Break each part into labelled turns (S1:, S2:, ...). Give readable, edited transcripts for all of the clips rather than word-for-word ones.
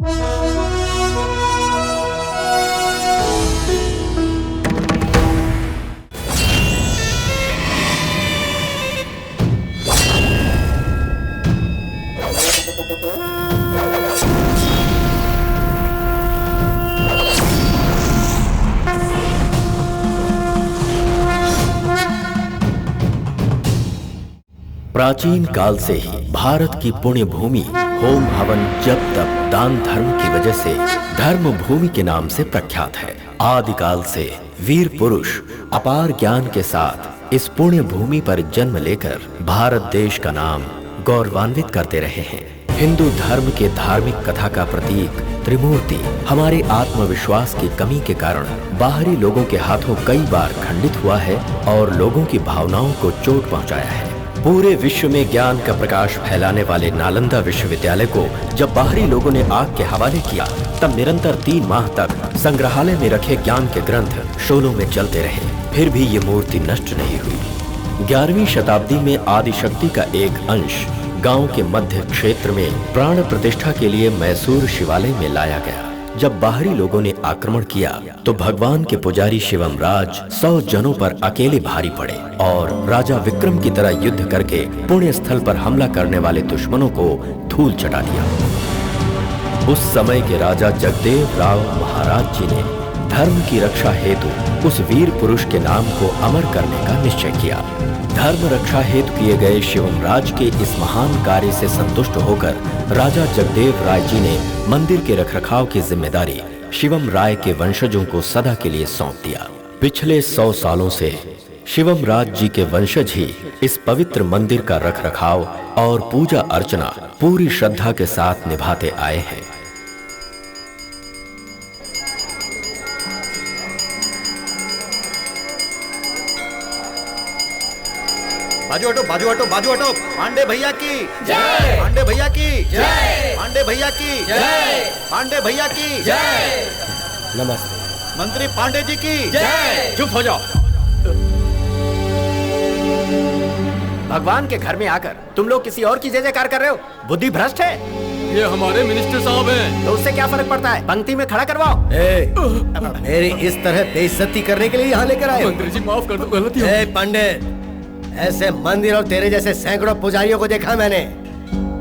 S1: प्राचीन काल से ही भारत की पुण्य भूमि होम हवन जप तप दान धर्म की वजह से धर्म भूमि के नाम से प्रख्यात है। आदिकाल से वीर पुरुष अपार ज्ञान के साथ इस पुण्य भूमि पर जन्म लेकर भारत देश का नाम गौरवान्वित करते रहे हैं। हिंदू धर्म के धार्मिक कथा का प्रतीक त्रिमूर्ति हमारे आत्मविश्वास की कमी के कारण बाहरी लोगों के हाथों कई बार खंडित हुआ है और लोगों की भावनाओं को चोट पहुंचाया है। पूरे विश्व में ज्ञान का प्रकाश फैलाने वाले नालंदा विश्वविद्यालय को जब बाहरी लोगों ने आग के हवाले किया, तब निरंतर 3 माह तक संग्रहालय में रखे ज्ञान के ग्रंथ शोलों में चलते रहे, फिर भी ये मूर्ति नष्ट नहीं हुई। 11वीं शताब्दी में आदिशक्ति का एक अंश गांव के मध्य क्षेत्र में प्राण प्रतिष्ठा के लिए मैसूर शिवालय में लाया गया। जब बाहरी लोगों ने आक्रमण किया तो भगवान के पुजारी शिवम राज 100 जनों पर अकेले भारी पड़े और राजा विक्रम की तरह युद्ध करके पुण्य स्थल पर हमला करने वाले दुश्मनों को धूल चटा दिया। उस समय के राजा जगदेव राव महाराज जी ने धर्म की रक्षा हेतु उस वीर पुरुष के नाम को अमर करने का निश्चय किया। धर्म रक्षा हेतु किए गए शिवम राज के इस महान कार्य से संतुष्ट होकर राजा जगदेव राय जी ने मंदिर के रखरखाव की जिम्मेदारी शिवम राय के वंशजों को सदा के लिए सौंप दिया। पिछले 100 सालों से शिवम राज जी के वंशज ही इस पवित्र मंदिर का रखरखाव और पूजा अर्चना पूरी श्रद्धा के साथ निभाते आए हैं।
S2: बाजू हटो पांडे भैया की जय, पांडे भैया की जय, पांडे भैया की जय, पांडे भैया की जय।
S1: नमस्ते।
S2: मंत्री पांडे जी की जय।
S1: चुप हो जाओ। भगवान के घर में आकर तुम लोग किसी और की जय जयकार कर रहे हो, बुद्धि भ्रष्ट है।
S3: ये हमारे मिनिस्टर साहब हैं।
S1: तो उससे क्या फर्क पड़ता है, पंक्ति में खड़ा करवाओ।
S2: मेरी इस तरह बेइज्जती करने के लिए यहाँ लेकर आए?
S3: मंत्री जी माफ कर दो, गलती हो गई।
S2: पंडित, ऐसे मंदिर और तेरे जैसे सैकड़ों पुजारियों को देखा मैंने।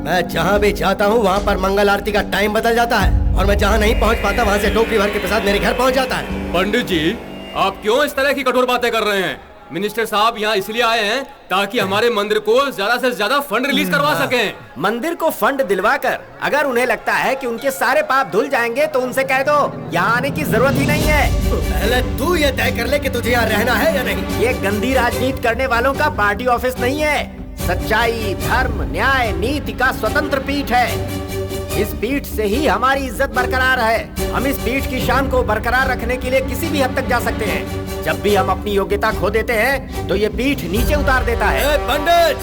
S2: मैं जहाँ भी जाता हूँ वहाँ पर मंगल आरती का टाइम बदल जाता है और मैं जहाँ नहीं पहुँच पाता वहाँ से टोकरी भर के प्रसाद मेरे घर पहुँच जाता है।
S3: पंडित जी, आप क्यों इस तरह की कठोर बातें कर रहे हैं? मिनिस्टर साहब यहाँ इसलिए आए हैं ताकि हमारे मंदिर को ज्यादा से ज्यादा फंड रिलीज करवा सकें।
S1: मंदिर को फंड दिलवाकर अगर उन्हें लगता है कि उनके सारे पाप धुल जाएंगे तो उनसे कह दो यहाँ आने की जरूरत ही नहीं है।
S2: पहले तू ये तय कर ले कि तुझे यहाँ रहना है या नहीं।
S1: ये गंदी राजनीति करने वालों का पार्टी ऑफिस नहीं है। सच्चाई, धर्म, न्याय, नीति का स्वतंत्र पीठ है। इस पीठ से ही हमारी इज्जत बरकरार है। हम इस पीठ की शान को बरकरार रखने के लिए किसी भी हद तक जा सकते हैं। जब भी हम अपनी योग्यता खो देते हैं तो ये पीठ नीचे उतार देता है।
S2: पंडित,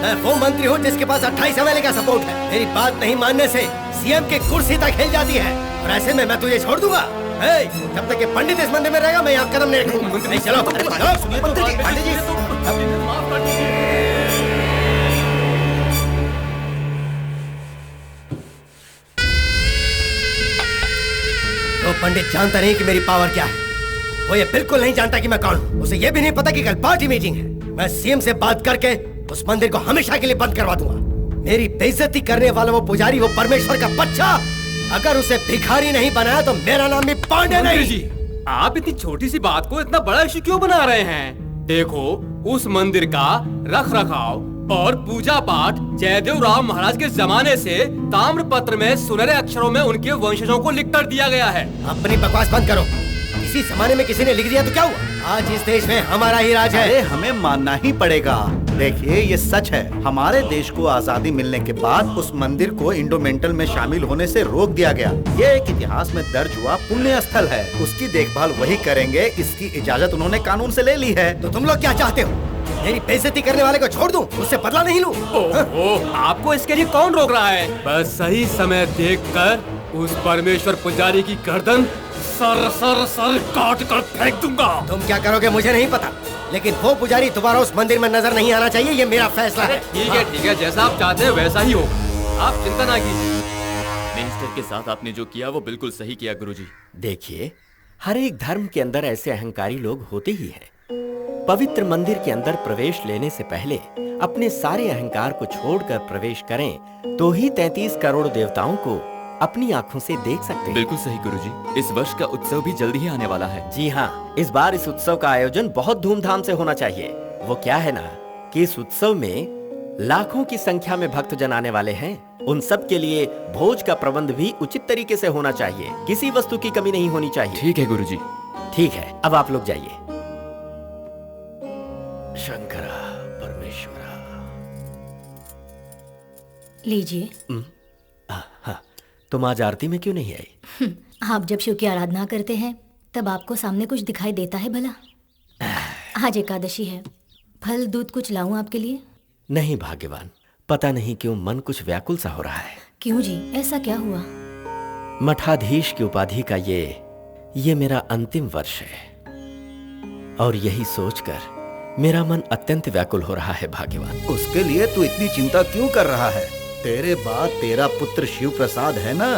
S2: मैं वो मंत्री हूँ जिसके पास 28 MLA का सपोर्ट है। मेरी बात नहीं मानने से सीएम की कुर्सी तक हिल जाती है और ऐसे में मैं तुझे छोड़ दूंगा। जब तक ये पंडित इस मंदिर में रहेगा मैं यहाँ कदम नहीं रखूंगा। चलो पंडित जी। तो पंडित जानता नहीं कि मेरी पावर क्या है। वो ये बिल्कुल नहीं जानता कि मैं कौन हूँ। उसे ये भी नहीं पता कि कल पार्टी मीटिंग है। मैं सीएम से बात करके उस मंदिर को हमेशा के लिए बंद करवा दूंगा। मेरी बेइज्जती करने वाला वो पुजारी, वो परमेश्वर का बच्चा, अगर उसे भिखारी नहीं बनाया तो मेरा नाम भी पांडे नहीं।
S3: जी, आप इतनी छोटी सी बात को इतना बड़ा इश्यू क्यों बना रहे हैं? देखो, उस मंदिर का रख रखाव और पूजा पाठ जयदेव राव महाराज के जमाने से ताम्रपत्र में सुनहरे अक्षरों में उनके वंशजों को लिख कर दिया गया है।
S2: अपनी बकवास बंद करो। इसी जमाने में किसी ने लिख दिया तो क्या हुआ? आज इस देश में हमारा ही राज है।
S4: अरे हमें मानना ही पड़ेगा। देखिए, ये सच है। हमारे देश को आजादी मिलने के बाद उस मंदिर को इंडोमेंटल में शामिल होने से रोक दिया गया। ये एक इतिहास में दर्ज हुआ पुण्य स्थल है। उसकी देखभाल वही करेंगे। इसकी इजाजत उन्होंने कानून से ले ली है।
S2: तो तुम लोग क्या चाहते हो? मेरी बेइज्जती करने वाले को छोड़ दूं, उससे बदला नहीं लूं?
S3: आपको इसके लिए कौन रोक रहा है? बस सही समय देखकर उस परमेश्वर पुजारी की गर्दन सर सर सर काट कर फेंक दूंगा।
S2: तुम क्या करोगे मुझे नहीं पता, लेकिन वो पुजारी दोबारा उस मंदिर में नजर नहीं आना चाहिए। ये मेरा फैसला है।
S3: ठीक है, जैसा आप चाहते हैं वैसा ही होगा। आप चिंता ना कीजिए।
S5: मिनिस्टर के साथ आपने जो किया वो बिल्कुल सही किया गुरुजी।
S1: देखिए, हर एक धर्म के अंदर ऐसे अहंकारी लोग होते ही हैं। पवित्र मंदिर के अंदर प्रवेश लेने से पहले अपने सारे अहंकार को छोड़कर प्रवेश करें तो ही 33 करोड़ देवताओं को अपनी आंखों से देख सकते हैं।
S5: बिल्कुल सही गुरुजी। इस वर्ष का उत्सव भी जल्दी ही आने वाला है।
S1: जी हाँ, इस बार इस उत्सव का आयोजन बहुत धूमधाम से होना चाहिए। वो क्या है ना कि इस उत्सव में लाखों की संख्या में भक्तजन आने वाले हैं। उन सब के लिए भोज का प्रबंध भी उचित तरीके से होना चाहिए। किसी वस्तु की कमी नहीं होनी चाहिए।
S5: ठीक है गुरुजी।
S1: ठीक है, अब आप लोग जाइए। शंकरा परमेश्वरा।
S6: लीजिए।
S1: हाँ, तुम आज आरती में क्यों नहीं आई?
S6: आप जब शिव की आराधना करते हैं तब आपको सामने कुछ दिखाई देता है भला? आज एकादशी है, फल दूध कुछ लाऊं आपके लिए?
S1: नहीं भाग्यवान, पता नहीं क्यों मन कुछ व्याकुल सा हो रहा है।
S6: क्यों जी, ऐसा क्या हुआ?
S1: मठाधीश की उपाधि का ये मेरा अंतिम वर्ष है और यही सोचकर मेरा मन अत्यंत व्याकुल हो रहा है भाग्यवान।
S4: उसके लिए तू इतनी चिंता क्यों कर रहा है? तेरे बाद तेरा पुत्र शिव प्रसाद है ना।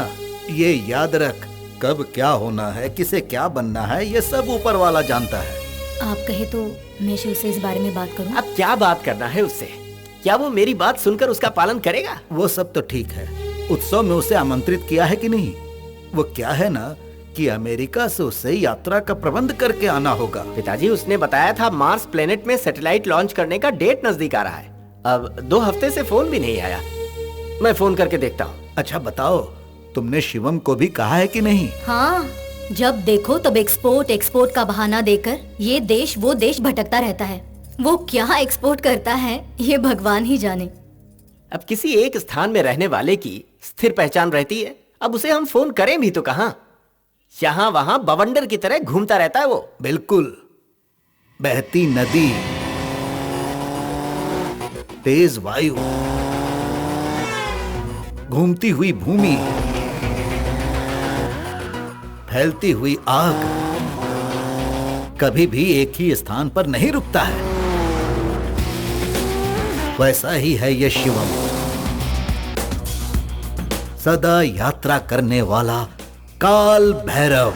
S4: ये याद रख, कब क्या होना है, किसे क्या बनना है, ये सब ऊपर वाला जानता है।
S6: आप कहे तो मैं शिव से इस बारे में बात करूं?
S1: अब क्या बात करना है उससे? क्या वो मेरी बात सुनकर उसका पालन करेगा?
S4: वो सब तो ठीक है, उत्सव में उसे आमंत्रित किया है कि नहीं? वो क्या है ना कि अमेरिका से उसे यात्रा का प्रबंध करके आना होगा।
S1: पिताजी, उसने बताया था मार्स प्लेनेट में सैटेलाइट लॉन्च करने का डेट नजदीक आ रहा है। अब 2 हफ्ते से फोन भी नहीं आया। मैं फोन करके देखता हूँ।
S4: अच्छा बताओ, तुमने शिवम को भी कहा है कि नहीं?
S6: हाँ, जब देखो तब एक्सपोर्ट का बहाना देकर ये देश वो देश भटकता रहता है। वो क्या एक्सपोर्ट करता है ये भगवान ही जाने।
S1: अब किसी एक स्थान में रहने वाले की स्थिर पहचान रहती है। अब उसे हम फोन करें भी तो कहाँ? यहाँ वहाँ बवंडर की तरह घूमता रहता है वो।
S4: बिल्कुल, बहती नदी, तेज वायु, घूमती हुई भूमि, फैलती हुई आग, कभी भी एक ही स्थान पर नहीं रुकता है। वैसा ही है ये शिवम, सदा यात्रा करने वाला काल भैरव।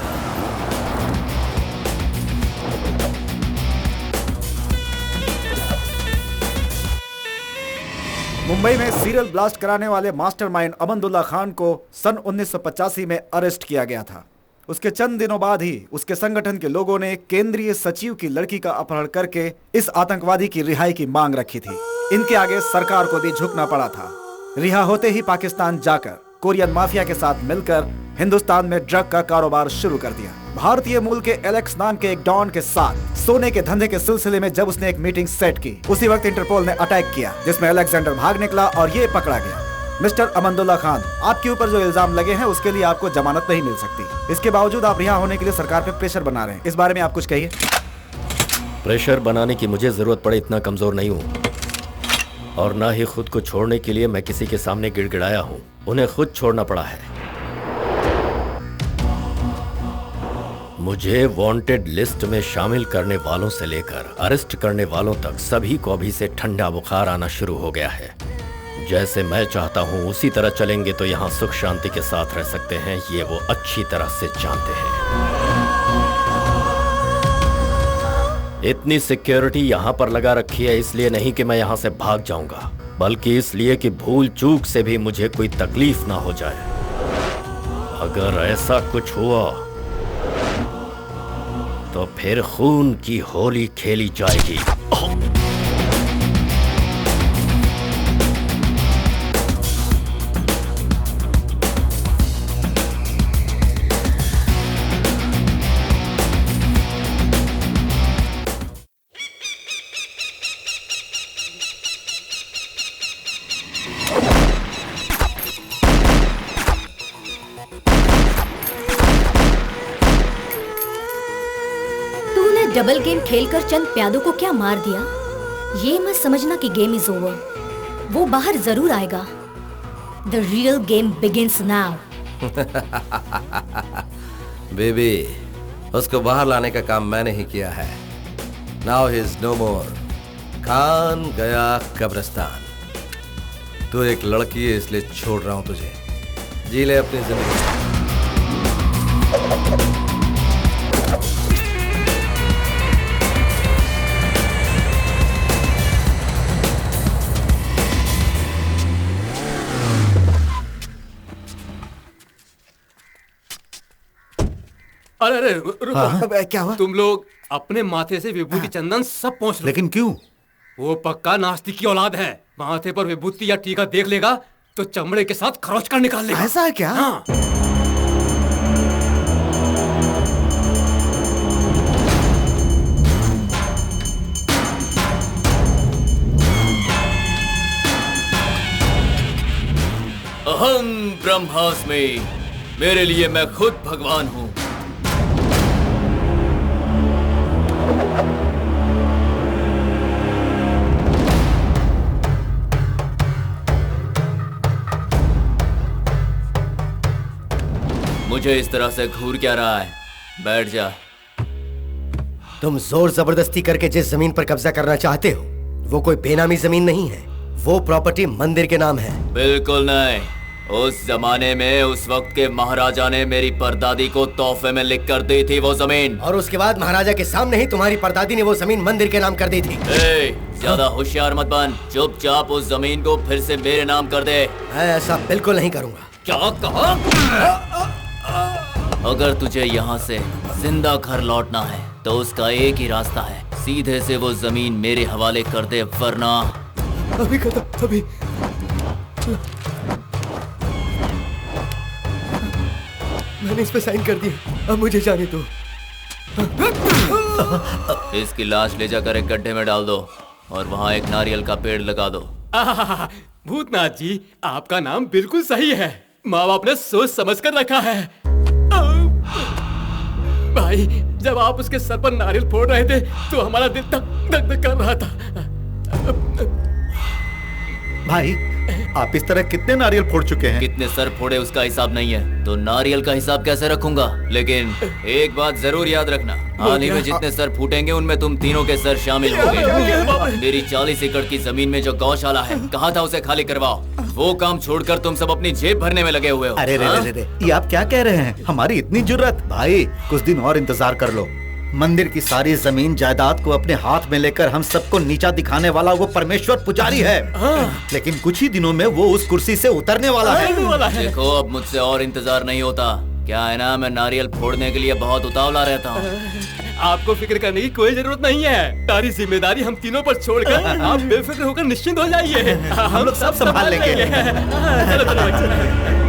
S7: मुंबई में सीरियल ब्लास्ट कराने वाले मास्टरमाइंड अमंदुल्ला खान को सन 1985 में अरेस्ट किया गया था। उसके चंद दिनों बाद ही उसके संगठन के लोगों ने केंद्रीय सचिव की लड़की का अपहरण करके इस आतंकवादी की रिहाई की मांग रखी थी। इनके आगे सरकार को भी झुकना पड़ा था। रिहा होते ही पाकिस्तान जाकर कोरियन माफिया के साथ मिलकर हिंदुस्तान में ड्रग का कारोबार शुरू कर दिया। भारतीय मूल के एलेक्स नाम के एक डॉन के साथ सोने के धंधे के सिलसिले में जब उसने एक मीटिंग सेट की, उसी वक्त इंटरपोल ने अटैक किया, जिसमें अलेक्जेंडर भाग निकला और ये पकड़ा गया। मिस्टर अमंदुल्ला खान, आपके ऊपर जो इल्जाम लगे हैं उसके लिए आपको जमानत नहीं मिल सकती। इसके बावजूद आप रिहा होने के लिए सरकार पे प्रेशर बना रहे हैं। इस बारे में आप कुछ कहिए।
S1: प्रेशर बनाने की मुझे जरूरत पड़े इतना कमजोर नहीं हूँ, और ना ही खुद को छोड़ने के लिए मैं किसी के सामने गिड़गिड़ाया हूँ। उन्हें खुद छोड़ना पड़ा है। मुझे वांटेड लिस्ट में शामिल करने वालों से लेकर अरेस्ट करने वालों तक सभी को अभी से ठंडा बुखार आना शुरू हो गया है। जैसे मैं चाहता हूं उसी तरह चलेंगे तो यहां सुख शांति के साथ रह सकते हैं, ये वो अच्छी तरह से जानते हैं। इतनी सिक्योरिटी यहां पर लगा रखी है इसलिए नहीं कि मैं यहां से भाग जाऊंगा, बल्कि इसलिए कि भूल चूक से भी मुझे कोई तकलीफ ना हो जाए। अगर ऐसा कुछ हुआ तो फिर खून की होली खेली जाएगी।
S6: डबल गेम खेलकर चंद प्यादों को क्या मार दिया, ये मत समझना कि गेम इज ओवर। वो बाहर जरूर आएगा। The real game begins now.
S8: Baby, उसको बाहर लाने का काम मैंने ही किया है। नाउ ही इज नो मोर। खान गया कब्रिस्तान। तू एक लड़की है इसलिए छोड़ रहा हूं तुझे। जी ले अपनी जिंदगी।
S3: अरे अरे रुको।
S7: अब क्या हुआ?
S3: तुम लोग अपने माथे से विभूति चंदन सब पहुंच लो।
S4: लेकिन क्यों?
S3: वो पक्का नास्तिक की औलाद है। माथे पर विभूति या टीका देख लेगा तो चमड़े के साथ खरोच कर निकाल लेगा।
S7: ऐसा है क्या?
S3: हाँ।
S5: अहं ब्रह्मास्मि, मेरे लिए मैं खुद भगवान हूँ। मुझे इस तरह से घूर क्या रहा है? बैठ जा।
S2: तुम जोर जबरदस्ती करके जिस जमीन पर कब्जा करना चाहते हो वो कोई बेनामी जमीन नहीं है। वो प्रॉपर्टी मंदिर के नाम है।
S5: बिल्कुल नहीं। उस जमाने में उस वक्त के महाराजा ने मेरी परदादी को तोहफे में लिख कर दी थी वो जमीन।
S2: और उसके बाद महाराजा के सामने ही तुम्हारी परदादी ने वो जमीन मंदिर के नाम कर दी थी।
S5: ज्यादा होशियार मत बन। चुपचाप उस जमीन को फिर से मेरे नाम कर दे।
S2: मैं ऐसा बिल्कुल नहीं करूंगा।
S5: क्या कहा? अगर तुझे यहाँ से जिंदा घर लौटना है तो उसका एक ही रास्ता है, सीधे से वो जमीन मेरे हवाले कर दे, वरना
S2: अभी खत्म। अभी मैंने इस पे साइन कर दिया, अब मुझे जाने दो।
S5: इसकी लाश ले जाकर एक गड्ढे में डाल दो और वहाँ एक नारियल का पेड़ लगा दो।
S3: भूतनाथ जी, आपका नाम बिल्कुल सही है। माँ बाप ने सोच समझ कर रखा है। भाई, जब आप उसके सर पर नारियल फोड़ रहे थे तो हमारा दिल धक धक कर रहा था।
S4: भाई, आप इस तरह कितने नारियल फोड़ चुके हैं?
S5: कितने सर फोड़े उसका हिसाब नहीं है तो नारियल का हिसाब कैसे रखूंगा? लेकिन एक बात जरूर याद रखना, हाल ही में जितने सर फूटेंगे उनमें तुम तीनों के सर शामिल होंगे। मेरी 40 एकड़ की जमीन में जो गौशाला है, कहा था उसे खाली करवाओ। वो काम छोड़कर तुम सब अपनी जेब भरने में लगे हुए हो।
S4: अरे रे, ये आप क्या कह रहे हैं? हमारी इतनी जुर्रत? भाई, कुछ दिन और इंतजार कर लो। मंदिर की सारी जमीन जायदाद को अपने हाथ में लेकर हम सबको नीचा दिखाने वाला वो परमेश्वर पुजारी है। लेकिन कुछ ही दिनों में वो उस कुर्सी से उतरने वाला है।
S5: देखो, अब मुझसे और इंतजार नहीं होता। क्या है ना, मैं नारियल फोड़ने के लिए बहुत उतावला रहता हूँ।
S3: आपको फिक्र करने की कोई जरूरत नहीं है। सारी जिम्मेदारी हम तीनों पर छोड़कर आप बेफिक्र होकर निश्चिंत हो जाइए।
S4: हम लोग सब संभाल लेंगे।
S3: चलो चलो बच्चे।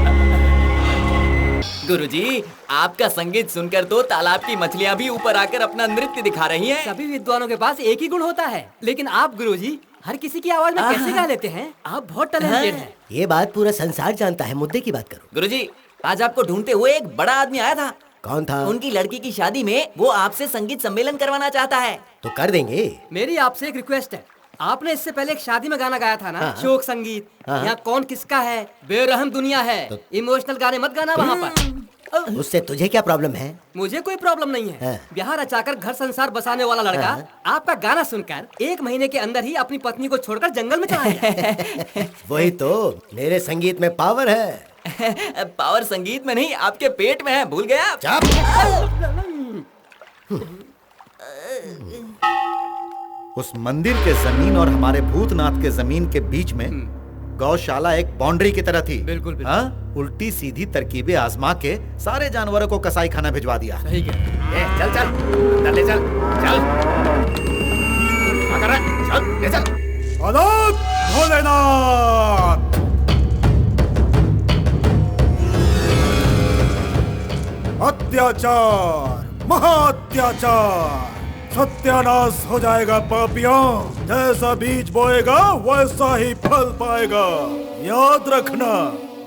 S5: गुरुजी, आपका संगीत सुनकर तो तालाब की मछलियाँ भी ऊपर आकर अपना नृत्य दिखा रही हैं।
S9: सभी विद्वानों के पास एक ही गुण होता है, लेकिन आप गुरुजी हर किसी की आवाज में कैसे गा लेते हैं? आप बहुत टैलेंटेड हैं।
S2: ये बात पूरा संसार जानता है। मुद्दे की बात करो।
S10: गुरुजी, आज आपको ढूंढते हुए एक बड़ा आदमी आया था।
S2: कौन था?
S10: उनकी लड़की की शादी में वो आपसे संगीत सम्मेलन करवाना चाहता है।
S2: तो कर देंगे।
S9: मेरी आपसे एक रिक्वेस्ट है। आपने इससे पहले एक शादी में गाना गाया था ना, शोक संगीत। यहाँ कौन किसका है, बेरहम दुनिया है। इमोशनल गाने मत गाना वहाँ पर।
S2: उससे तुझे क्या प्रॉब्लम है?
S9: मुझे कोई प्रॉब्लम नहीं है। ब्याह रचाकर घर संसार बसाने वाला लड़का आपका गाना सुनकर 1 महीने के अंदर ही अपनी पत्नी को छोड़कर जंगल में चला गया।
S2: वही तो, मेरे संगीत में पावर है।
S10: पावर संगीत में नहीं, आपके पेट में है। भूल गया?
S4: उस मंदिर के जमीन और हमारे भूतनाथ के जमीन के बीच में गौशाला एक बाउंड्री की तरह थी।
S3: बिल्कुल बिल्कुल।
S4: हाँ? उल्टी सीधी तरकीबें आजमा के सारे जानवरों को कसाई खाना भिजवा दिया।
S3: सही कह।
S2: चल चल, अंदर ले चल। चल, क्या कर रहा है? चल, ले चल।
S7: आदाब भोलेनाथ। अत्याचार, महाअत्याचार, सत्यानाश हो जाएगा पापियों। जैसा बीज बोएगा वैसा ही फल पाएगा। याद रखना,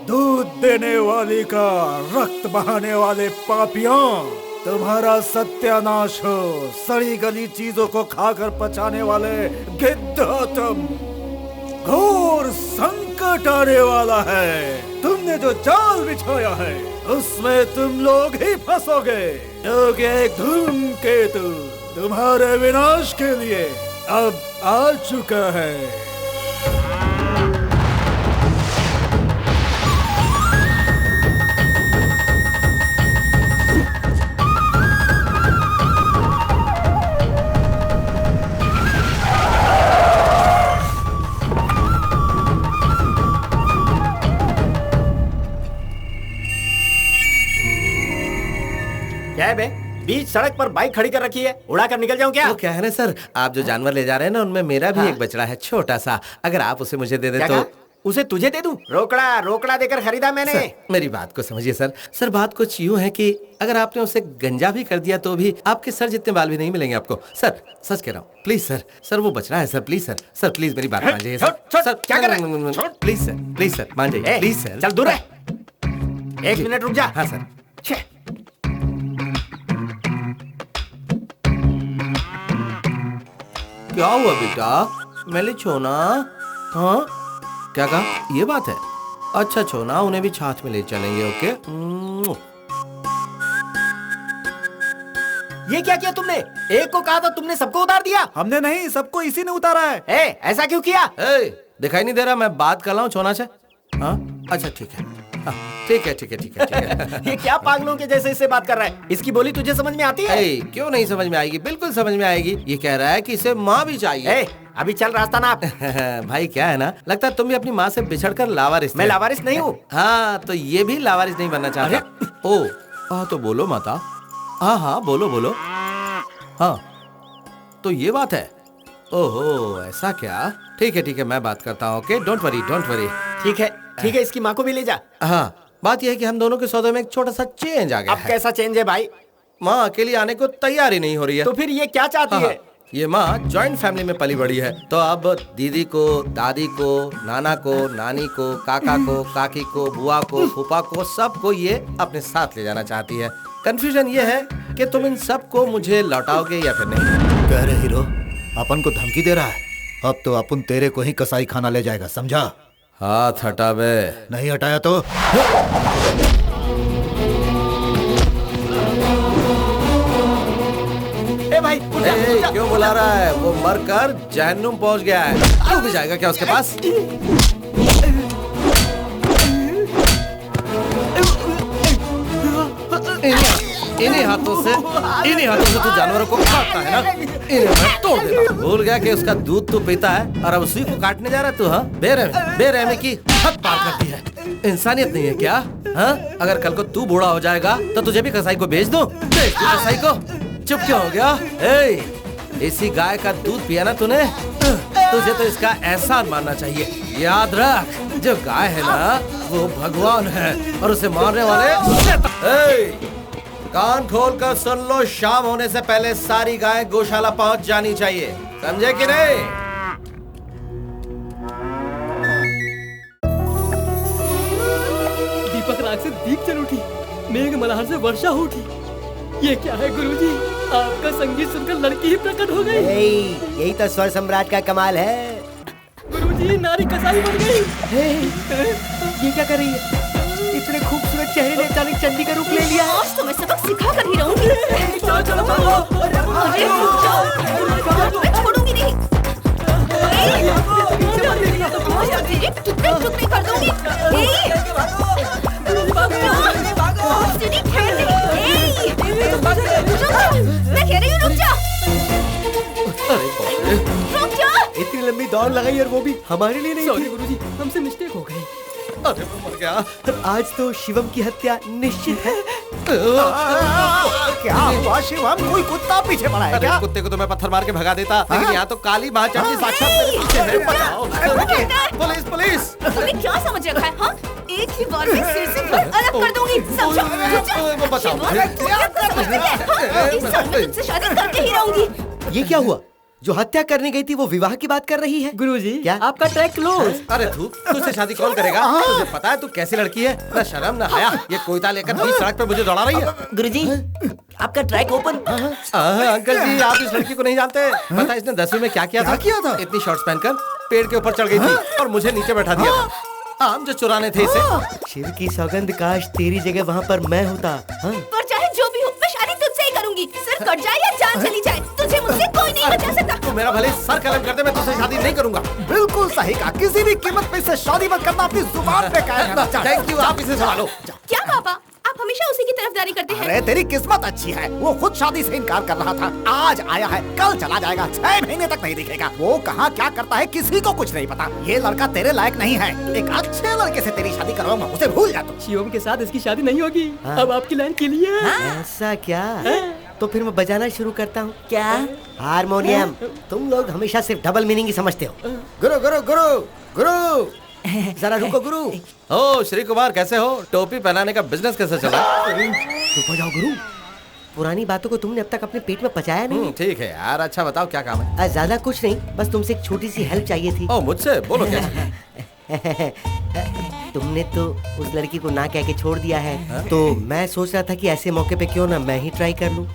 S7: दूध देने वाली का रक्त बहाने वाले पापियों, तुम्हारा सत्यानाश हो। सड़ी गली चीजों को खाकर पचाने वाले गिद्ध हो तुम। घोर संकट आने वाला है। तुमने जो जाल बिछाया है उसमें तुम लोग ही फंसोगे, क्योंकि एक धूमकेतु तुम्हारे विनाश के लिए अब आ चुका है।
S2: क्या है बे? बीच सड़क पर बाइक खड़ी कर रखी है, उड़ा कर निकल जाऊं क्या?
S8: वो क्या है ना सर, आप जो जानवर ले जा रहे हैं ना उनमें मेरा भी एक बछड़ा है, छोटा सा। अगर आप उसे मुझे दे दे तो।
S2: उसे तुझे दे दूं? रोकड़ा देकर खरीदा मैंने।
S8: मेरी बात को समझिए सर। सर बात कुछ यूं है कि अगर आपने उसे गंजा भी कर दिया तो भी आपके सर जितने बाल भी नहीं मिलेंगे आपको। सर सच कह रहा हूँ, प्लीज सर। सर वो बच रहा है sir, please sir. Sir please मेरी बात मान जाइए सर। सर
S2: क्या कर रहा है?
S8: प्लीज सर मान जाइए, प्लीज सर।
S2: चल दूर है, 1 मिनट रुक जा।
S8: हाँ सर। क्या हुआ बेटा, मेले छोना? हाँ क्या कहा? ये बात है। अच्छा छोना, उन्हें भी छाछ में ले चलेंगे। ओके।
S2: ये क्या किया तुमने? एक को कहा था, तुमने सबको उतार दिया।
S7: हमने नहीं, सबको इसी ने उतारा है।
S2: ऐसा क्यों किया?
S8: दिखाई नहीं दे रहा मैं बात कर रहा हूँ छोना से? हाँ अच्छा ठीक है, ठीक है।
S2: ये क्या पागलों के जैसे इससे बात कर रहा है? इसकी बोली तुझे समझ में आती है?
S8: क्यों नहीं समझ में आएगी, बिल्कुल समझ में आएगी। ये कह रहा है कि इसे माँ भी चाहिए।
S2: अभी चल रास्ता ना।
S8: भाई क्या है ना, लगता है तुम भी अपनी माँ से बिछड़कर लावारिस।
S2: मैं लावारिस नहीं हूँ।
S8: हाँ तो ये भी लावारिस नहीं बनना चाहता। ओ हाँ तो बोलो माता। हाँ बोलो। हाँ तो ये बात है। ओहो ऐसा क्या? ठीक है मैं बात करता हूँ। Okay don't worry.
S2: ठीक है, इसकी माँ को भी ले जा।
S8: हाँ बात यह है कि हम दोनों के सौदे में एक छोटा सा चेंज आ गया।
S2: अब कैसा चेंज है भाई?
S8: माँ अकेली आने को तैयार ही नहीं हो रही है।
S2: तो फिर ये क्या चाहती है?
S8: ये माँ जॉइंट फैमिली में पली बड़ी है, तो अब दीदी को, दादी को, नाना को, नानी को, काका को, काकी को, बुआ को, फूफा को, सबको ये अपने साथ ले जाना चाहती है। कंफ्यूजन ये है कि तुम इन सबको मुझे लौटाओगे या फिर नहीं।
S4: कह रहे हीरो अपन को धमकी दे रहा है। अब तो अपन तेरे को ही कसाई खाना ले जाएगा, समझा?
S8: हाथ हटा बे।
S4: नहीं हटाया तो
S2: भाई
S8: क्यों बुला रहा है? वो मरकर जहन्नुम पहुंच गया है। तू भी जाएगा क्या उसके पास? इन्हीं हाथों से तू जानवरों को काटता है ना? इन्हें मैं तोड़ देता हूं। भूल गया कि उसका दूध तू पीता है और अब उसी को काटने जा रहा है तू? हाँ बेरहमी की हद पार करती है। इंसानियत नहीं है क्या? हाँ अगर कल को तू बूढ़ा हो जाएगा तो तुझे भी कसाई को बेच दूं? कसाई को? चुप क्यों हो गया? इसी गाय का दूध पिया ना तूने? तुझे तो इसका एहसान मानना चाहिए। याद रख, जो गाय है ना वो भगवान है और उसे मारने वाले। कान खोल कर सुन लो, शाम होने से पहले सारी गाय गौशाला पहुंच जानी चाहिए, समझे कि नहीं?
S9: दीपक राग से दीप जल उठी, मेघ मल्हार से वर्षा हो उठी। ये क्या है गुरुजी? आपका संगीत सुनकर लड़की ही प्रकट हो गई।
S2: यही तो स्वर सम्राट का कमाल है।
S9: गुरुजी नारी कसाई बन गई।
S2: ये क्या कर रही है? इतने खूबसूरत चेहरे ने अचानक चंडी का रूप ले लिया।
S6: आज तो मैं सबक सिखा कर ही रहूंगी। मैं छोड़ूंगी नहीं। टुकड़े कर दूंगी। मैं कह रही हूँ रुक जा। रुक जा।
S2: इतनी लंबी दौड़ लगाई और वो भी हमारे लिए नहीं।
S9: सॉरी गुरुजी, हमसे मिस्टेक हो गई।
S8: अरे मैं मर गया।
S2: आज तो शिवम की हत्या निश्चित है। क्या हुआ शिवम? कोई कुत्ता पीछे पड़ा है क्या?
S8: कुत्ते को तो मैं पत्थर मार के भगा देता, लेकिन यहाँ तो काली माँ चंडी साक्षात मेरे पीछे है। बचाओ। पुलिस।
S6: तुम्हें क्या समझ रखा है? हाँ एक ही बार में सिर से अलग कर दूंगी, समझो?
S8: बचाओ।
S6: तुमसे शादी करके ही रहूंगी।
S2: ये क्या हुआ? जो हत्या करने गई थी वो विवाह की बात कर रही है।
S9: गुरुजी
S2: क्या
S9: आपका ट्रैक क्लोज।
S8: अरे तू तुझसे शादी कौन करेगा? तुझे पता है तू कैसी लड़की है? ना शर्म ना हया, ये कोयता लेकर बीच सड़क पे मुझे दौड़ा रही है।
S10: गुरुजी आपका ट्रैक ओपन।
S8: अंकल जी आप इस लड़की को नहीं जानते। पता है इसने 10वीं में क्या किया था? इतनी शॉर्ट्स पहनकर पेड़ के ऊपर चढ़ गई थी और मुझे नीचे बैठा दिया था। आम जो चुराने थे इसे।
S2: शिव की सौगंध, काश तेरी जगह वहाँ पर मैं होता।
S6: पर चाहे जो भी हो, मैं शादी तुझसे ही करूंगी। सिर्फ कट जाए या जान चली जाए, तुझे मुझसे कोई नहीं बचा सकता।
S8: तू मेरा भले सर कलम कर दे, मैं तुझसे शादी नहीं करूंगा।
S7: बिल्कुल सही कहा, किसी भी कीमत पे इसे शादी मत करना, अपनी जुबान पे कायम रहना।
S8: थैंक यू, आप इसे संभालो।
S6: क्या पापा, आप
S11: आप हमेशा उसी की तरफदारी करते हैं।
S7: अरे तेरी किस्मत अच्छी है, वो खुद शादी से इनकार कर रहा था, आज आया है, कल चला जाएगा, 6 महीने तक नहीं दिखेगा। वो कहाँ क्या करता है किसी को कुछ नहीं पता। ये लड़का तेरे लायक नहीं है, एक अच्छे लड़के से तेरी शादी करवाऊंगा, उसे भूल जा तू।
S9: शिवम के साथ इसकी शादी नहीं होगी। अब आपकी लाइन के लिए
S2: ऐसा क्या? तो फिर मैं बजाना शुरू करता हूँ। क्या? हारमोनियम। तुम लोग हमेशा सिर्फ डबल मीनिंग ही समझते हो। गुरु गुरु गुरु गुरु, जरा रुको गुरु।
S8: ओ श्री कुमार, कैसे हो? टोपी पहनाने का बिजनेस कैसे चल रहा है?
S2: चुप हो जाओ गुरु, पुरानी बातों को तुमने अब तक अपने पेट में पचाया नहीं।
S8: ठीक है यार, अच्छा बताओ क्या काम है?
S2: ज्यादा कुछ नहीं, बस तुमसे एक छोटी सी हेल्प चाहिए थी।
S8: ओ मुझसे? बोलो क्या?
S2: तुमने तो उस लड़की को ना कह के छोड़ दिया है, तो मैं सोच रहा था कि ऐसे मौके पे क्यों ना मैं ही ट्राई कर लूं।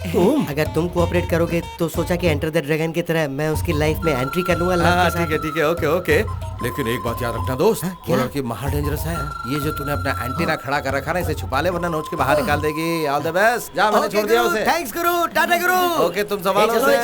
S2: अगर तुम कोऑपरेट करोगे तो सोचा कि एंटर द ड्रैगन की तरह मैं उसकी लाइफ में एंट्री कर लूंगा।
S8: ठीक है, ओके ओके। लेकिन एक बात याद रखना दोस्त, वो लड़की महा डेंजरस है। ये जो तूने अपना एंटीना खड़ा कर रखा ना, इसे छुपा ले वरना नोच के बाहर निकाल देगी। All the best. जा, मैंने छोड़ दिया उसे।
S2: थैंक्स गुरु, टाटा गुरु।
S8: ओके, तुम संभालो उसे।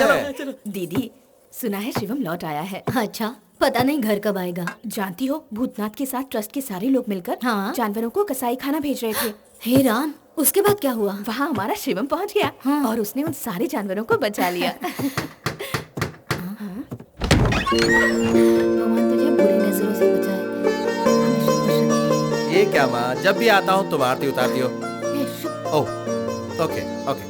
S11: दीदी, सुना है शिवम लौट आया है।
S6: अच्छा, पता नहीं घर कब आएगा।
S11: जानती हो, भूतनाथ के साथ ट्रस्ट के सारे लोग मिलकर
S6: हाँ?
S11: जानवरों को कसाई खाना भेज रहे थे।
S6: हे राम, उसके बाद क्या हुआ?
S11: वहाँ हमारा शिवम पहुँच गया और उसने उन सारे जानवरों को बचा लिया।
S6: भगवान तुझे बुरी नजरों से बचाए। हमेशा खुश रखे।
S8: ये क्या माँ, जब भी आता हूँ तुम आरती उतारती हो। Oh okay okay.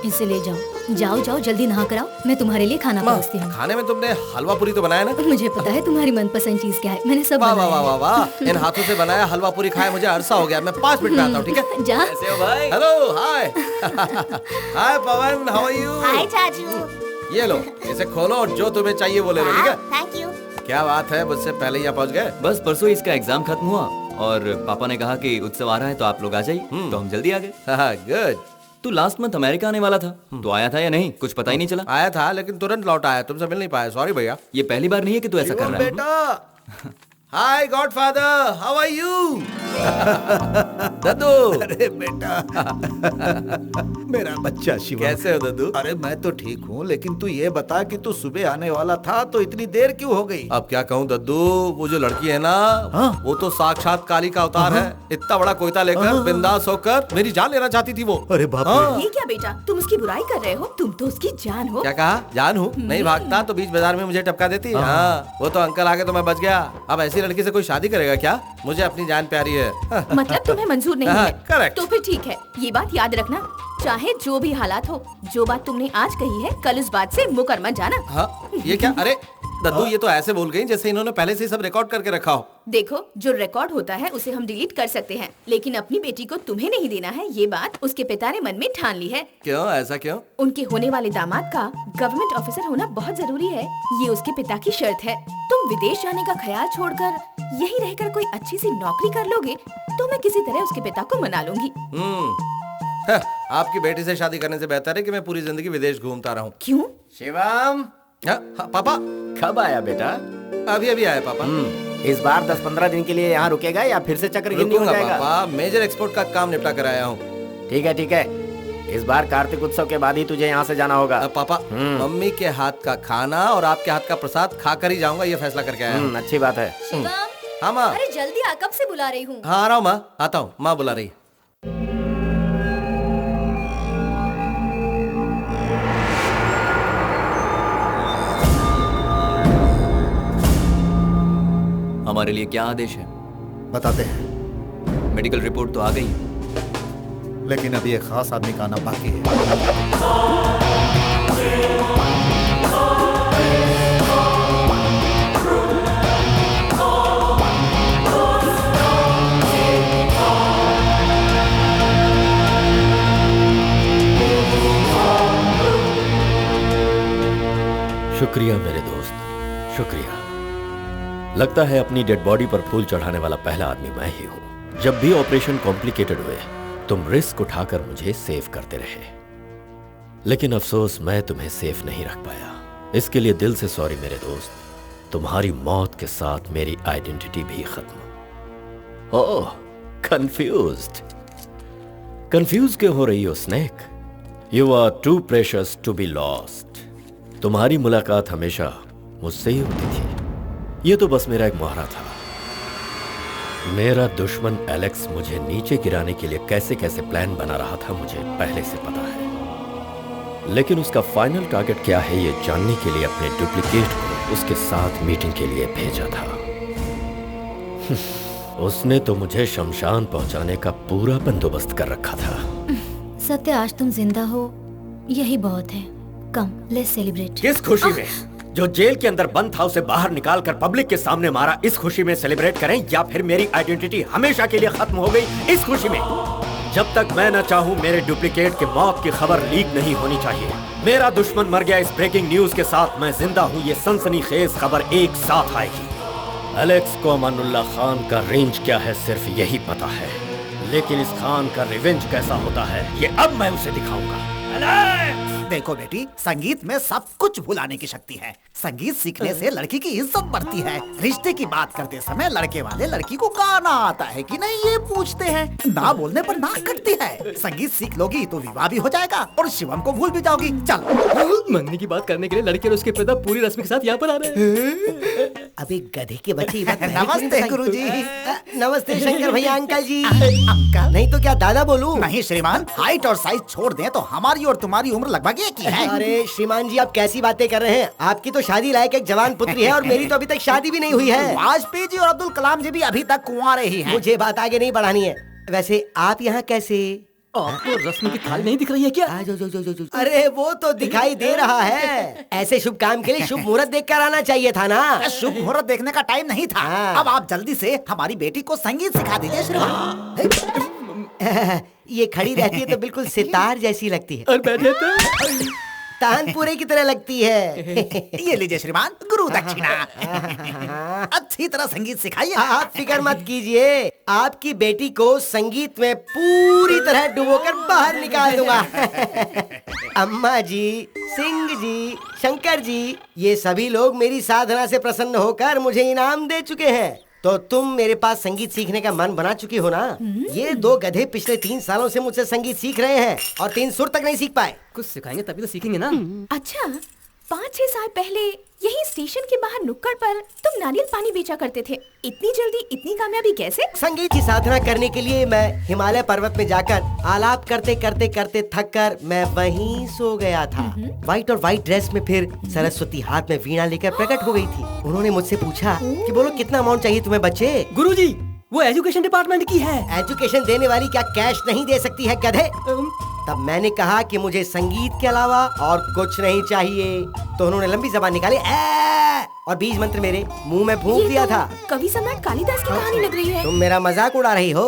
S6: इसे ले जाओ। जाओ जाओ, जल्दी नहा कर आओ, मैं तुम्हारे लिए खाना परोसती हूँ।
S8: खाने में तुमने हलवा पूरी तो बनाया ना?
S6: मुझे पता है तुम्हारी मनपसंद चीज क्या है, मैंने सब
S8: वाह
S6: बनाया
S8: वाह
S6: है।
S8: वाह वाह, इन हाथों से बनाया हलवा पूरी खाए मुझे अरसा हो गया। मैं 5 मिनट में आता हूँ, ठीक है?
S6: जा।
S5: कैसे हो भाई?
S8: Hello, hi. Hi Pawan, how are you?
S12: Hi चाचू।
S8: ये लो, इसे खोलो और जो तुम्हें चाहिए वो ले लो, ठीक है?
S12: Thank you.
S8: क्या बात है, मुझसे पहले ही यहाँ पहुँच गए?
S5: बस परसों इसका एग्जाम खत्म हुआ और पापा ने कहा कि उत्सव आ रहा है तो आप लोग आ जाइए, तो हम जल्दी आ गए।
S8: गुड।
S5: तू लास्ट मंथ अमेरिका आने वाला था, तो आया था या नहीं? कुछ पता ही नहीं चला।
S8: आया था लेकिन तुरंत लौट आया, तुमसे मिल नहीं पाया, सॉरी भैया।
S5: ये पहली बार नहीं है कि तू ऐसा कर रहा है।
S8: बेटा, हाय गॉडफादर, हाउ आर यू? दद्दू।
S4: अरे बेटा, मेरा बच्चा शिवम।
S8: कैसे हो दद्दू?
S4: अरे मैं तो ठीक हूँ, लेकिन तू ये बता कि तू सुबह आने वाला था तो इतनी देर क्यों हो गई?
S8: अब क्या कहूँ दद्दू, वो जो लड़की है ना, वो तो साक्षात काली का अवतार है। इतना बड़ा कोयता लेकर बिंदास होकर मेरी जान लेना चाहती थी वो।
S4: अरे बाप रे।
S11: ये क्या बेटा, तुम उसकी बुराई कर रहे हो? तुम तो उसकी जान हो।
S8: क्या कहा? जान हूँ? नहीं भागता तो बीच बाजार में मुझे टपका देती। हाँ, वो तो अंकल आगे तो मैं बच गया। अब ऐसी लड़की से कोई शादी करेगा क्या? मुझे अपनी जान प्यारी है।
S11: मतलब तुम्हें मंजूर नहीं है?
S8: करेक्ट।
S11: तो फिर ठीक है, ये बात याद रखना, चाहे जो भी हालात हो, जो बात तुमने आज कही है कल उस बात से मुकर मत जाना।
S8: हाँ, ये क्या? अरे दद्दू, ये तो ऐसे बोल गई जैसे इन्होंने पहले से सब रिकॉर्ड करके रखा हो।
S11: देखो, जो रिकॉर्ड होता है उसे हम डिलीट कर सकते हैं, लेकिन अपनी बेटी को तुम्हें नहीं देना है, ये बात उसके पिता ने मन में ठान ली है।
S8: क्यों? ऐसा क्यों?
S11: उनके होने वाले दामाद का गवर्नमेंट ऑफिसर होना बहुत जरूरी है, ये उसके पिता की शर्त है। तुम विदेश जाने का ख्याल छोड़कर यही रहकर कोई अच्छी सी नौकरी कर लोगे तो मैं किसी तरह उसके पिता को मना लूंगी।
S8: आपकी बेटी से शादी करने से बेहतर है कि मैं पूरी जिंदगी विदेश घूमता रहूं।
S11: क्यों?
S8: शिवम। पापा
S1: कब आया बेटा?
S8: अभी अभी आया पापा।
S1: इस बार 10-15 दिन के लिए यहाँ रुकेगा या फिर से चक्रगिनी हो जाएगा?
S8: पापा, मेजर एक्सपोर्ट का काम निपटा कर आया हूँ।
S1: ठीक है ठीक है, इस बार कार्तिक उत्सव के बाद ही तुझे यहाँ से जाना होगा।
S8: पापा, मम्मी के हाथ का खाना और आपके हाथ का प्रसाद खाकर ही जाऊंगा, ये फैसला करके आया हूँ।
S1: अच्छी बात है।
S8: हाँ माँ।
S6: अरे जल्दी आ, कब से बुला रही हूँ।
S8: हाँ आ रहा हूँ माँ, आता हूँ, माँ बुला रही।
S5: हमारे लिए क्या आदेश है?
S4: बताते हैं।
S5: मेडिकल रिपोर्ट तो आ गई,
S4: लेकिन अभी एक खास आदमी का आना बाकी है।
S1: शुक्रिया मेरे दोस्त, शुक्रिया। लगता है अपनी डेड बॉडी पर फूल चढ़ाने वाला पहला आदमी मैं ही हूं। जब भी ऑपरेशन कॉम्प्लिकेटेड हुए तुम रिस्क उठाकर मुझे सेव करते रहे, लेकिन अफसोस मैं तुम्हें सेफ नहीं रख पाया। इसके लिए दिल से सॉरी मेरे दोस्त। तुम्हारी मौत के साथ मेरी आइडेंटिटी भी खत्म। ओह, कंफ्यूज्ड। कंफ्यूज क्यों हो रही हो snake? You are too precious to be lost. तुम्हारी मुलाकात हमेशा मुझसे ही होती थी, ये तो बस मेरा एक मुहावरा था। मेरा दुश्मन एलेक्स मुझे नीचे गिराने के लिए कैसे कैसे प्लान बना रहा था मुझे पहले से पता है, लेकिन उसका फाइनल टारगेट क्या है ये जानने के लिए अपने डुप्लीकेट को उसके साथ मीटिंग के लिए भेजा था। उसने तो मुझे शमशान पहुंचाने का पूरा बंदोबस्त कर रखा था।
S6: सत्य, आज तुम जिंदा हो यही बहुत है। कम, लेट्स सेलिब्रेट।
S1: किस खुशी में? जो जेल के अंदर बंद था उसे बाहर निकालकर पब्लिक के सामने मारा, इस खुशी में सेलिब्रेट करें, या फिर मेरी आइडेंटिटी हमेशा के लिए खत्म हो गई इस खुशी में? जब तक मैं न चाहूं मेरे डुप्लीकेट की मौत की खबर लीक नहीं होनी चाहिए। मेरा दुश्मन मर गया इस ब्रेकिंग न्यूज के साथ मैं जिंदा हूं ये सनसनीखेज खबर एक साथ आएगी। एलेक्स को अमानुल्लाह खान का रेंज क्या है सिर्फ यही पता है, लेकिन इस खान का रिवेंज कैसा होता है ये अब मैं उसे दिखाऊंगा।
S7: देखो बेटी, संगीत में सब कुछ भुलाने की शक्ति है। संगीत सीखने से लड़की की इज्जत बढ़ती है। रिश्ते की बात करते समय लड़के वाले लड़की को गाना आता है कि नहीं ये पूछते हैं, ना बोलने पर नाक कटती है। संगीत सीख लोगी तो विवाह भी हो जाएगा और शिवम को भूल भी जाओगी। चल,
S9: मंगनी की बात करने के लिए लड़के और उसके पिता पूरी रस्म के साथ यहाँ पर आ रहे हैं।
S2: अबे गधे के बच्चे
S7: नमस्ते गुरुजी।
S2: नमस्ते शंकर भैया। अंकल जी।
S7: अंकल
S2: नहीं तो क्या दादा बोलूं?
S7: नहीं श्रीमान, हाइट और साइज छोड़ दें तो हमारी और तुम्हारी उम्र लगभग एक ही है।
S2: अरे श्रीमान जी, आप कैसी बातें कर रहे हैं? आपकी तो शादी लायक एक जवान पुत्री है और मेरी तो अभी तक शादी भी नहीं हुई है।
S7: वाजपेयी जी और अब्दुल कलाम जी भी अभी तक कुंवारे ही हैं।
S2: मुझे बात आगे नहीं बढ़ानी है। वैसे आप यहाँ कैसे?
S9: आपको रस्म की थाली नहीं दिख रही है क्या?
S2: अरे वो तो दिखाई दे रहा है। ऐसे शुभ काम के लिए शुभ मुहूर्त देखकर आना चाहिए था ना।
S7: शुभ मुहूर्त देखने का टाइम नहीं था। अब आप जल्दी से हमारी बेटी को संगीत सिखा दीजिए श्रीमान।
S2: ये खड़ी रहती है तो बिल्कुल सितार जैसी लगती है
S9: और बैठे तो
S2: तानपुरे की तरह लगती है।
S7: ये लीजिए श्रीमान, गुरु दक्षिणा। अच्छी तरह संगीत सिखाइए।
S2: आप फिक्र मत कीजिए, आपकी बेटी को संगीत में पूरी तरह डुबोकर बाहर निकाल दूंगा। अम्मा जी, सिंह जी, शंकर जी, ये सभी लोग मेरी साधना से प्रसन्न होकर मुझे इनाम दे चुके हैं। तो तुम मेरे पास संगीत सीखने का मन बना चुकी हो ना? ये दो गधे पिछले 3 सालों से मुझसे संगीत सीख रहे हैं और 3 सुर तक नहीं सीख पाए।
S9: कुछ सिखाएंगे तभी तो सीखेंगे ना।
S11: अच्छा, 5-6 साल पहले यही स्टेशन के बाहर नुक्कड़ पर तुम नारियल पानी बेचा करते थे। इतनी जल्दी इतनी कामयाबी कैसे?
S2: संगीत की साधना करने के लिए मैं हिमालय पर्वत में जाकर आलाप करते करते करते थक कर मैं वहीं सो गया था। व्हाइट और व्हाइट ड्रेस में फिर सरस्वती हाथ में वीणा लेकर प्रकट हो गई थी। उन्होंने मुझसे पूछा कि बोलो कितना अमाउंट चाहिए तुम्हें बच्चे?
S9: गुरुजी, वो एजुकेशन डिपार्टमेंट की है।
S2: एजुकेशन देने वाली क्या कैश नहीं दे सकती है गधे? तब मैंने कहा कि मुझे संगीत के अलावा और कुछ नहीं चाहिए। तो उन्होंने लंबी जबान निकाली और बीज मंत्र मेरे मुंह में फूंक दिया था।
S11: कवि सम्राट कालिदास की कहानी लग रही है।
S2: तुम मेरा मजाक उड़ा रही हो।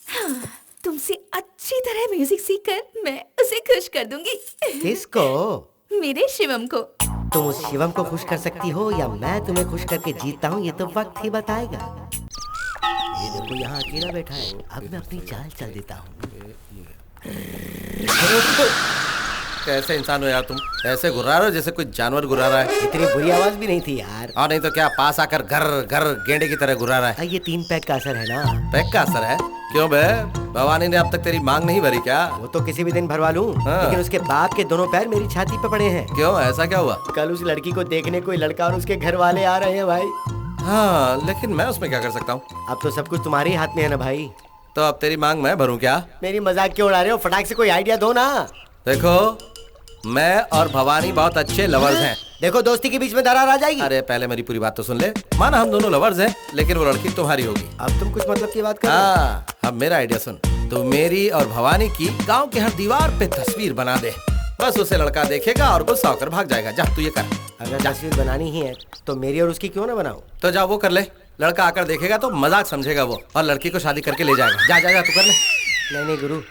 S11: हाँ, तुमसे अच्छी तरह म्यूजिक सीखकर मैं उसे खुश कर दूंगी।
S2: किसको?
S11: मेरे शिवम को।
S2: तुम उस शिवम को खुश कर सकती हो या मैं तुम्हें खुश करके जीतता हूँ ये तो वक्त ही बताएगा। ये देखो यहाँ अकेला बैठा है, अब मैं अपनी चाल चल देता हूँ।
S8: कैसे इंसान हो यार तुम? ऐसे घुरा रहे हो जैसे कोई जानवर घुरा रहा है।
S2: इतनी बुरी आवाज भी नहीं थी यार।
S8: और नहीं तो क्या, पास आकर घर घर गेंडे की तरह घुरा रहा है।
S2: ये 3 पैक का असर है ना।
S8: पैक का असर है? क्यों बे, भवानी ने अब तक तेरी मांग नहीं भरी क्या?
S2: वो तो किसी भी दिन भरवा लूं, लेकिन उसके बाप के दोनों पैर मेरी छाती पे पड़े हैं।
S8: क्यों, ऐसा क्या हुआ?
S2: कल उस लड़की को देखने कोई लड़का और उसके घर वाले आ रहे हैं भाई।
S8: हाँ, लेकिन मैं उसमें क्या कर सकता हूँ?
S2: अब तो सब कुछ तुम्हारे ही हाथ में है ना भाई।
S8: तो अब तेरी मांग मैं भरूं क्या?
S2: मेरी मजाक क्यों उड़ा रहे हो? फटाक से कोई आइडिया दो ना।
S8: देखो, मैं और भवानी बहुत अच्छे लवर्स हैं।
S2: देखो, दोस्ती के बीच में दरार आ जाएगी।
S8: अरे पहले मेरी पूरी बात तो सुन ले। माना हम दोनों लवर्स हैं, लेकिन वो लड़की तुम्हारी होगी।
S2: अब तुम कुछ मतलब की बात कर रहे हो?
S8: हाँ, अब मेरा आइडिया सुन। तो मेरी और भवानी की गांव के हर दीवार पे तस्वीर बना दे। बस उसे लड़का देखेगा और गुस्सा होकर भाग जाएगा। जा तू ये कर।
S2: अगर तस्वीर बनानी ही है तो मेरी और उसकी क्यों ना बनाऊं?
S8: तो जा वो कर ले। लड़का आकर देखेगा तो मजाक समझेगा वो और लड़की को शादी करके ले जाएगा। जा जा जा तू कर ले।
S2: नहीं गुरु,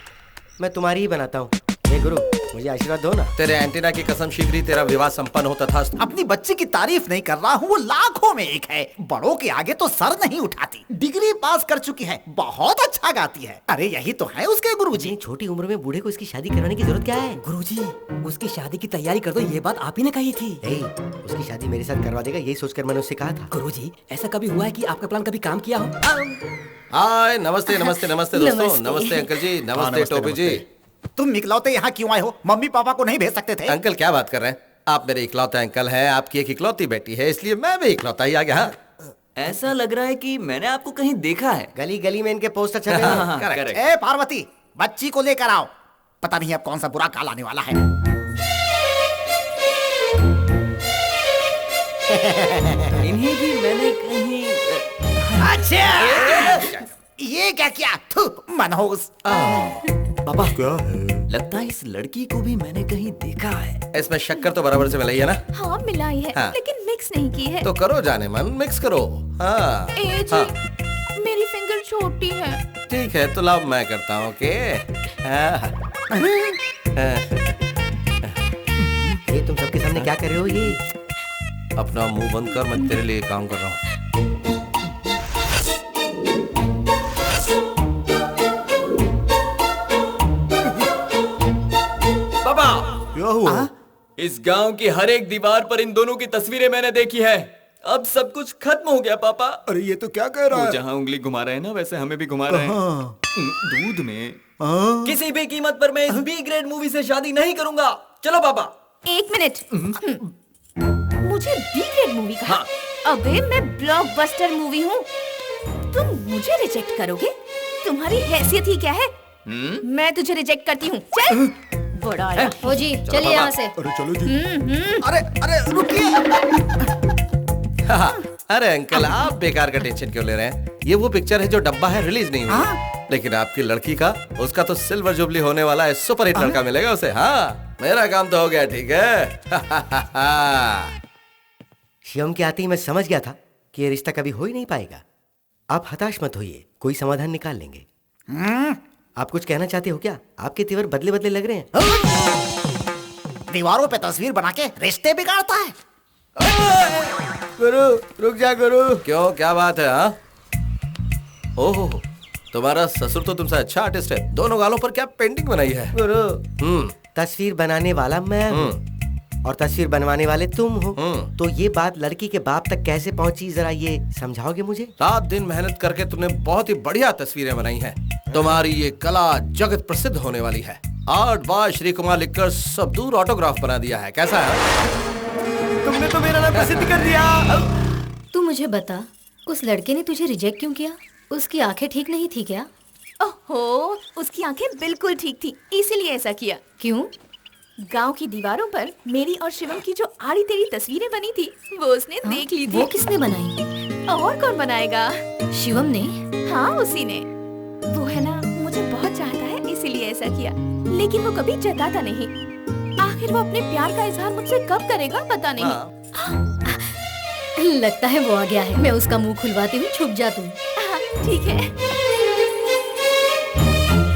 S2: मैं तुम्हारी ही बनाता हूँ। हे गुरु, मुझे आशीर्वाद दो ना।
S8: तेरे एंटीना की कसम, शीघ्र ही तेरा विवाह संपन्न हो तथास्तु।
S7: अपनी बच्ची की तारीफ नहीं कर रहा हूँ, वो लाखों में एक है। बड़ों के आगे तो सर नहीं उठाती। डिग्री पास कर चुकी है, बहुत अच्छा गाती है। अरे यही तो है उसके गुरुजी।
S2: छोटी उम्र में बूढ़े को इसकी शादी करवाने की जरूरत क्या है?
S9: गुरुजी, उसकी शादी की तैयारी कर दो, ये बात आप ही ने कही थी।
S2: उसकी शादी मेरे साथ करवा देगा, यही सोचकर मैंने उससे कहा था।
S9: गुरुजी, ऐसा कभी हुआ है कि आपका प्लान कभी काम किया हो?
S8: हाय, नमस्ते नमस्ते नमस्ते दोस्तों। नमस्ते अंकल जी, नमस्ते टोपी जी।
S7: तुम इकलौते यहाँ क्यों आए हो? मम्मी पापा को नहीं भेज सकते थे?
S8: अंकल क्या बात कर रहे हैं? आप मेरे इकलौते अंकल हैं, आपकी एक इकलौती बेटी है, इसलिए मैं भी इकलौता ही आ गया।
S5: ऐसा लग रहा है कि मैंने आपको कहीं देखा है।
S2: गली गली में इनके पोस्टर छपे हैं।
S5: करेक्ट।
S7: ए पार्वती, बच्ची को लेकर आओ, पता नहीं अब कौन सा बुरा काल आने वाला है।
S5: इन्हें भी मैंने कहीं
S7: अच्छा, ये क्या किया? थू, मनहूस।
S4: पापा क्या है?
S5: लगता है इस लड़की को भी मैंने कहीं देखा है।
S8: इसमें शक्कर तो बराबर से मिलाई है ना?
S11: हाँ मिलाई है,
S8: हाँ।
S11: लेकिन मिक्स नहीं की है।
S8: तो करो जाने मन, मिक्स करो। हाँ
S11: ए जी, मेरी फिंगर छोटी है।
S8: ठीक है, तो लाओ मैं करता हूँ। ओके।
S2: ये तुम सबके सामने क्या कर रहे हो? ये
S8: अपना मुंह बंद कर, मैं तेरे लिए काम कर रहा हूँ।
S5: पापा,
S4: क्या हुआ?
S5: इस गांव की हर एक दीवार पर इन दोनों की तस्वीरें मैंने देखी है। अब सब कुछ खत्म हो गया पापा।
S4: अरे ये तो क्या कह रहा
S5: वो
S4: है?
S5: जहाँ उंगली घुमा रहे हैं ना, वैसे हमें भी घुमा रहे हैं।
S4: हाँ।
S5: दूध में।
S4: हाँ?
S5: किसी भी कीमत पर मैं इस बी ग्रेड मूवी से शादी नहीं करूंगा। चलो पापा।
S11: एक मिनट, मुझे बी ग्रेड मूवी कहा?
S5: हाँ।
S11: अबे मैं ब्लॉकबस्टर मूवी हूँ, तुम मुझे रिजेक्ट करोगे? तुम्हारी हैसियत ही क्या है? मैं तुझे रिजेक्ट करती हूँ। चल। बड़ा आया।
S6: ओ जी चलिए यहाँ से।
S4: अरे चलो जी।
S7: अरे रुकिए।
S8: अरे अंकल, आप बेकार का टेंशन क्यों ले रहे हैं? ये वो पिक्चर है जो डब्बा है, रिलीज नहीं हुई है। लेकिन आपकी लड़की का, उसका तो सिल्वर जुबली होने वाला है, सुपरहिट लड़का मिलेगा उसे। हाँ, मेरा काम तो हो गया। ठीक है।
S2: शिवम के आते ही मैं समझ गया था कि ये रिश्ता कभी हो ही नहीं पाएगा। आप हताश मत होइए, कोई समाधान निकाल लेंगे। आप कुछ कहना चाहते हो क्या? आपके तेवर बदले बदले लग रहे हैं।
S7: दीवारों पे तस्वीर बना के रिश्ते बिगाड़ता है।
S8: गुरु, रुक जा गुरु। क्यों, क्या बात है? हाँ, ओहो, तुम्हारा ससुर तो तुमसे अच्छा आर्टिस्ट है। दोनों गालों पर क्या पेंटिंग बनाई है?
S2: गुरु, तस्वीर बनाने वाला मैं हूँ और तस्वीर बनवाने वाले तुम हो। तो ये बात लड़की के बाप तक कैसे पहुंची, जरा ये समझाओगे मुझे?
S8: रात दिन मेहनत करके तुमने बहुत ही बढ़िया तस्वीरें बनाई हैं। तुम्हारी ये कला जगत प्रसिद्ध होने वाली है। आर्ट बाय श्री कुमार लिखकर सब दूर ऑटोग्राफ बना दिया है। कैसा है?
S2: तुमने तो मेरा नाम प्रसिद्ध कर दिया।
S6: तू मुझे बता, उस लड़के ने तुझे रिजेक्ट क्यों किया? उसकी आंखें ठीक नहीं थी क्या?
S11: ओहो, उसकी आंखें बिल्कुल ठीक थी, इसीलिए ऐसा किया।
S6: क्यों?
S11: गांव की दीवारों पर मेरी और शिवम की जो आड़ी तेरी तस्वीरें बनी थी, वो उसने देख ली थी।
S6: वो किसने बनाई?
S11: और कौन बनाएगा?
S6: शिवम ने?
S11: हाँ, उसी ने। वो है ना, मुझे बहुत चाहता है, इसीलिए ऐसा किया। लेकिन वो कभी जताता नहीं। आखिर वो अपने प्यार का इजहार मुझसे कब करेगा, पता नहीं।
S6: लगता है वो आ गया है। मैं उसका मुंह खुलवाती हूँ, छुप जा तू।
S11: ठीक है।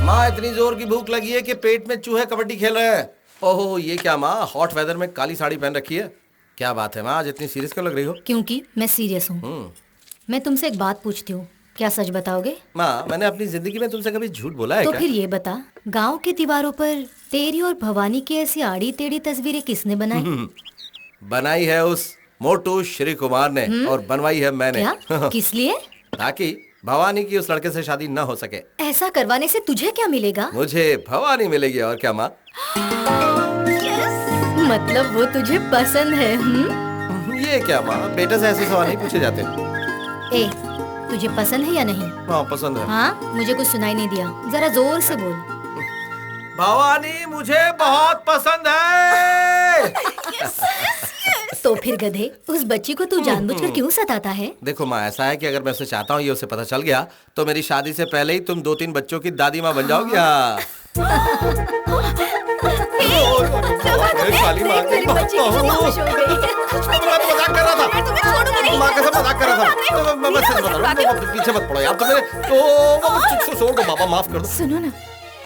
S8: माँ, इतनी जोर की भूख लगी है कि पेट में चूहे कबड्डी खेल रहे हैं। ओहो, ये क्या माँ, हॉट वेदर में काली साड़ी पहन रखी है? क्या बात है माँ, आज इतनी सीरियस क्यों लग रही हो?
S6: क्योंकि मैं सीरियस हूँ। मैं तुमसे एक बात पूछती हूँ, क्या सच बताओगे?
S8: माँ, मैंने अपनी जिंदगी में तुमसे कभी झूठ बोला है
S6: तो
S8: क्या?
S6: फिर ये बता, गांव की दीवारों पर तेरी और भवानी की ऐसी आड़ी टेढ़ी तस्वीरें किसने बनाई?
S8: बनाई है उस मोटू श्री कुमार ने और बनवाई है मैंने।
S6: क्या? किस लिए?
S8: ताकि भवानी की उस लड़के से शादी न हो सके।
S6: ऐसा करवाने से तुझे क्या मिलेगा?
S8: मुझे भवानी मिलेगी, और क्या माँ?
S6: मतलब वो तुझे पसंद है?
S8: ये क्या माँ, बेटे से ऐसे सवाल नहीं पूछे जाते।
S6: ए, तुझे पसंद है या नहीं?
S8: हाँ, पसंद है।
S6: हाँ, मुझे कुछ सुनाई नहीं दिया, जरा जोर से बोल।
S8: भवानी मुझे बहुत पसंद है।
S6: तो फिर गधे, उस बच्ची को तू जानबूझकर क्यों सताता है?
S8: देखो माँ, ऐसा है कि अगर मैं उसे चाहता हूँ, ये उसे पता चल गया, तो मेरी शादी से पहले ही तुम 2-3 बच्चों की दादी माँ बन जाओगी।
S6: मेरी बच्ची कितनी खुश हो गई।
S8: मजाक कर रहा था। माँ कैसे मजाक कर रहा था? मैं सच बता रहा हूँ, पीछे मत पड़ो यार। तो मेरे तो छोड़ दो बाबा, माफ कर दो।
S11: सुनो ना,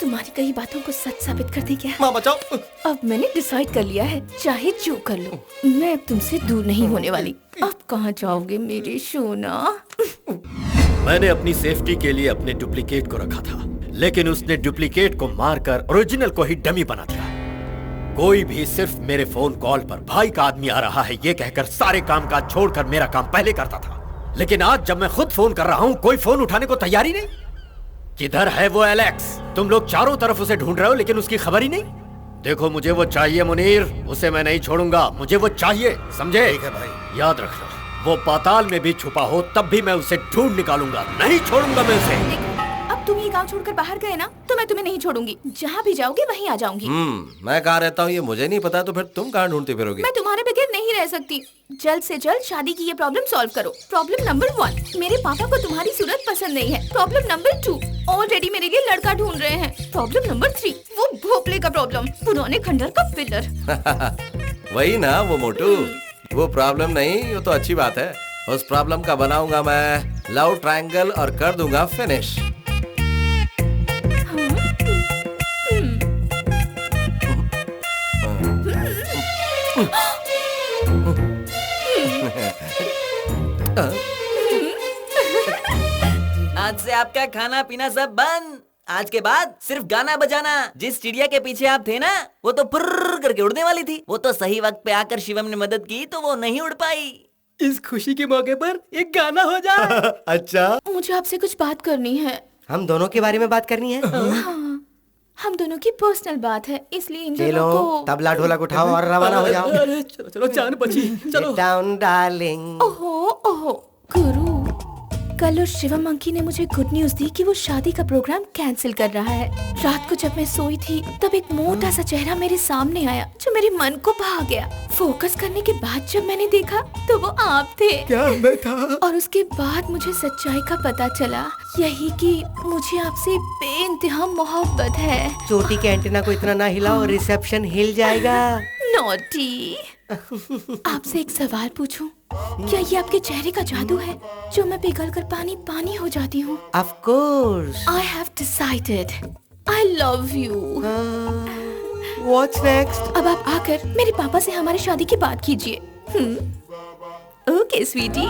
S11: तुम्हारी कई बातों को सच साबित कर दे क्या?
S8: माँ बचाओ।
S11: अब मैंने डिसाइड कर लिया है, चाहे जो कर लो, मैं अब तुमसे दूर नहीं होने वाली। अब कहाँ जाओगे मेरे सोना?
S1: मैंने अपनी सेफ्टी के लिए अपने डुप्लीकेट को रखा था, लेकिन उसने डुप्लीकेट को मारकर ओरिजिनल को ही डमी बना दिया। कोई भी सिर्फ मेरे फोन कॉल पर भाई का आदमी आ रहा है ये कहकर सारे काम काज छोड़कर मेरा काम पहले करता था, लेकिन आज जब मैं खुद फोन कर रहा हूँ, कोई फोन उठाने को तैयार ही नहीं। किधर है वो एलेक्स? तुम लोग चारों तरफ उसे ढूंढ रहे हो, लेकिन उसकी खबर ही नहीं। देखो, मुझे वो चाहिए मुनीर, उसे मैं नहीं छोड़ूंगा, मुझे वो चाहिए, समझे?
S8: ठीक है भाई।
S1: याद रखना,
S2: वो पाताल में भी छुपा हो तब भी मैं उसे ढूंढ निकालूंगा, नहीं छोड़ूंगा मैं उसे।
S11: अब तुम ये गांव छोड़कर बाहर गए ना तो मैं तुम्हें नहीं छोड़ूंगी। जहाँ भी जाओगे वहीं आ जाऊंगी।
S8: मैं कहाँ रहता हूँ ये मुझे नहीं पता, तो फिर तुम कहाँ ढूंढती फिरोगी?
S11: मैं तुम्हारे बगैर नहीं रह सकती। जल्द से जल्द शादी की ये प्रॉब्लम सॉल्व करो। प्रॉब्लम नंबर 1, मेरे पापा को तुम्हारी सूरत पसंद नहीं है। प्रॉब्लम नंबर 2, ऑलरेडी मेरे लिए लड़का ढूंढ रहे हैं। प्रॉब्लम नंबर 3, वो भोपले का प्रॉब्लम, पुराने खंडर का पिलर।
S8: वही ना वो मोटू, वो प्रॉब्लम नहीं, वो तो अच्छी बात है। उस प्रॉब्लम का बनाऊंगा मैं लव ट्रायंगल और कर दूंगा फिनिश।
S10: आज से आपका खाना पीना सब बंद। आज के बाद सिर्फ गाना बजाना। जिस चिड़िया के पीछे आप थे ना, वो तो फुर्र करके उड़ने वाली थी। वो तो सही वक्त पे आकर शिवम ने मदद की तो वो नहीं उड़ पाई।
S9: इस खुशी के मौके पर एक गाना हो जाए।
S2: अच्छा,
S11: मुझे आपसे कुछ बात करनी है।
S2: हम दोनों के बारे में बात करनी है?
S11: हाँ, हम दोनों की पर्सनल बात है, इसलिए इन
S2: चलो
S11: दोनों को
S2: तबला ढोलक उठाओ और रवाना हो जाओ।
S9: अरे चलो चलो, जान बची, चलो।
S2: Down darling.
S11: ओहो गुरु, कल उस शिवम अंकी ने मुझे गुड न्यूज दी कि वो शादी का प्रोग्राम कैंसिल कर रहा है। रात को जब मैं सोई थी तब एक मोटा सा चेहरा मेरे सामने आया जो मेरे मन को भा गया। फोकस करने के बाद जब मैंने देखा तो वो आप थे।
S2: क्या मैं था?
S11: और उसके बाद मुझे सच्चाई का पता चला, यही कि मुझे आपसे बेइंतहा मोहब्बत है।
S2: चोटी के एंटीना को इतना ना हिलाओ, रिसेप्शन हिल जाएगा।
S11: नॉटी। आपसे एक सवाल पूछूं? क्या ये आपके चेहरे का जादू है जो मैं पिघल कर पानी पानी हो जाती हूँ?
S2: Of course.
S11: I have decided. I love you.
S2: What's next?
S11: अब आप आकर मेरे पापा से हमारी शादी की बात कीजिए। ओके स्वीटी।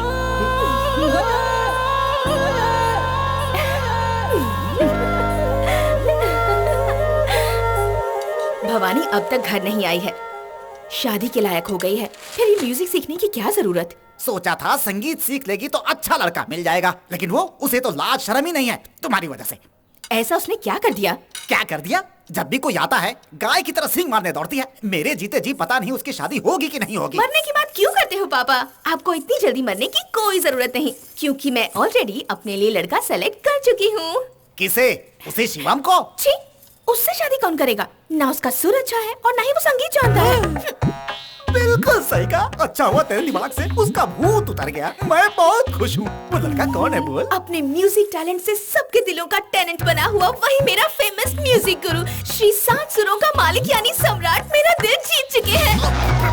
S11: भवानी अब तक घर नहीं आई है, शादी के लायक हो गई है, फिर ये म्यूजिक सीखने की क्या जरूरत?
S7: सोचा था संगीत सीख लेगी तो अच्छा लड़का मिल जाएगा, लेकिन वो उसे तो लाज शर्म ही नहीं है तुम्हारी वजह से।
S11: ऐसा उसने क्या कर दिया?
S7: क्या कर दिया? जब भी कोई आता है गाय की तरह सींग मारने दौड़ती है। मेरे जीते जी पता नहीं उसकी शादी होगी कि नहीं होगी।
S11: मरने की बात क्यों करते हो पापा? आपको इतनी जल्दी मरने की कोई जरूरत नहीं, क्योंकि मैं ऑलरेडी अपने लिए लड़का सेलेक्ट कर चुकी हूँ।
S7: किसे? उसे शिवम को?
S11: छी, उससे शादी कौन करेगा? ना उसका सुर अच्छा है और ना ही वो संगीत जानता है।
S7: बिल्कुल सही कहा। अच्छा हुआ तेरे दिमाग से उसका भूत उतर गया। मैं बहुत खुश हूँ। वो लड़का कौन है बोल?
S11: अपने म्यूजिक टैलेंट से सबके दिलों का टेनेंट बना हुआ वही मेरा फेमस म्यूजिक गुरु श्री 7 सुरों का मालिक यानी सम्राट मेरा दिल जीत चुके हैं।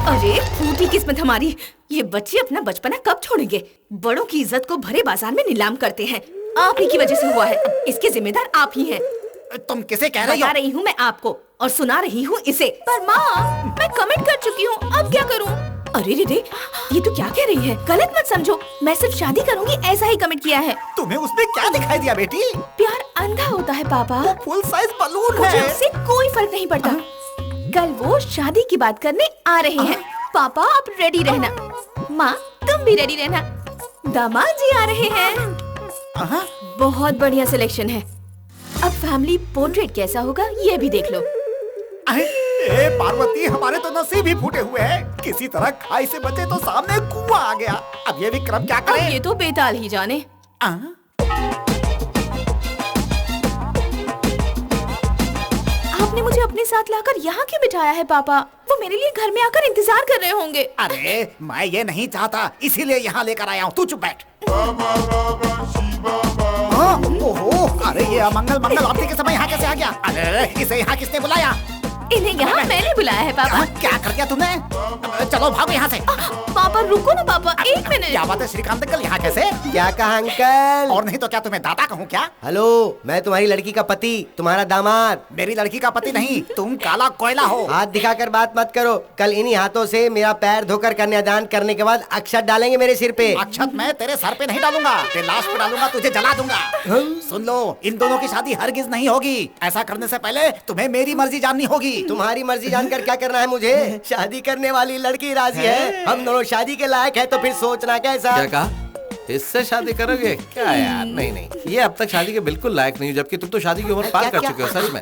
S11: अरे फूटी किस्मत हमारी, ये बच्चे अपना बचपना कब छोड़ेंगे? बड़ों की इज्जत को भरे बाजार में नीलाम करते हैं। आप ही की वजह से हुआ है, इसके जिम्मेदार आप ही हैं।
S7: तुम किसे कह रही हो?
S11: बता रही हूँ मैं आपको और सुना रही हूँ इसे। पर माँ, मैं कमेंट कर चुकी हूँ, अब क्या करूँ? अरे रे, ये तो क्या कह रही है? गलत मत समझो, मैं सिर्फ शादी करूँगी ऐसा ही कमेंट किया है।
S7: तुम्हें उसने क्या दिखाई दिया बेटी?
S11: प्यार अंधा होता है पापा।
S7: वो फुल साइज बलून है।
S11: मुझे उससे कोई फर्क नहीं पड़ता। कल वो शादी की बात करने आ रहे हैं। पापा आप रेडी रहना, माँ तुम भी रेडी रहना, दामाद जी आ रहे हैं। बहुत बढ़िया सिलेक्शन है। अब फैमिली पोर्ट्रेट कैसा होगा ये भी देख लो।
S7: ए पार्वती, हमारे तो नसीब ही फूटे हुए हैं। किसी तरह खाई से बचे तो सामने कुआं आ गया। अब ये विक्रम क्या करे?
S11: अब ये तो बेताल ही जाने। आपने मुझे अपने साथ लाकर यहाँ क्यों बिठाया है पापा? वो मेरे लिए घर में आकर इंतजार कर रहे होंगे।
S7: अरे मैं ये नहीं चाहता, इसीलिए यहाँ लेकर आया हूँ। तू चुप बैठ। ओहो, अरे ये अमंगल मंगल आरती के समय यहाँ कैसे आ गया? अरे इसे यहाँ किसने बुलाया?
S11: इन्हें यहाँ मैंने बुलाया है पापा।
S7: क्या कर दिया तुमने? चलो भागो यहाँ से।
S11: पापा रुको ना पापा, एक मिनट।
S7: क्या बात है श्रीकांत अंकल, यहाँ कैसे?
S2: क्या कहा अंकल?
S7: और नहीं तो क्या तुम्हें दादा कहूँ क्या?
S2: हेलो, मैं तुम्हारी लड़की का पति, तुम्हारा दामाद।
S7: मेरी लड़की का पति नहीं, तुम काला कोयला हो।
S2: हाथ दिखाकर बात मत करो। कल इन्हीं हाथों से मेरा पैर धोकर कन्यादान करने के बाद अक्षत डालेंगे मेरे सिर पे।
S7: अक्षत मैं तेरे सर पे नहीं डालूंगा, तेरे लाश पे डालूंगा, तुझे जला दूंगा। सुन लो, इन दोनों की शादी हरगिज नहीं होगी। ऐसा करने से पहले तुम्हें मेरी मर्जी जाननी होगी।
S2: तुम्हारी मर्जी जानकर क्या करना है मुझे? शादी करने वाली लड़की राजी है, हम दोनों शादी के लायक है, तो फिर सोचना कैसा?
S8: क्या कहा? इससे शादी करोगे क्या यार? नहीं नहीं, ये अब तक शादी के बिल्कुल लायक नहीं, जबकि तुम तो शादी की उम्र पार कर चुके हो। सच में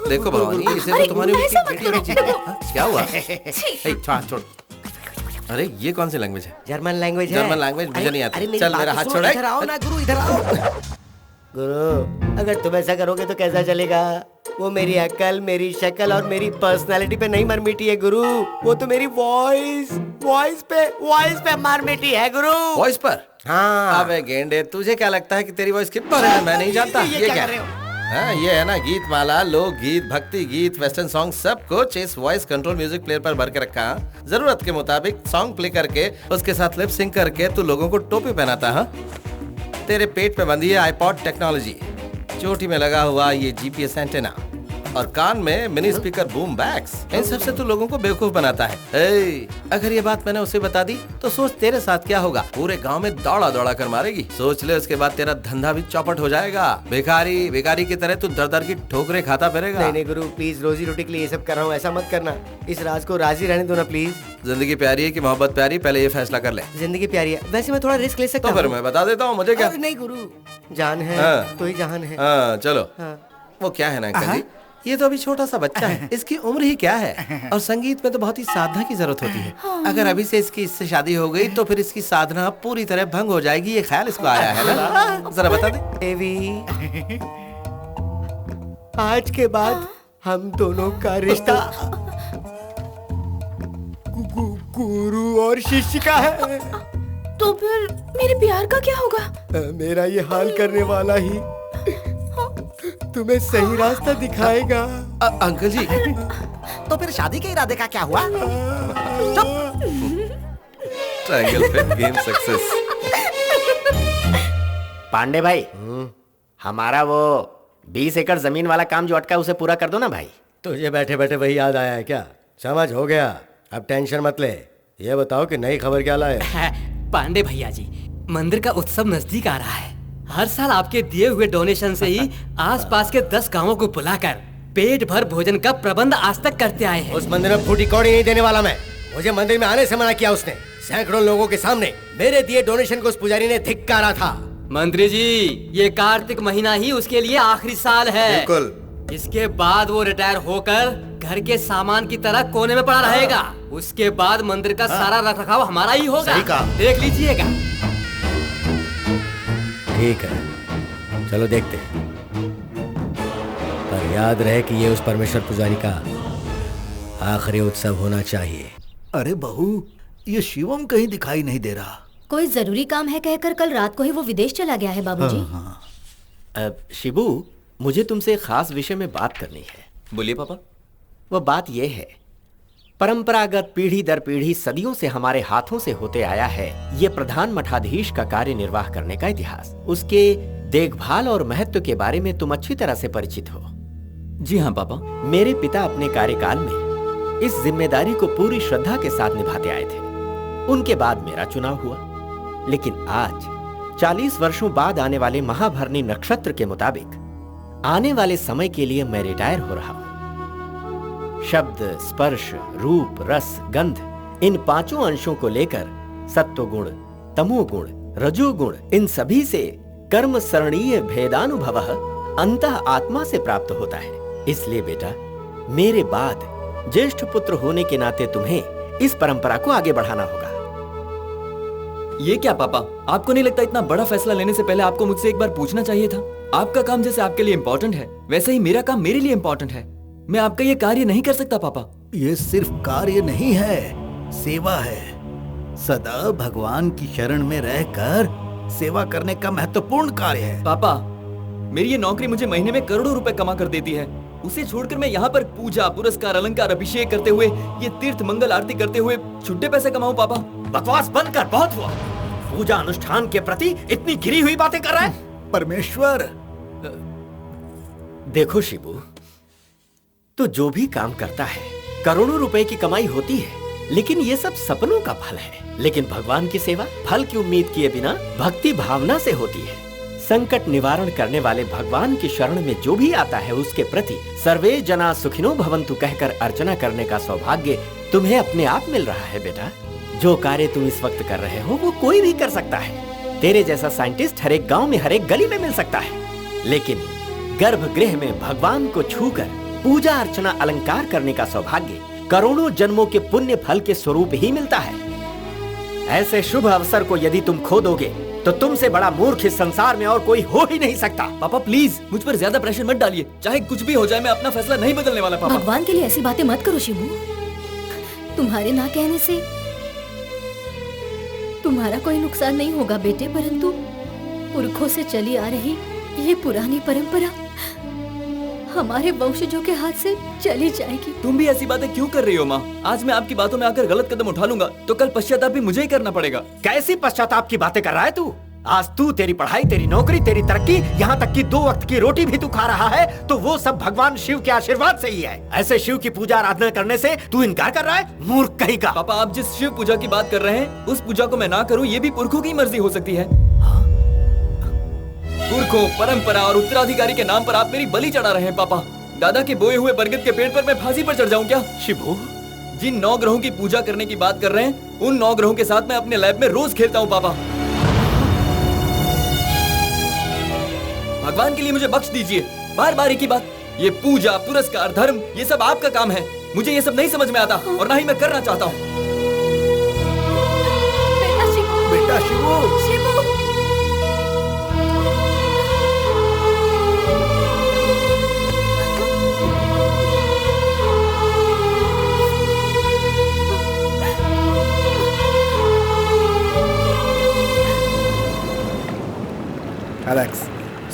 S8: देखो भवानी, इसे तो तुम्हारी बेटी। क्या हुआ? छोड़। अरे ये कौन सी लैंग्वेज है?
S2: जर्मन लैंग्वेज है।
S8: जर्मन लैंग्वेज मुझे नहीं आती।
S2: मेरी
S8: चल
S2: बात
S8: मेरा
S2: तो
S8: हाथ
S2: सुनो,
S8: छोड़।
S2: इधर आओ ना गुरु, इधर आओ। गुरु, अगर तुम ऐसा करोगे तो कैसा चलेगा? वो मेरी अकल, मेरी शक्ल और मेरी पर्सनालिटी पे नहीं मर मिटी है गुरु, वो तो मेरी वॉइस पे मर मिटी है गुरु।
S8: वॉइस पर?
S2: हाँ।
S8: अबे गेंडे, तुझे क्या लगता है कि तेरी वॉइस के बारे में मैं नहीं जानता?
S2: ये क्या कर रहे हो?
S8: हाँ, ये है ना गीत माला, लोक गीत, भक्ति गीत, वेस्टर्न सॉन्ग, सब कुछ इस वॉइस कंट्रोल म्यूजिक प्लेयर पर भर के रखा। जरूरत के मुताबिक सॉन्ग प्ले करके उसके साथ लिप सिंक करके तू लोगों को टोपी पहनाता है। तेरे पेट पे बंधी है आईपॉड टेक्नोलॉजी, चोटी में लगा हुआ ये जीपीएस एंटेना और कान में मिनी स्पीकर बूम बैग्स। इन सब से तू लोगों को बेवकूफ बनाता है। अगर ये बात मैंने उसे बता दी तो सोच तेरे साथ क्या होगा। पूरे गांव में दौड़ा दौड़ा कर मारेगी। सोच ले, उसके बाद तेरा धंधा भी चौपट हो जाएगा। भिखारी की तरह तू दर दर की ठोकरें खाता फिरेगा।
S2: नहीं गुरु, प्लीज, रोजी रोटी के लिए ये सब कर रहा हूँ, ऐसा मत करना। इस राज को राजी रहने दो ना प्लीज।
S8: जिंदगी प्यारी है कि मोहब्बत प्यारी, पहले ये फैसला कर ले।
S2: जिंदगी प्यारी है, वैसे मैं थोड़ा रिस्क ले सकता
S8: हूँ। तो फिर मैं बता देता हूँ, मुझे क्या।
S2: नहीं गुरु, जान है तो ही जहान है।
S8: हाँ चलो। वो क्या है ना अंकल जी, ये तो अभी छोटा सा बच्चा है, इसकी उम्र ही क्या है। और संगीत में तो बहुत ही साधना की जरूरत होती है। अगर अभी से इससे शादी हो गई तो फिर इसकी साधना पूरी तरह भंग हो जाएगी। ये ख्याल इसको आया है ना? जरा बता दे।
S2: देवी, आज के बाद हम दोनों का रिश्ता गुरु और शिष्य का है।
S11: तो फिर मेरे प्यार का क्या होगा?
S2: मेरा ये हाल करने वाला ही तुम्हें सही रास्ता दिखाएगा।
S8: अंकल जी,
S2: तो फिर शादी के इरादे का क्या हुआ?
S8: ट्रायंगल पे गेम सक्सेस।
S12: पांडे भाई, हमारा वो 20 एकड़ जमीन वाला काम जो अटका है उसे पूरा कर दो ना भाई।
S2: तुझे बैठे बैठे वही याद आया है क्या? समझ हो गया, अब टेंशन मत ले। ये बताओ कि नई खबर क्या लाए?
S9: पांडे भैया जी, मंदिर का उत्सव नजदीक आ रहा है। हर साल आपके दिए हुए डोनेशन से ही आसपास के 10 गांवों को बुलाकर पेट भर भोजन का प्रबंध आज तक करते आए हैं।
S2: उस मंदिर में फूटी कौड़ी नहीं देने वाला मैं। मुझे मंदिर में आने से मना किया उसने। सैकड़ों लोगों के सामने मेरे दिए डोनेशन को उस पुजारी ने धिक्कारा था।
S9: मंत्री जी, ये कार्तिक महीना ही उसके लिए आखिरी साल है।
S8: बिल्कुल।
S9: इसके बाद वो रिटायर होकर घर के सामान की तरह कोने में पड़ा रहेगा। उसके बाद मंदिर का सारा रखरखाव हमारा ही होगा।
S2: सही कहा।
S9: देख लीजिएगा।
S2: ठीक है, चलो देखते हैं, पर याद रहे कि ये उस परमेश्वर पुजारी का आखिरी उत्सव होना चाहिए।
S13: अरे बहू, ये शिवम कहीं दिखाई नहीं दे रहा।
S6: कोई जरूरी काम है कहकर कल रात को ही वो विदेश चला गया है बाबूजी।
S12: शिबू, मुझे तुमसे एक खास विषय में बात करनी है।
S5: बोलिए पापा।
S12: वो बात ये है, परंपरागत पीढ़ी दर पीढ़ी सदियों से हमारे हाथों से होते आया है ये प्रधान मठाधीश का कार्य निर्वाह करने का इतिहास। उसके देखभाल और महत्व के बारे में तुम अच्छी तरह से परिचित हो।
S5: जी हाँ पापा।
S12: मेरे पिता अपने कार्यकाल में इस जिम्मेदारी को पूरी श्रद्धा के साथ निभाते आए थे। उनके बाद मेरा चुनाव हुआ, लेकिन आज 40 वर्षों बाद आने वाले महाभरणी नक्षत्र के मुताबिक आने वाले समय के लिए मैं रिटायर हो रहा हूं। शब्द, स्पर्श, रूप, रस, गंध, इन 5 अंशों को लेकर सत्वगुण, तमोगुण, रजोगुण, इन सभी से कर्म सरणीय भेदानुभवः अंतः आत्मा से प्राप्त होता है। इसलिए बेटा, मेरे बाद ज्येष्ठ पुत्र होने के नाते तुम्हें इस परंपरा को आगे बढ़ाना होगा।
S5: ये क्या पापा, आपको नहीं लगता इतना बड़ा फैसला लेने से पहले आपको मुझसे एक बार पूछना चाहिए था? आपका काम जैसे आपके लिए इम्पोर्टेंट है, वैसे ही मेरा काम मेरे लिए इम्पोर्टेंट है। मैं आपका ये कार्य नहीं कर सकता पापा।
S13: ये सिर्फ कार्य नहीं है, सेवा है। सदा भगवान की शरण में रहकर सेवा करने का महत्वपूर्ण कार्य है।
S5: पापा, मेरी ये नौकरी मुझे महीने में करोड़ों रुपए कमा कर देती है। उसे छोड़कर मैं यहाँ पर पूजा, पुरस्कार, अलंकार, अभिषेक करते हुए, ये तीर्थ मंगल आरती करते हुए छुट्टे पैसे कमाऊं पापा?
S12: बकवास बंद कर, बहुत हुआ। पूजा अनुष्ठान के प्रति इतनी गिरी हुई बातें कर रहा है।
S13: परमेश्वर,
S12: देखो शिबू, तो जो भी काम करता है करोड़ों रुपए की कमाई होती है, लेकिन ये सब सपनों का फल है। लेकिन भगवान की सेवा फल की उम्मीद किए बिना भक्ति भावना से होती है। संकट निवारण करने वाले भगवान की शरण में जो भी आता है उसके प्रति सर्वे जना सुखिनो भवन्तु कहकर अर्चना करने का सौभाग्य तुम्हें अपने आप मिल रहा है बेटा। जो कार्य तुम इस वक्त कर रहे हो वो कोई भी कर सकता है। तेरे जैसा साइंटिस्ट हर एक गांव में, हर एक गली में मिल सकता है, लेकिन गर्भगृह में भगवान को छूकर पूजा अर्चना अलंकार करने का सौभाग्य करोड़ों जन्मों के पुण्य फल के स्वरूप ही मिलता है। ऐसे शुभ अवसर को यदि तुम खो दोगे तो तुमसे बड़ा मूर्ख इस संसार में और कोई हो ही नहीं सकता।
S5: पापा प्लीज मुझ पर ज्यादा प्रेशर मत डालिए, चाहे कुछ भी हो जाए मैं अपना फैसला नहीं बदलने वाला। पापा
S6: भगवान के लिए ऐसी बातें मत करो शिबू। तुम्हारे ना कहने से तुम्हारा कोई नुकसान नहीं होगा बेटे, परंतु पुरखों से चली आ रही ये पुरानी परंपरा हमारे वंशजों के हाथ से चली जाएगी।
S5: तुम भी ऐसी बातें क्यों कर रही हो माँ? आज मैं आपकी बातों में आकर गलत कदम उठा लूंगा तो कल पश्चाताप भी मुझे ही करना पड़ेगा।
S12: कैसी पश्चाताप की बातें कर रहा है तू? आज तू, तेरी पढ़ाई, तेरी नौकरी, तेरी तरक्की, यहाँ तक कि 2 वक्त की रोटी भी तू खा रहा है तो वो सब भगवान शिव के आशीर्वाद से ही है। ऐसे शिव की पूजा आराधना करने से तू इनकार कर रहा है? मूर्ख कहीं का।
S5: पापा आप जिस शिव पूजा की बात कर रहे हैं उस पूजा को मैं ना करूँ ये भी पुरखों की मर्जी हो सकती है। पुरखों, परंपरा और उत्तराधिकारी के नाम पर आप मेरी बलि चढ़ा रहे हैं। पापा दादा के बोए हुए बरगद के पेड़ पर मैं फांसी पर चढ़ जाऊं क्या?
S12: शिबू,
S5: जिन 9 ग्रहों की पूजा करने की बात कर रहे हैं उन 9 ग्रहों के साथ मैं अपने लैब में रोज खेलता हूं। पापा भगवान के लिए मुझे बख्श दीजिए। बार बार एक ही बात, ये पूजा, पुरस्कार, धर्म, ये सब आपका काम है। मुझे ये सब नहीं समझ में आता और ना ही मैं करना चाहता हूँ।
S13: बेटा Shibu,
S6: Shibu
S7: Alex,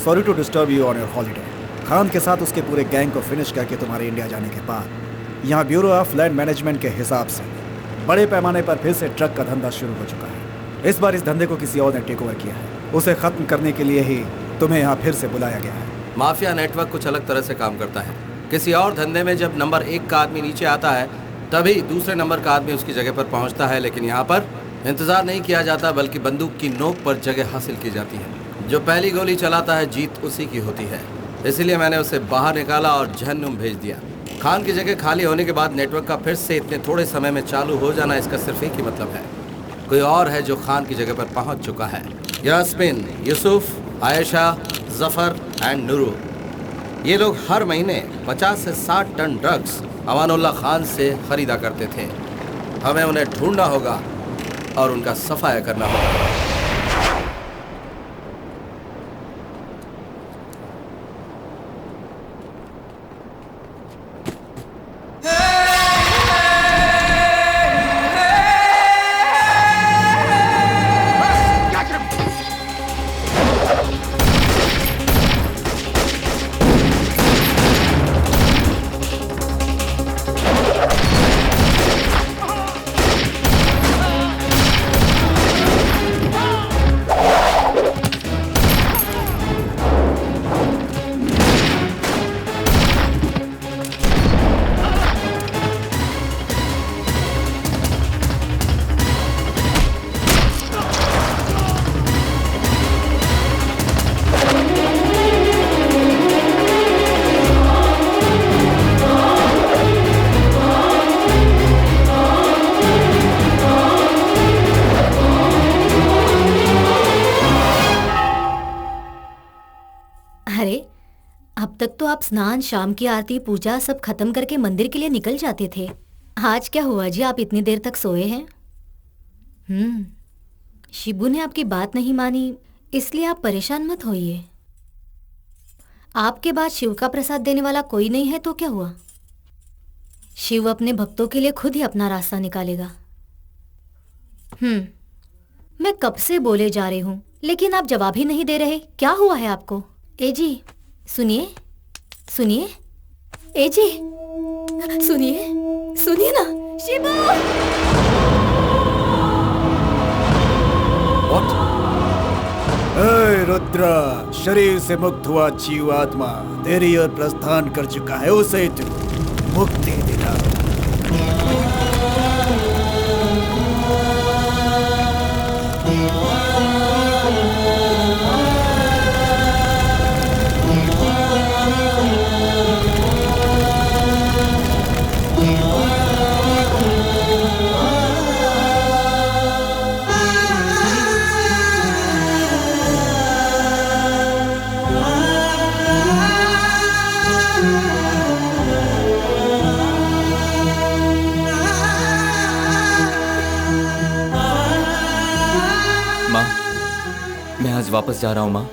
S7: sorry to disturb you on your holiday. Khan के साथ उसके पूरे गैंग को फिनिश करके तुम्हारे इंडिया जाने के बाद यहाँ ब्यूरो ऑफ लैंड मैनेजमेंट के हिसाब से बड़े पैमाने पर फिर से ट्रक का धंधा शुरू हो चुका है। इस बार इस धंधे को किसी और ने टेक ओवर किया है। उसे खत्म करने के लिए ही तुम्हें यहाँ फिर से बुलाया गया है।
S8: माफिया नेटवर्क कुछ अलग तरह से काम करता है। किसी और धंधे में जब नंबर 1 का आदमी नीचे आता है तभी दूसरे नंबर का आदमी उसकी जगह पर पहुंचता है, लेकिन यहाँ पर इंतजार नहीं किया जाता बल्कि बंदूक की नोक पर जगह हासिल की जाती है। जो पहली गोली चलाता है जीत उसी की होती है। इसलिए मैंने उसे बाहर निकाला और जहन्नुम भेज दिया। खान की जगह खाली होने के बाद नेटवर्क का फिर से इतने थोड़े समय में चालू हो जाना, इसका सिर्फ एक ही मतलब है, कोई और है जो खान की जगह पर पहुंच चुका है। यास्मिन, यूसुफ, आयशा, जफर एंड नूरू, ये लोग हर महीने 50 से 60 टन ड्रग्स अमानुल्लाह खान से खरीदा करते थे। हमें उन्हें ढूंढना होगा और उनका सफाया करना होगा।
S6: अब तक तो आप स्नान, शाम की आरती, पूजा सब खत्म करके मंदिर के लिए निकल जाते थे। आज क्या हुआ जी, आप इतनी देर तक सोए हैं? शिबू ने आपकी बात नहीं मानी, इसलिए आप परेशान मत होइए। आपके बाद शिव का प्रसाद देने वाला कोई नहीं है तो क्या हुआ? शिव अपने भक्तों के लिए खुद ही अपना रास्ता निकालेगा। मैं कब से बोले जा रही हूँ लेकिन आप जवाब ही नहीं दे रहे। क्या हुआ है आपको? ए जी सुनिए, सुनिए, ए जी सुनिए, सुनिए ना। शिबू!
S7: रुद्रा, शरीर से मुक्त हुआ जीव आत्मा तेरी ओर प्रस्थान कर चुका है, उसे तू मुक्ति दिला।
S5: वापस जा रहा हूँ माँ।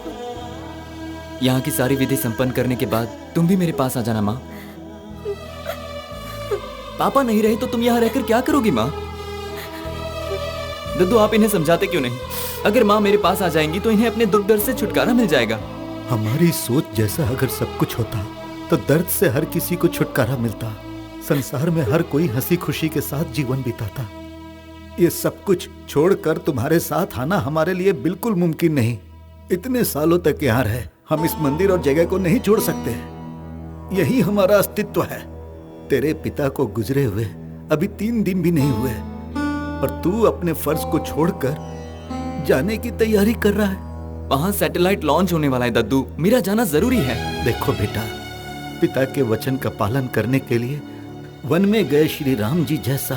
S5: यहाँ की सारी विधि संपन्न करने के बाद तुम भी मेरे पास आ जाना माँ। पापा नहीं रहे तो तुम यहाँ रहकर क्या करोगी माँ? दद्दू, आप इन्हें समझाते क्यों नहीं? अगर माँ मेरे पास आ जाएंगी तो इन्हें अपने दुख दर्द से छुटकारा मिल जाएगा।
S13: हमारी सोच जैसा अगर सब कुछ होता तो दर्द से हर किसी को छुटकारा मिलता, संसार में हर कोई हंसी खुशी के साथ जीवन बिताता। ये सब कुछ छोड़कर तुम्हारे साथ आना हमारे लिए बिल्कुल मुमकिन नहीं। इतने सालों तक यहाँ रहे, हम इस मंदिर और जगह को नहीं छोड़ सकते। यही हमारा अस्तित्व है। तेरे पिता को गुजरे हुए अभी 3 दिन भी नहीं हुए और तू अपने फर्ज को छोड़कर जाने की तैयारी कर रहा है।
S5: वहाँ सैटेलाइट लॉन्च होने वाला है दद्दू, मेरा जाना जरूरी है।
S13: देखो बेटा, पिता के वचन का पालन करने के लिए वन में गए श्री राम जी जैसा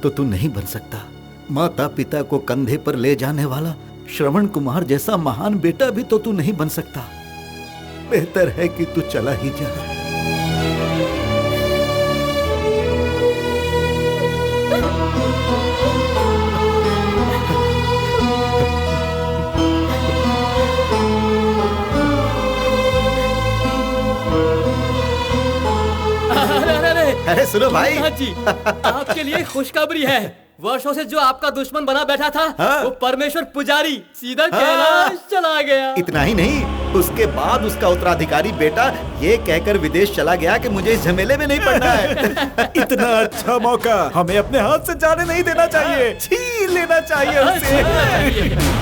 S13: तो तू नहीं बन सकता। माता पिता को कंधे पर ले जाने वाला श्रवण कुमार जैसा महान बेटा भी तो तू नहीं बन सकता। बेहतर है कि तू चला ही जा।
S4: अरे सुनो भाई,
S9: जी आपके लिए खुशखबरी है। वर्षों से जो आपका दुश्मन बना बैठा था, वो परमेश्वर पुजारी सीधा कैलाश चला गया।
S4: इतना ही नहीं, उसके बाद उसका उत्तराधिकारी बेटा ये कहकर विदेश चला गया कि मुझे इस झमेले में नहीं पड़ना है।
S7: इतना अच्छा मौका हमें अपने हाथ से जाने नहीं देना चाहिए, छीन लेना चाहिए उसे।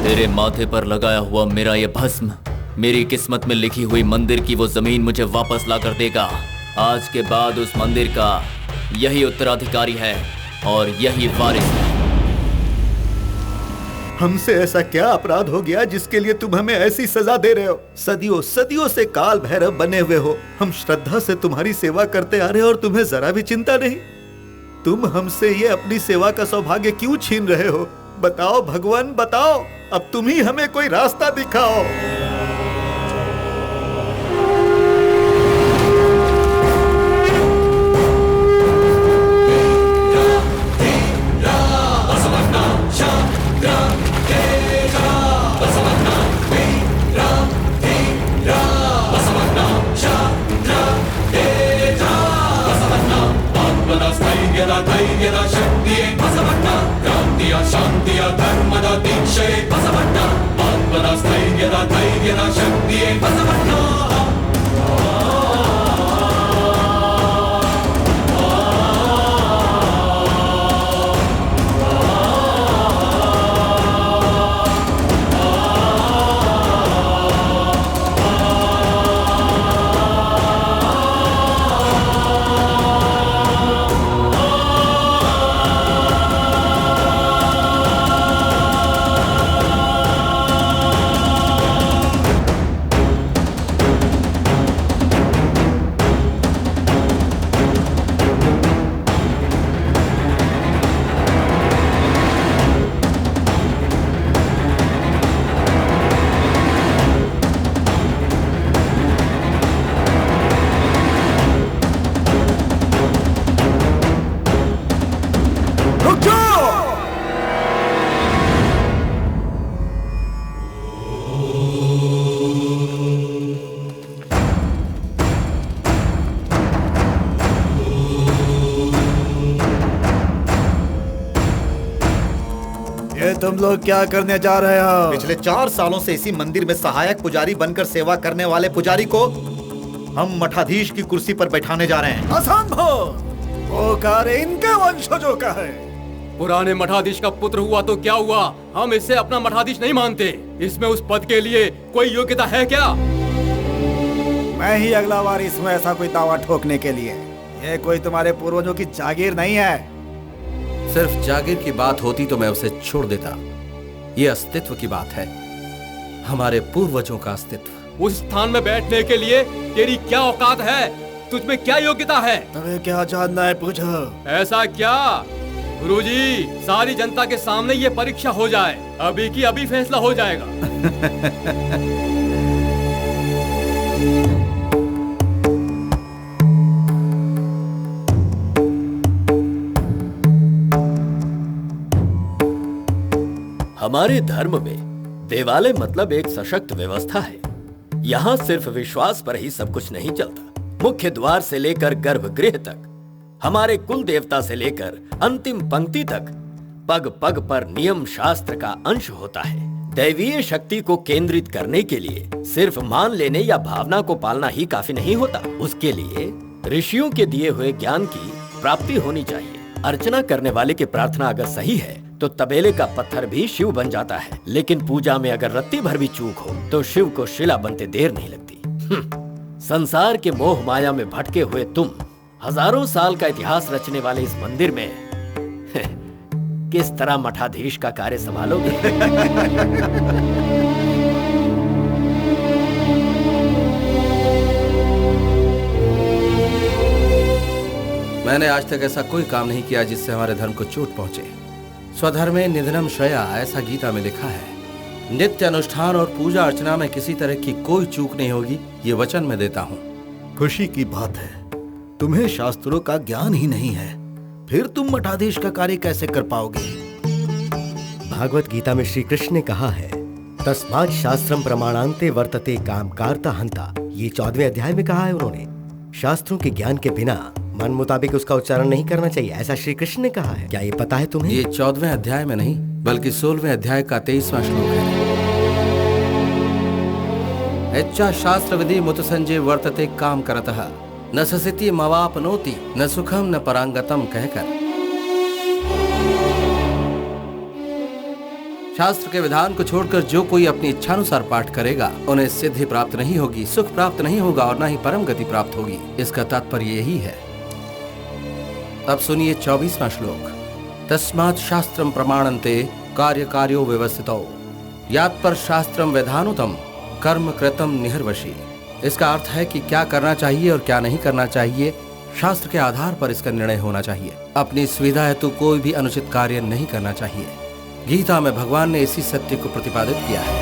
S5: तेरे माथे पर लगाया हुआ मेरा ये भस्म मेरी किस्मत में लिखी हुई मंदिर की वो जमीन मुझे वापस ला कर देगा। आज के बाद उस मंदिर का यही उत्तराधिकारी है और यही वारिस है।
S13: हमसे ऐसा क्या अपराध हो गया जिसके लिए तुम हमें ऐसी सजा दे रहे हो? सदियों सदियों से काल भैरव बने हुए हो। हम श्रद्धा से तुम्हारी सेवा करते आ रहे हो और तुम्हें जरा भी चिंता नहीं। तुम हमसे ये अपनी सेवा का सौभाग्य क्यों छीन रहे हो? बताओ भगवान, बताओ। अब तुम ही हमें कोई रास्ता दिखाओ।
S14: ಶಾಂತಿಯ ಧರ್ಮದ ದೀಕ್ಷೆ ಬಸವಣ್ಣ, ಆತ್ಮನ ಸ್ಥೈರ್ಯದ ಧೈರ್ಯದ ಶಕ್ತಿಯೇ ಬಸವಣ್ಣ.
S7: तुम लोग क्या करने जा रहे हो?
S4: पिछले 4 सालों से इसी मंदिर में सहायक पुजारी बनकर सेवा करने वाले पुजारी को हम मठाधीश की कुर्सी पर बैठाने जा रहे हैं।
S7: असंभव! वो कार्य इनके वंशजों का है।
S3: पुराने मठाधीश का पुत्र हुआ तो क्या हुआ, हम इससे अपना मठाधीश नहीं मानते। इसमें उस पद के लिए कोई योग्यता है क्या?
S7: मैं ही अगला वारिस हूँ ऐसा कोई दावा ठोकने के लिए। ये कोई तुम्हारे पूर्वजों की जागीर नहीं है।
S8: सिर्फ जागीर की बात होती तो मैं उसे छोड़ देता। ये अस्तित्व की बात है, हमारे पूर्वजों का अस्तित्व।
S3: उस स्थान में बैठने के लिए तेरी क्या औकात है? तुझ में क्या योग्यता है?
S7: तुम्हें क्या जानना है पूछो।
S3: ऐसा क्या गुरुजी, सारी जनता के सामने ये परीक्षा हो जाए, अभी की अभी फैसला हो जाएगा।
S1: हमारे धर्म में देवालय मतलब एक सशक्त व्यवस्था है। यहाँ सिर्फ विश्वास पर ही सब कुछ नहीं चलता। मुख्य द्वार से लेकर गर्भगृह तक, हमारे कुल देवता से लेकर अंतिम पंक्ति तक, पग पग पर नियम शास्त्र का अंश होता है। दैवीय शक्ति को केंद्रित करने के लिए सिर्फ मान लेने या भावना को पालना ही काफी नहीं होता। उसके लिए ऋषियों के दिए हुए ज्ञान की प्राप्ति होनी चाहिए। अर्चना करने वाले की प्रार्थना अगर सही है तो तबेले का पत्थर भी शिव बन जाता है, लेकिन पूजा में अगर रत्ती भर भी चूक हो तो शिव को शिला बनते देर नहीं लगती। संसार के मोह माया में भटके हुए तुम हजारों साल का इतिहास रचने वाले इस मंदिर में किस तरह मठाधीश का कार्य संभालोगे?
S8: मैंने आज तक ऐसा कोई काम नहीं किया जिससे हमारे धर्म को चोट पहुंचे। स्वधर्मे निधनम श्रेया, ऐसा गीता में लिखा है। नित्य अनुष्ठान और पूजा अर्चना में किसी तरह की कोई चूक नहीं होगी, ये वचन मैं देता हूँ।
S13: खुशी की बात है, तुम्हें शास्त्रों का ज्ञान ही नहीं है, फिर तुम मठाधीश का कार्य कैसे कर पाओगे?
S2: भागवत गीता में श्री कृष्ण ने कहा है, तस्मात् शास्त्रम प्रमाणान्ते वर्तते काम कार्ता हंता। ये 14वें अध्याय में कहा है उन्होंने। शास्त्रों के ज्ञान के बिना मन मुताबिक उसका उच्चारण नहीं करना चाहिए, ऐसा श्री कृष्ण ने कहा है। क्या ये पता है तुम्हें?
S8: ये 14वें अध्याय में नहीं बल्कि 16वें अध्याय का 23वां श्लोक है। इच्छा शास्त्र विधि मुत संजय वर्तते काम करतः न ससिति मवापनोति न सुखम न परांगतम कहकर शास्त्र के विधान को छोड़कर जो कोई अपनी इच्छानुसार पाठ करेगा उन्हें सिद्धि प्राप्त नहीं होगी, सुख प्राप्त नहीं होगा और न ही परम गति प्राप्त होगी। इसका तात्पर्य यही है। अब सुनिए 24वां श्लोक। तस्मात् शास्त्रम प्रमाणन्ते कार्य कार्यो व्यवस्थितो यात पर शास्त्रम विधानुतम कर्म कृतम निहर्वशी। इसका अर्थ है कि क्या करना चाहिए और क्या नहीं करना चाहिए, शास्त्र के आधार पर इसका निर्णय होना चाहिए। अपनी सुविधा हेतु कोई भी अनुचित कार्य नहीं करना चाहिए। गीता में भगवान ने इसी सत्य को प्रतिपादित किया है।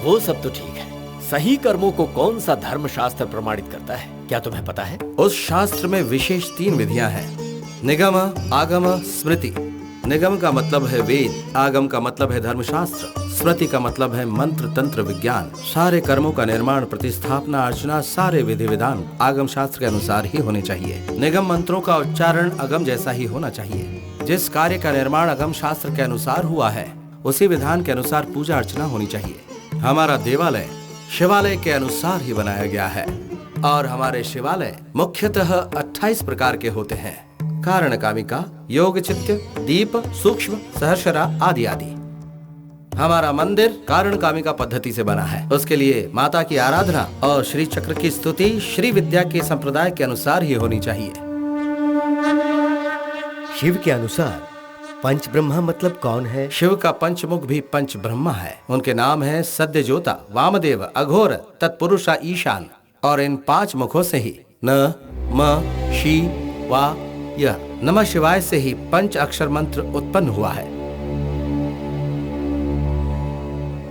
S1: वो सब तो ठीक है, सही कर्मों को कौन सा धर्म शास्त्र प्रमाणित करता है, क्या तुम्हें पता है?
S8: उस शास्त्र में विशेष 3 विधियां हैं, निगम, आगम, स्मृति। निगम का मतलब है वेद, आगम का मतलब है धर्मशास्त्र, स्मृति का मतलब है मंत्र तंत्र विज्ञान। सारे कर्मों का निर्माण, प्रतिस्थापना, अर्चना, सारे विधि विधान आगम शास्त्र के अनुसार ही होने चाहिए। निगम मंत्रों का उच्चारण अगम जैसा ही होना चाहिए। जिस कार्य का निर्माण अगम शास्त्र के अनुसार हुआ है उसी विधान के अनुसार पूजा अर्चना होनी चाहिए। हमारा देवालय शिवालय के अनुसार ही बनाया गया है और हमारे शिवालय मुख्यतः 28 प्रकार के होते हैं। कारण कामिका, योग चित्त, दीप, सूक्ष्म, सहस्रा आदि आदि। हमारा मंदिर कारण कामिका पद्धति से बना है। उसके लिए माता की आराधना और श्री चक्र की स्तुति श्री विद्या के संप्रदाय के अनुसार ही होनी चाहिए।
S2: शिव के अनुसार पंच ब्रह्मा मतलब कौन है?
S8: शिव का पंचमुख भी पंच ब्रह्मा है। उनके नाम है सद्यजोता, वामदेव, अघोर, तत्पुरुषा, ईशान। और इन 5 मुखों से ही न, म, शी, वा, य, नमः शिवाय से ही पंच अक्षर मंत्र उत्पन्न हुआ है।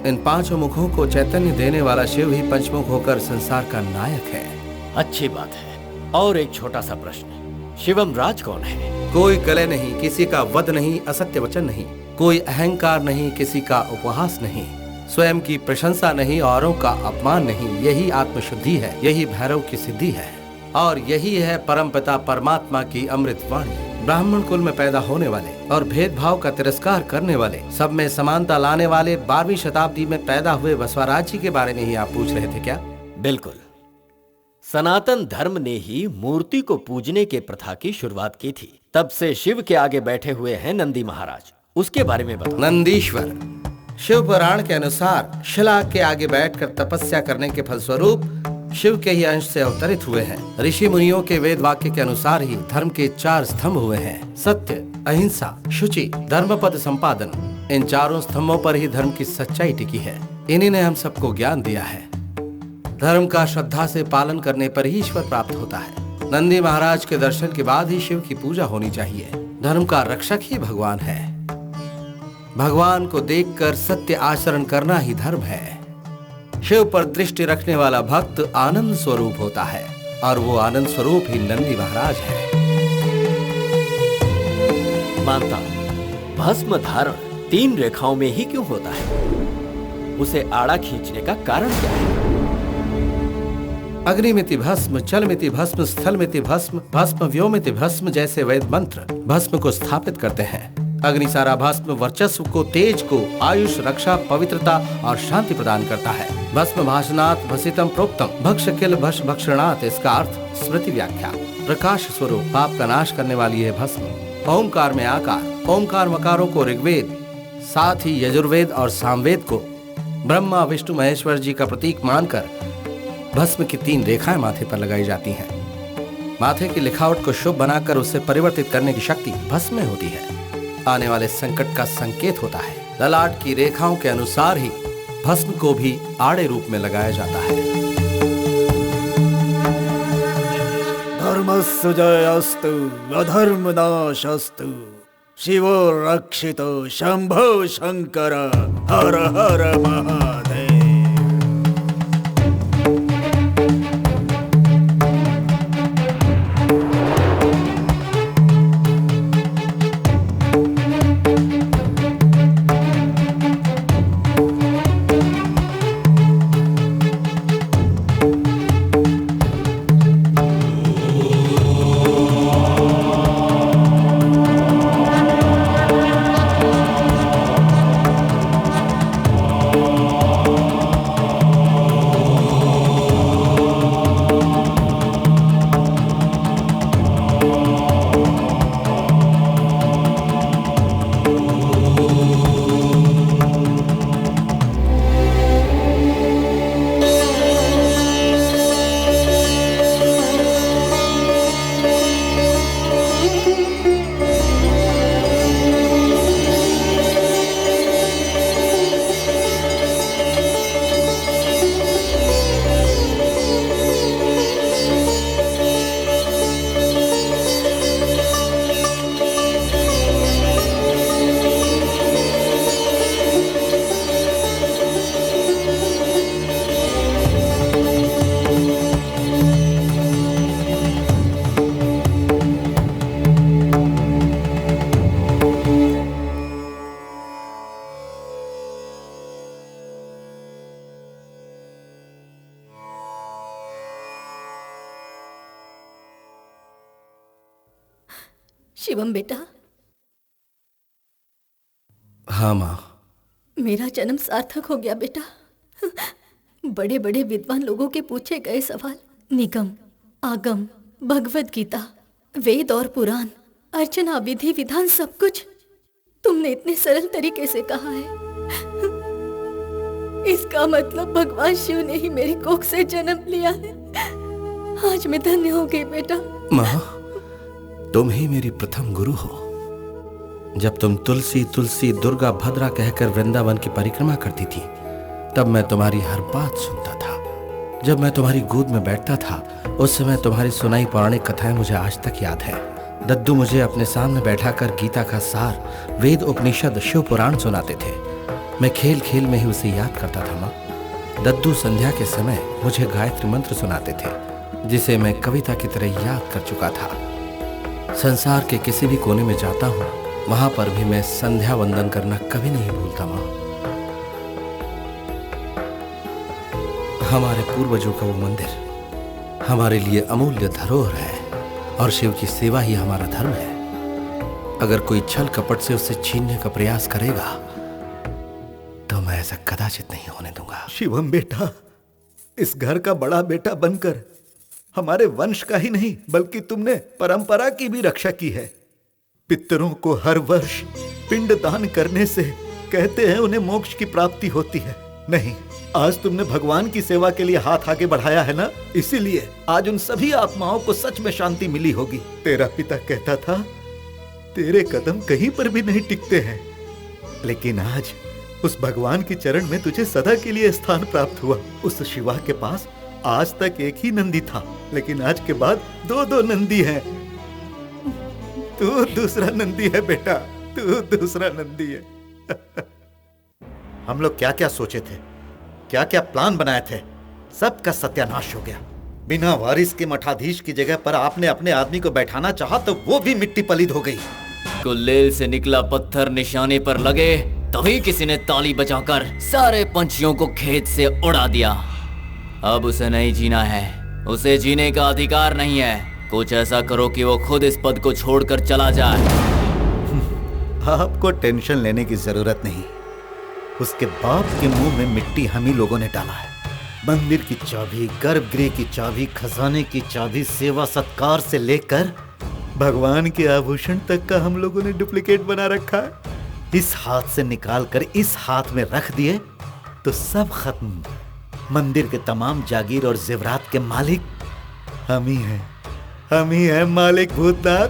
S8: इन 5 मुखों को चैतन्य देने वाला शिव ही पंचमुख होकर संसार का नायक है।
S1: अच्छी बात है। और एक छोटा सा प्रश्न, शिवम राज कौन है?
S8: कोई कलह नहीं, किसी का वध नहीं, असत्य वचन नहीं, कोई अहंकार नहीं, किसी का उपहास नहीं, स्वयं की प्रशंसा नहीं, औरों का अपमान नहीं। यही आत्मशुद्धि है, यही भैरव की सिद्धि है और यही है परमपिता परमात्मा की अमृत वाणी। ब्राह्मण कुल में पैदा होने वाले और भेदभाव का तिरस्कार करने वाले, सब में समानता लाने वाले 12वीं शताब्दी में पैदा हुए बसवराज जी के बारे में ही आप पूछ रहे थे क्या?
S1: बिल्कुल। सनातन धर्म ने ही मूर्ति को पूजने के प्रथा की शुरुआत की थी। तब से शिव के आगे बैठे हुए हैं नंदी महाराज, उसके बारे में बताओ।
S8: नंदीश्वर शिव पुराण के अनुसार शिला के आगे बैठकर तपस्या करने के फलस्वरूप शिव के ही अंश से अवतरित हुए हैं। ऋषि मुनियों के वेद वाक्य के अनुसार ही धर्म के 4 स्तंभ हुए हैं, सत्य, अहिंसा, शुचि, धर्मपद संपादन। इन 4 स्तंभों पर ही धर्म की सच्चाई टिकी है। इन्हीं ने हम सबको ज्ञान दिया है। धर्म का श्रद्धा से पालन करने पर ही ईश्वर प्राप्त होता है। नंदी महाराज के दर्शन के बाद ही शिव की पूजा होनी चाहिए। धर्म का रक्षक ही भगवान है। भगवान को देखकर सत्य आचरण करना ही धर्म है। शिव पर दृष्टि रखने वाला भक्त आनंद स्वरूप होता है और वो आनंद स्वरूप ही नंदी महाराज है।
S1: मानता भस्म धारण
S12: 3 रेखाओं में ही क्यों होता है? उसे आड़ा खींचने का कारण क्या है?
S8: अग्निमिति भस्म, जलमिति भस्म, स्थलमिति भस्म, भस्म व्योमिति भस्म जैसे वेद मंत्र भस्म को स्थापित करते हैं। अग्निसारा भस्म वर्चस्व को, तेज को, आयुष, रक्षा, पवित्रता और शांति प्रदान करता है। भस्म भाषणात् भसितम प्रोक्तम, भक्ष किल भस्म भक्षणात्, इसका अर्थ स्मृति व्याख्या। प्रकाश स्वरूप, पाप का नाश करने वाली है भस्म। ओमकार में आकार, ओमकार मकारों को ऋग्वेद, साथ ही यजुर्वेद और सामवेद को ब्रह्मा विष्णु महेश्वर जी का प्रतीक मानकर भस्म की 3 रेखाएं माथे पर लगाई जाती हैं। माथे की लिखावट को शुभ बनाकर उसे परिवर्तित करने की शक्ति भस्म में होती है। आने वाले संकट का संकेत होता है। ललाट की रेखाओं के अनुसार ही भस्म को भी आड़े रूप में लगाया जाता है।
S7: धर्मस्य जयस्तु अधर्मनाशस्तु, शिवो रक्षितो शंभो शंकर, हर हर महादेव।
S6: शिवम बेटा।
S8: हाँ माँ।
S6: मेरा जन्म सार्थक हो गया बेटा। बड़े बड़े विद्वान लोगों के पूछे गए सवाल, निगम, आगम, भगवत गीता, वेद और पुराण, अर्चना, विधि विधान, सब कुछ तुमने इतने सरल तरीके से कहा है। इसका मतलब भगवान शिव ने ही मेरी कोख से जन्म लिया है। आज मैं धन्य हो गई बेटा।
S8: माँ, तुम ही मेरी प्रथम गुरु हो। जब तुम तुलसी तुलसी दुर्गा भद्रा कहकर वृंदावन की परिक्रमा करती थी, तब मैं तुम्हारी हर बात सुनता था। जब मैं तुम्हारी गोद में बैठता था, उस समय तुम्हारी सुनाई पौराणिक कथाएं मुझे आज तक याद है। दद्दू मुझे अपने सामने बैठाकर गीता का सार, वेद, उपनिषद, शिव पुराण सुनाते थे। मैं खेल खेल में ही उसे याद करता था माँ। दद्दू संध्या के समय मुझे गायत्री मंत्र सुनाते थे, जिसे मैं कविता की तरह याद कर चुका था। संसार के किसी भी कोने में जाता हूँ, वहां पर भी मैं संध्या वंदन करना कभी नहीं भूलता माँ। हमारे पूर्वजों का वो मंदिर हमारे लिए अमूल्य धरोहर है, और शिव की सेवा ही हमारा धर्म है। अगर कोई छल कपट से उसे छीनने का प्रयास करेगा, तो मैं ऐसा कदाचित नहीं होने दूंगा।
S13: शिवम बेटा, इस घर का बड़ा बेटा बनकर हमारे वंश का ही नहीं, बल्कि तुमने परंपरा की भी रक्षा की है। पितरों को हर वर्ष पिंड दान करने से कहते हैं उन्हें मोक्ष की प्राप्ति होती है। नहीं, आज तुमने भगवान की सेवा के लिए हाथ आगे बढ़ाया है ना, इसीलिए आज उन सभी आत्माओं को सच में शांति मिली होगी। तेरा पिता कहता था, तेरे कदम कहीं पर भी नहीं टिकते हैं, लेकिन आज उस भगवान के चरण में तुझे सदा के लिए स्थान प्राप्त हुआ। उस शिवा के पास आज तक एक ही नंदी था, लेकिन आज के बाद 2-2 नंदी हैं। तू दूसरा नंदी है बेटा, तू दूसरा नंदी है।
S4: हम लोग क्या क्या सोचे थे, क्या क्या प्लान बनाए थे, सबका सत्यानाश हो गया। बिना वारिस के मठाधीश की जगह पर आपने अपने आदमी को बैठाना चाहा, तो वो भी मिट्टी पलीद हो गई।
S5: गुलेल से निकला पत्थर निशाने पर लगे तभी किसी ने ताली बजाकर सारे पंछियों को खेत से उड़ा दिया। अब उसे नहीं जीना है, उसे जीने का अधिकार नहीं है। कुछ ऐसा करो कि वो खुद इस पद को छोड़कर चला जाए।
S4: आपको टेंशन लेने की जरूरत नहीं। उसके बाप के मुंह में मिट्टी हम ही लोगों ने डाला है। मंदिर की चाबी, गर्भगृह की चाबी, खजाने की चाबी, सेवा सत्कार से लेकर भगवान के आभूषण तक का हम लोगों ने डुप्लीकेट बना रखा है। इस हाथ से निकाल कर इस हाथ में रख दिए तो सब खत्म। मंदिर के तमाम जागीर और जेवरात के मालिक हम ही हैं। हम ही हैं मालिक भूतनाथ।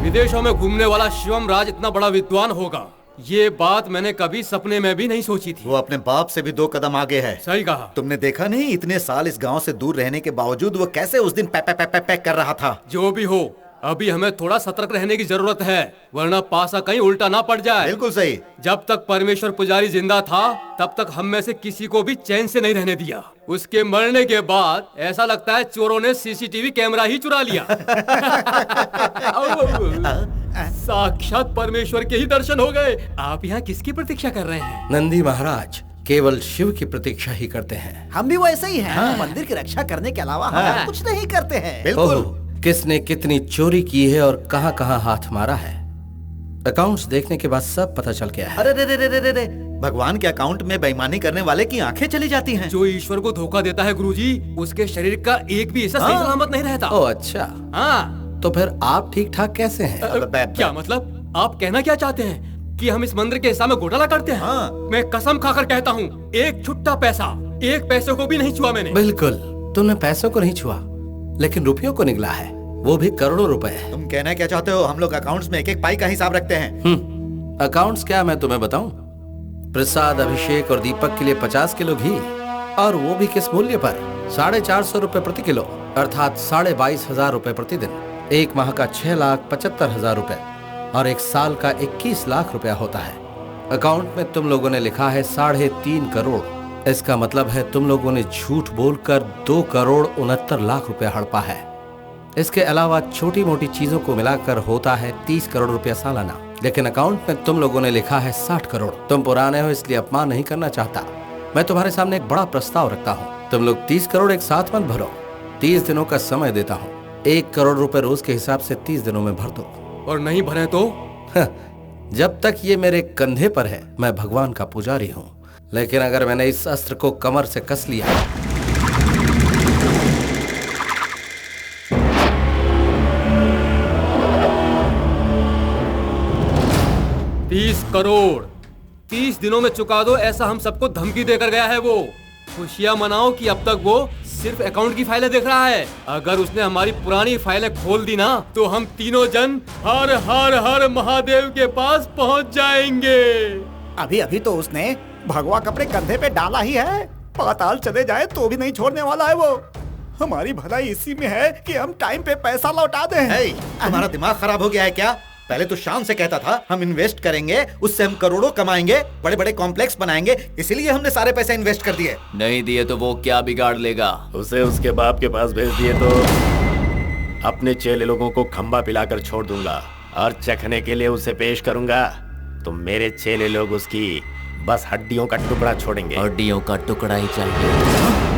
S3: विदेशों में घूमने वाला शिवम राज इतना बड़ा विद्वान होगा, ये बात मैंने कभी सपने में भी नहीं सोची थी।
S4: वो अपने बाप से भी 2 कदम आगे है।
S3: सही कहा।
S4: तुमने देखा नहीं इतने साल इस गांव से दूर रहने के बावजूद वो कैसे उस दिन पैक पैक पैक पैक कर रहा था।
S3: जो भी हो, अभी हमें थोड़ा सतर्क रहने की जरूरत है, वरना पासा कहीं उल्टा ना पड़ जाए।
S4: बिल्कुल सही।
S3: जब तक परमेश्वर पुजारी जिंदा था तब तक हम में से किसी को भी चैन से नहीं रहने दिया। उसके मरने के बाद ऐसा लगता है चोरों ने सीसीटीवी कैमरा ही चुरा लिया। साक्षात परमेश्वर के ही दर्शन हो गए। आप यहाँ किसकी प्रतीक्षा कर रहे हैं?
S8: नंदी महाराज केवल शिव की प्रतीक्षा ही करते हैं।
S7: हम भी वैसे ही हैं। मंदिर की रक्षा करने के अलावा हम कुछ नहीं करते हैं।
S4: बिल्कुल।
S8: किसने कितनी चोरी की है और कहां कहां हाथ मारा है, अकाउंट्स देखने के बाद सब पता चल गया है।
S4: अरे रे रे रे रे रे, भगवान के अकाउंट में बेईमानी करने वाले की आंखें चली जाती हैं।
S3: जो ईश्वर को धोखा देता है गुरुजी, उसके शरीर का एक भी हिस्सा सही सलामत नहीं रहता।
S8: ओह अच्छा।
S3: हाँ।
S8: तो फिर आप ठीक ठाक कैसे हैं?
S3: क्या मतलब? आप कहना क्या चाहते हैं कि हम इस मंदिर के हिसाब में घोटाला करते हैं?
S4: हाँ।
S3: मैं कसम खाकर कहता हूँ, एक छुट्टा पैसा, एक पैसे को भी नहीं छुआ मैंने।
S8: बिल्कुल, तुमने पैसों को नहीं छुआ, लेकिन रुपयों को निगला है, वो भी करोड़ों रुपए।
S4: तुम कहना क्या चाहते हो? हम लोग अकाउंट्स में एक एक पाई का हिसाब रखते हैं।
S8: अकाउंट्स क्या मैं तुम्हें बताऊं? प्रसाद, अभिषेक और दीपक के लिए 50 किलो घी, और वो भी किस मूल्य पर? 450 रुपए प्रति किलो, अर्थात 22,500 रुपए प्रतिदिन। एक माह का 6,75,000 रुपए और एक साल का 21 लाख रुपया होता है। अकाउंट में तुम लोगों ने लिखा है 3.5 करोड़। इसका मतलब है तुम लोगों ने झूठ बोलकर 2,69,00,000 रुपया हड़पा है। इसके अलावा छोटी मोटी चीजों को मिलाकर होता है 30 करोड़ रुपया सालाना, लेकिन अकाउंट में तुम लोगों ने लिखा है 60 करोड़। तुम पुराने हो इसलिए अपमान नहीं करना चाहता। मैं तुम्हारे सामने एक बड़ा प्रस्ताव रखता हूँ। तुम लोग 30 करोड़ एक साथ मत भरो, 30 दिनों का समय देता हूँ। 1 करोड़ रुपए रोज के हिसाब से 30 दिनों में भर दो।
S3: और नहीं भरे तो?
S8: जब तक ये मेरे कंधे पर है मैं भगवान का पुजारी हूँ, लेकिन अगर मैंने इस अस्त्र को कमर से कस लिया
S3: 30 करोड़ 30 दिनों में चुका दो, ऐसा हम सबको धमकी देकर गया है वो। खुशियां मनाओ कि अब तक वो सिर्फ अकाउंट की फाइलें देख रहा है। अगर उसने हमारी पुरानी फाइलें खोल दी ना तो हम तीनों जन हर हर हर महादेव के पास पहुंच जाएंगे।
S7: अभी अभी तो उसने भगवा कपड़े कंधे पे डाला ही है। पाताल चले जाए तो भी नहीं छोड़ने वाला है वो। हमारी भलाई इसी में है कि हम टाइम पे पैसा लौटा दें।
S4: तुम्हारा दिमाग खराब हो गया है क्या? पहले तो शान से कहता था हम इन्वेस्ट करेंगे, उससे हम करोड़ों कमाएंगे, बड़े बड़े कॉम्प्लेक्स बनाएंगे, इसीलिए हमने सारे पैसे इन्वेस्ट कर दिए।
S5: नहीं दिए तो वो क्या बिगाड़ लेगा?
S1: उसे उसके बाप के पास भेज दिए तो अपने चेले लोगों को खंबा पिलाकर छोड़ दूंगा और चखने के लिए उसे पेश करूंगा। तो मेरे चेले लोग उसकी बस हड्डियों का टुकड़ा छोड़ेंगे।
S5: हड्डियों का टुकड़ा ही चाहिए।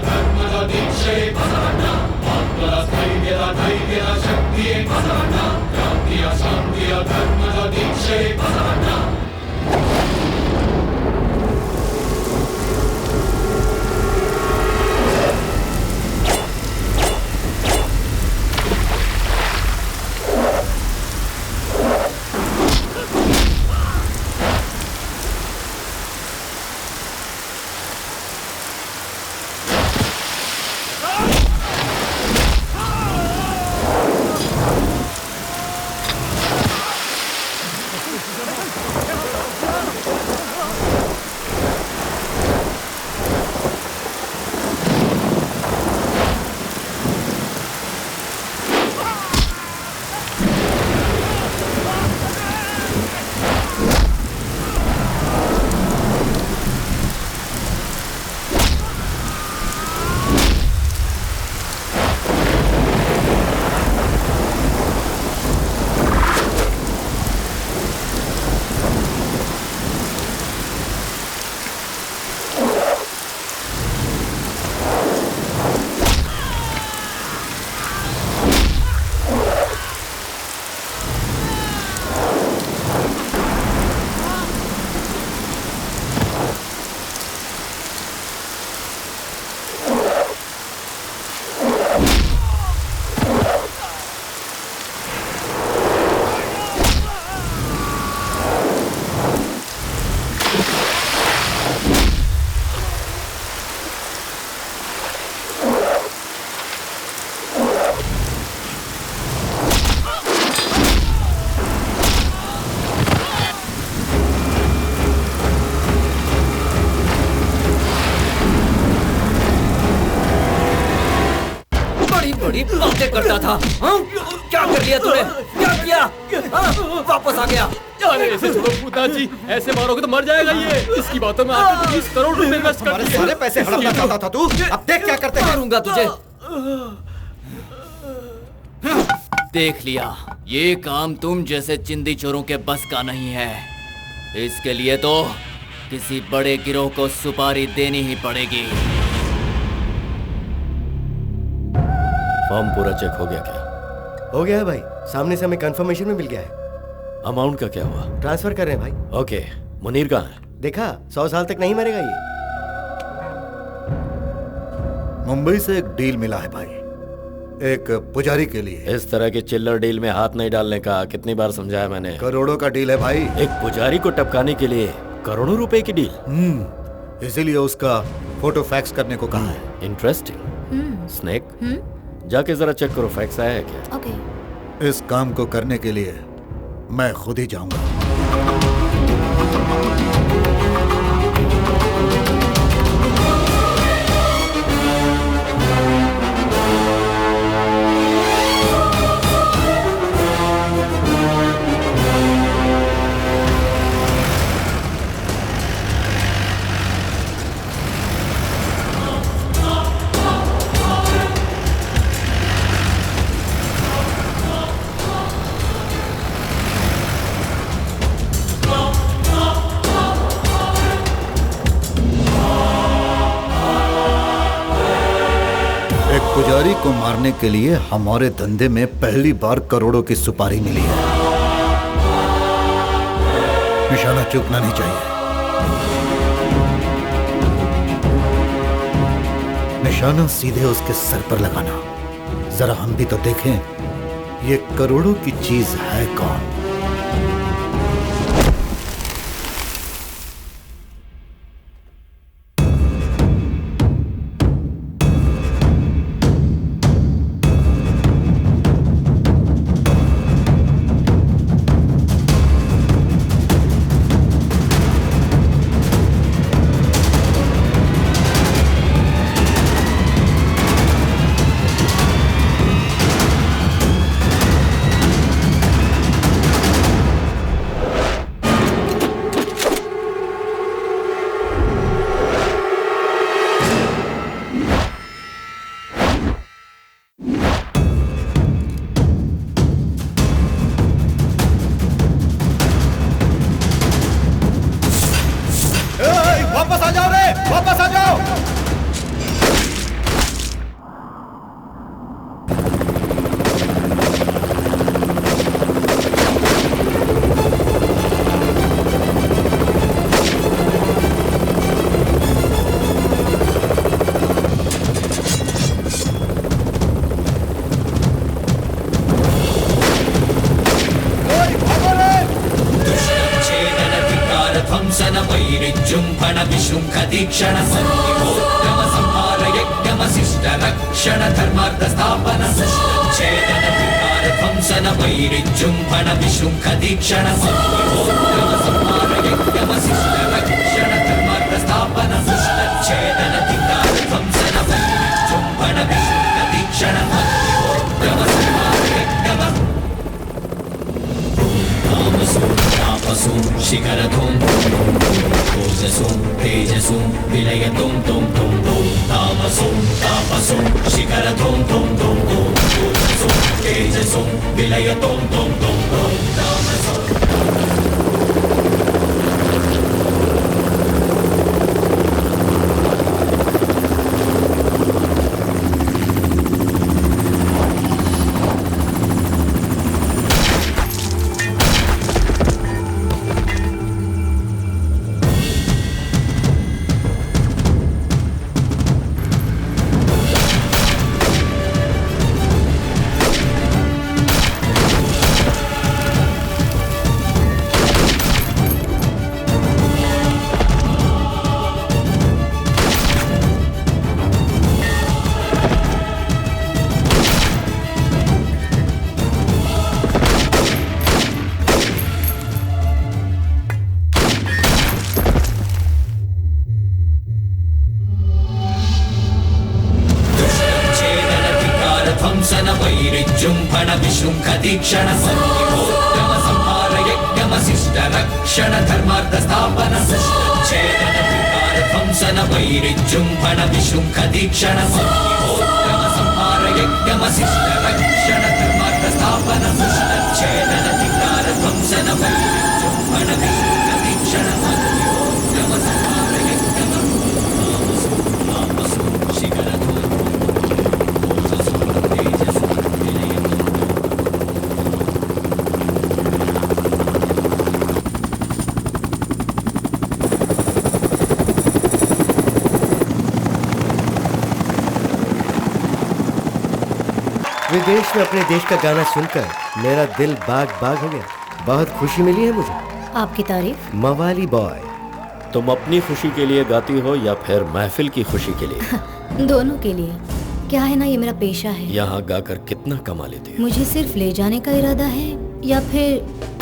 S14: ಧರ್ಮದ ದೀಕ್ಷೆ ಬಸವಣ್ಣ ಆತ್ಮದ ಸ್ಥೈರ್ಯದ ಧೈರ್ಯದ ಶಕ್ತಿಯೇ ಬಸವಣ್ಣ ಕ್ರಾಂತಿಯ ಶಾಂತಿಯ ಧರ್ಮದ ದೀಕ್ಷೆ ಬಸವಣ್ಣ
S5: बातें करता था। हाँ? क्या कर लिया तूने? क्या किया? हाँ? वापस आ गया।
S3: अरे ऐसे छोड़ो पूतना जी, ऐसे मारोगे तो मर जाएगा ये। इसकी बातों में आके 20 करोड़ रुपए इन्वेस्ट कर दिए।
S2: सारे पैसे हड़पना चाहता था तू। अब देख क्या करते हैं।
S5: मारूंगा तुझे। देख लिया, ये काम तुम जैसे चिंदी चोरों के बस का नहीं है। इसके लिए तो किसी बड़े गिरोह को सुपारी देनी ही पड़ेगी।
S1: फॉर्म पूरा चेक हो गया क्या?
S2: हो गया है भाई, सामने से हमें कंफर्मेशन में मिल गया है।
S1: अमाउंट का क्या हुआ?
S2: ट्रांसफर कर रहे हैं भाई।
S1: ओके, मुनीर कहाँ है?
S2: देखा, 100 साल तक नहीं मरेगा ये।
S13: मुंबई से एक डील मिला है भाई, एक पुजारी के लिए।
S1: इस तरह के चिल्लर डील में हाथ नहीं डालने का कितनी बार समझाया मैंने।
S13: करोड़ों का डील है भाई।
S1: एक पुजारी को टपकाने के लिए करोड़ों रुपए की डील।
S13: इसीलिए उसका फोटो फैक्स करने को कहा है।
S1: इंटरेस्टिंग। स्नेक, जाके जरा चेक करो फैक्स आया है क्या?
S6: ओके।
S13: इस काम को करने के लिए मैं खुद ही जाऊंगा। पुजारी को मारने के लिए हमारे धंधे में पहली बार करोड़ों की सुपारी मिली है। निशाना चूकना नहीं चाहिए। निशाना सीधे उसके सर पर लगाना। जरा हम भी तो देखें ये करोड़ों की चीज है कौन।
S14: विशुंखदीक्षण सन्निहोत्रम संहार यज्ञमशिष्ट रक्षण धर्मार्थ स्थापन छेदन विकार ध्वंसन वैरिजृंभण विशुंखदीक्षण सन्निहोत्रम संहार यज्ञमशिष्ट रक्षण धर्मार्थ स्थापन छेदन विकार ध्वंसन वैरिजृंभण विशुंखदीक्षण सन्निहोत्रम संहार यज्ञम तापसो शिखरधूम ओजसो तेजसो विलयतुम तुम तापसो शिखरधूम ओजसो तेजसो विलयतुम तुम तापसो दीक्षण सन्निहोत्रम संहार यज्ञमशिष्ट रक्षण धर्मार्थ स्थापन छेदन विकार ध्वंसन वैरिजृंभण विशुंख दीक्षण सन्निहोत्रम संहार यज्ञमशिष्ट रक्षण धर्मार्थ स्थापन छेदन विकार ध्वंसन वैरिजृंभण विशुंख दीक्षण सन्निहोत्रम संहार यज्ञमशिष्ट शिखरधूम
S2: विदेश में अपने देश का गाना सुनकर मेरा दिल बाग बाग हो गया। बहुत खुशी मिली है मुझे।
S6: आपकी तारीफ?
S2: मवाली बॉय।
S1: तुम अपनी खुशी के लिए गाती हो या फिर महफिल की खुशी के लिए?
S6: दोनों के लिए। क्या है ना, ये मेरा पेशा है।
S1: यहाँ गाकर कितना कमा लेती हो?
S6: मुझे सिर्फ ले जाने का इरादा है या फिर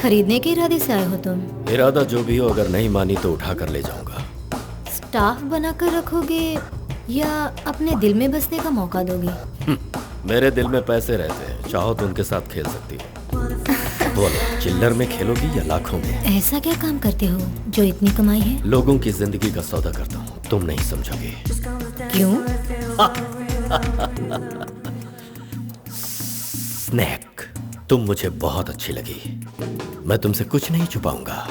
S6: खरीदने के इरादे से आए हो तुम?
S1: इरादा जो भी हो, अगर नहीं मानी तो उठा कर ले जाऊंगा।
S6: स्टाफ बनाकर रखोगे या अपने दिल में बसने का मौका दोगे?
S1: मेरे दिल में पैसे रहते हैं, चाहो तो उनके साथ खेल सकती है। बोलो, चिल्लर में खेलोगी या लाखों में?
S6: ऐसा क्या काम करते हो जो इतनी कमाई है?
S1: लोगों की जिंदगी का सौदा करता हूँ, तुम नहीं समझोगे।
S6: क्यों?
S1: स्नैक, तुम मुझे बहुत अच्छी लगी। मैं तुमसे कुछ नहीं छुपाऊंगा।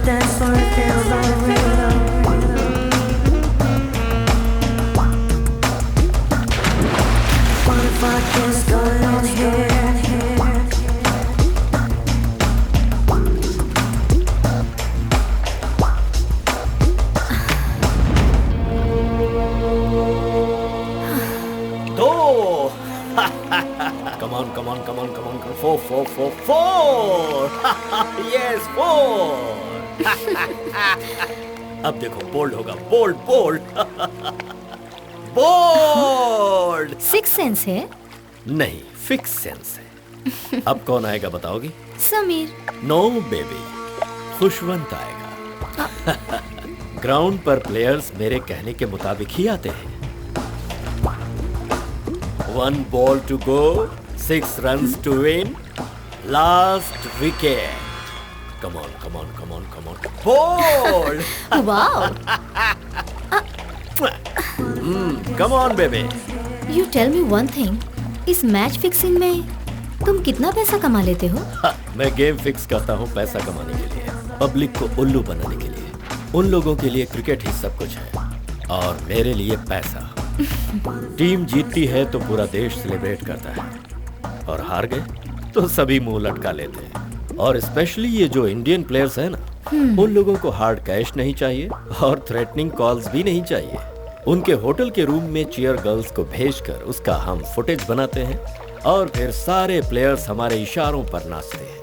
S15: Dance for it feels like real. What if I just go in here?
S1: Come on, come on, come on, come on, come on. 4, 4, 4, 4. Yes, 4. अब देखो, बोल्ड होगा, बोल्ड, बोल्ड, बोल्ड।
S6: 6 सेंस है?
S1: नहीं, फिक्स सेंस है। अब कौन आएगा बताओगी?
S6: Sameer.
S1: No baby, Khushwant आएगा। ग्राउंड पर प्लेयर्स मेरे कहने के मुताबिक ही आते हैं। 1 ball to go, 6 runs to win, last wicket. Come on, come on, come on, come on. Ball!
S6: Wow!
S1: Come on, baby.
S6: You tell me one thing. इस मैच फिक्सिंग में तुम कितना पैसा कमा लेते हो?
S1: मैं गेम फिक्स करता हूँ पैसा कमाने के लिए, पब्लिक को उल्लू बनाने के लिए। उन लोगों के लिए क्रिकेट ही सब कुछ है और मेरे लिए पैसा। टीम जीतती है तो पूरा देश सेलिब्रेट करता है और हार गए तो सभी मुंह लटका लेते हैं। और स्पेशली ये जो इंडियन प्लेयर्स हैं ना, उन लोगों को हार्ड कैश नहीं चाहिए और थ्रेटनिंग कॉल्स भी नहीं चाहिए। उनके होटल के रूम में चीयर गर्ल्स को भेजकर उसका हम फुटेज बनाते हैं और फिर सारे प्लेयर्स हमारे इशारों पर नाचते हैं।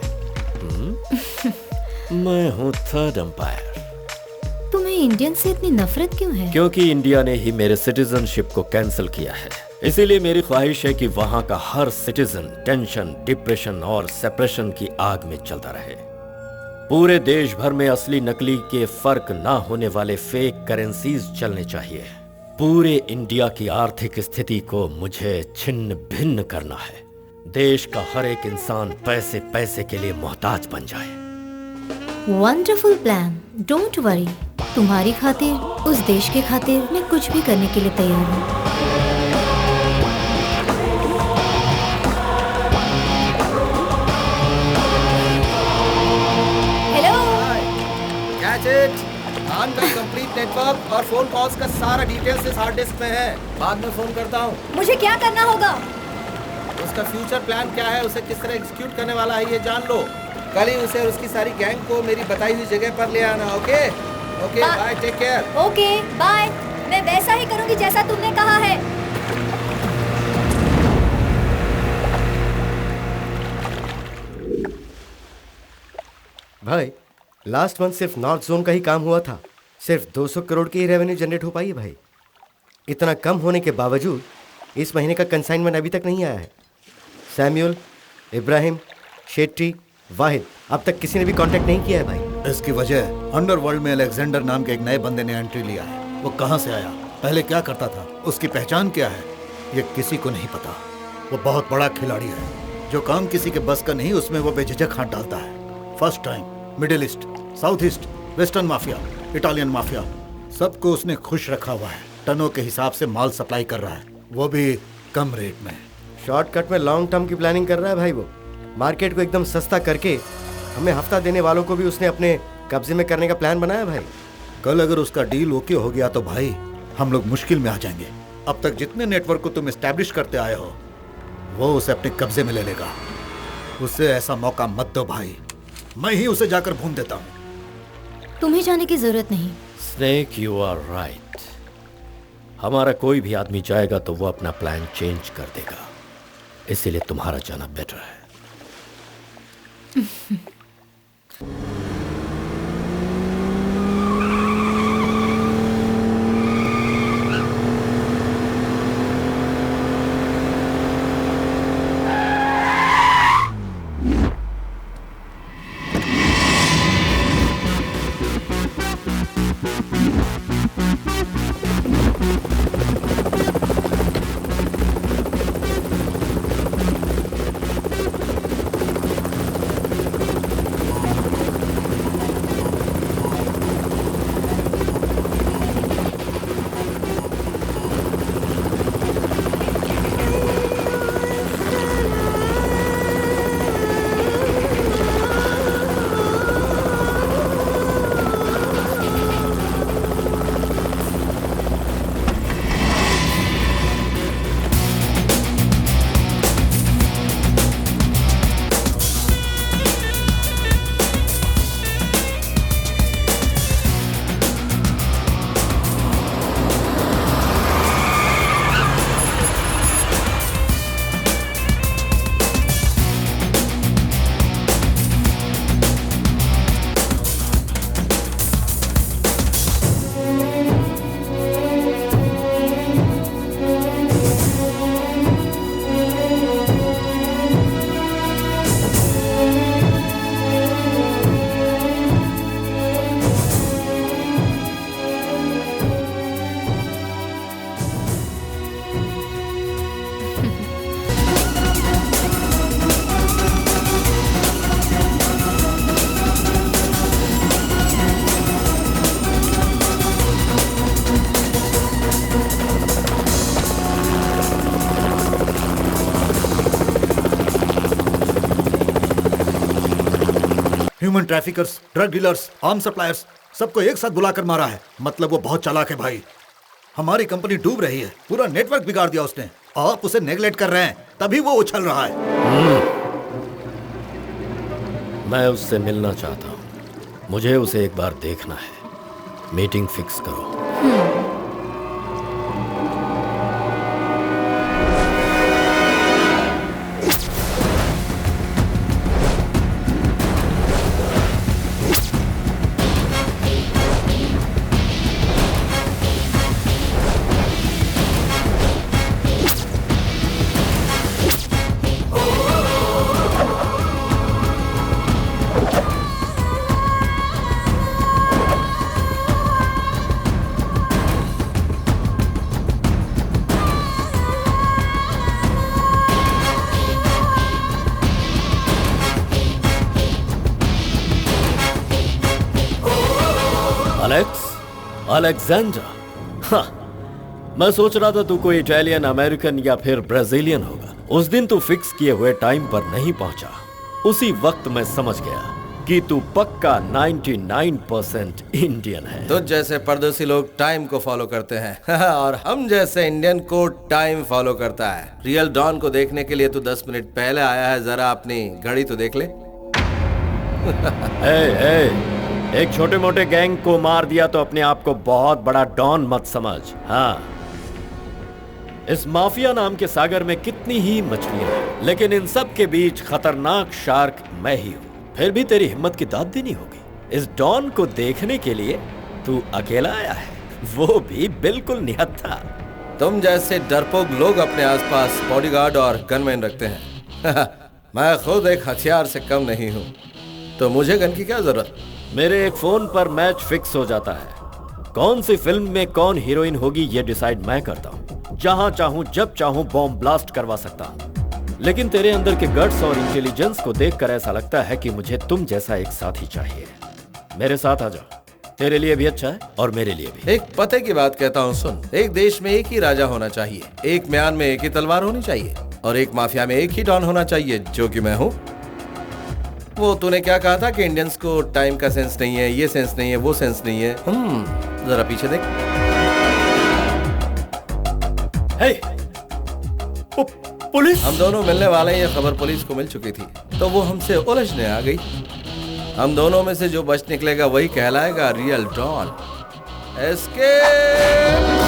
S1: मैं हूँ थर्ड अंपायर।
S6: तुम्हें इंडियन से इतनी नफरत क्यों है?
S1: क्योंकि इंडिया ने ही मेरे सिटीजनशिप को कैंसिल किया है। इसीलिए मेरी ख्वाहिश है कि वहां का हर सिटीजन टेंशन, डिप्रेशन और सेपरेशन की आग में चलता रहे। पूरे देश भर में असली नकली के फर्क ना होने वाले फेक करेंसीज चलने चाहिए। पूरे इंडिया की आर्थिक स्थिति को मुझे छिन्न भिन्न करना है। देश का हर एक इंसान पैसे पैसे के लिए मोहताज बन जाए।
S6: Wonderful plan, don't worry. तुम्हारी खातिर, उस देश के खातिर मैं कुछ भी करने के लिए तैयार हूँ।
S8: खान का कंप्लीट नेटवर्क और फोन कॉल्स का सारा डिटेल्स इस हार्ड डिस्क में है। बाद में फोन करता हूँ।
S6: मुझे क्या करना होगा?
S8: उसका फ्यूचर प्लान क्या है, उसे किस तरह एग्जीक्यूट करने वाला है, ये जान लो। कल ही उसे और उसकी सारी गैंग को मेरी बताई हुई जगह पर ले आना। Okay okay, bye, take care.
S6: Okay bye. मैं वैसा ही करूंगी जैसा तुमने कहा है।
S2: भाई लास्ट मंथ सिर्फ नॉर्थ जोन का ही काम हुआ था। सिर्फ 200 करोड़ की ही रेवेन्यू जनरेट हो पाई है भाई। इतना कम होने के बावजूद इस महीने का कंसाइनमेंट अभी तक नहीं आया है। सैम्यूल, इब्राहिम, शेट्टी, वाहिद, अब तक किसी ने भी कांटेक्ट नहीं किया है भाई।
S13: इसकी वजह अंडरवर्ल्ड में अलेक्जेंडर नाम के एक नए बंदे ने एंट्री लिया है। वो कहाँ से आया, पहले क्या करता था, उसकी पहचान क्या है, ये किसी को नहीं पता। वो बहुत बड़ा खिलाड़ी है। जो काम किसी के बस का नहीं उसमें वो बेझिझक हाथ डालता है। First time middle east, south east, western mafia, Italian mafia, सबको उसने खुश रखा हुआ है। टनों के हिसाब से माल सप्लाई कर रहा है, वो भी कम रेट में।
S2: शॉर्टकट में लॉन्ग टर्म की प्लानिंग कर रहा है भाई। वो मार्केट को एकदम सस्ता करके हमें हफ्ता देने वालों को भी उसने अपने कब्जे में करने का प्लान बनाया भाई।
S13: कल अगर उसका डील ओके हो गया तो भाई हम लोग मुश्किल में आ जाएंगे। अब तक जितने नेटवर्क को तुम एस्टैब्लिश करते आए हो वो उसे अपने कब्जे में ले लेगा। उसे ऐसा मौका मत दो भाई। मैं ही उसे जाकर भून देता हूँ।
S6: तुम्हें जाने की जरूरत नहीं।
S1: Snake, you are right. हमारा कोई भी आदमी जाएगा तो वो अपना प्लान चेंज कर देगा, इसीलिए तुम्हारा जाना बेटर है।
S13: Human traffickers, drug dealers, arm suppliers, सबको एक साथ बुलाकर मारा है। मतलब वो बहुत चालाक है भाई। हमारी कंपनी डूब रही है, पूरा नेटवर्क बिगाड़ दिया उसने। आप उसे नेगलेक्ट कर रहे हैं, तभी वो उछल रहा है।
S1: मैं उससे मिलना चाहता हूँ। मुझे उसे एक बार देखना है। मीटिंग फिक्स करो। Alex, Alexander. हाँ, मैं सोच रहा था तू कोई इटालियन, अमेरिकन या फिर ब्राजीलियन होगा। उस दिन तू फिक्स किए हुए टाइम पर नहीं पहुंचा। उसी वक्त मैं समझ गया कि तू पक्का 99% इंडियन है।
S8: तो जैसे परदेसी लोग टाइम को फॉलो करते हैं और हम जैसे इंडियन को टाइम फॉलो करता है। रियल डॉन को देखने के लिए तू 10 मिनट पहले आया है, जरा अपनी घड़ी तो देख ले।
S1: एक छोटे मोटे गैंग को मार दिया तो अपने आप को बहुत बड़ा डॉन मत समझ। हाँ, इस माफिया नाम के सागर में कितनी ही मछलियां हैं, लेकिन इन सब के बीच खतरनाक शार्क मैं ही हूं। फिर भी तेरी हिम्मत की दाद देनी होगी। इस डॉन को देखने के लिए तू अकेला आया है, वो भी बिल्कुल निहत्था।
S8: तुम जैसे डरपोक लोग अपने आसपास बॉडीगार्ड और गनमैन रखते हैं। मैं खुद एक हथियार से कम नहीं हूँ, तो मुझे गन की क्या जरूरत।
S1: मेरे एक फोन पर मैच फिक्स हो जाता है। कौन सी फिल्म में कौन हीरोइन होगी ये डिसाइड मैं करता हूँ। जहां चाहूं जब चाहूं बॉम्ब ब्लास्ट करवा सकता हूं। लेकिन तेरे अंदर के गट्स और इंटेलिजेंस को देखकर ऐसा लगता है कि मुझे तुम जैसा एक साथी चाहिए। मेरे साथ आ जाओ, तेरे लिए भी अच्छा है और मेरे लिए भी।
S8: एक पते की बात कहता हूँ, सुन। एक देश में एक ही राजा होना चाहिए, एक म्यान में एक ही तलवार होनी चाहिए और एक माफिया में एक ही डॉन होना चाहिए, जो कि मैं हूँ। वो तूने क्या कहा था कि इंडियंस को टाइम का सेंस नहीं है, ये सेंस नहीं है, वो सेंस नहीं है। जरा पीछे देख।
S1: पुलिस!
S8: हम दोनों मिलने वाले हैं, ये खबर पुलिस को मिल चुकी थी, तो वो हमसे उलझने आ गई। हम दोनों में से जो बच निकलेगा वही कहलाएगा real don. Escape!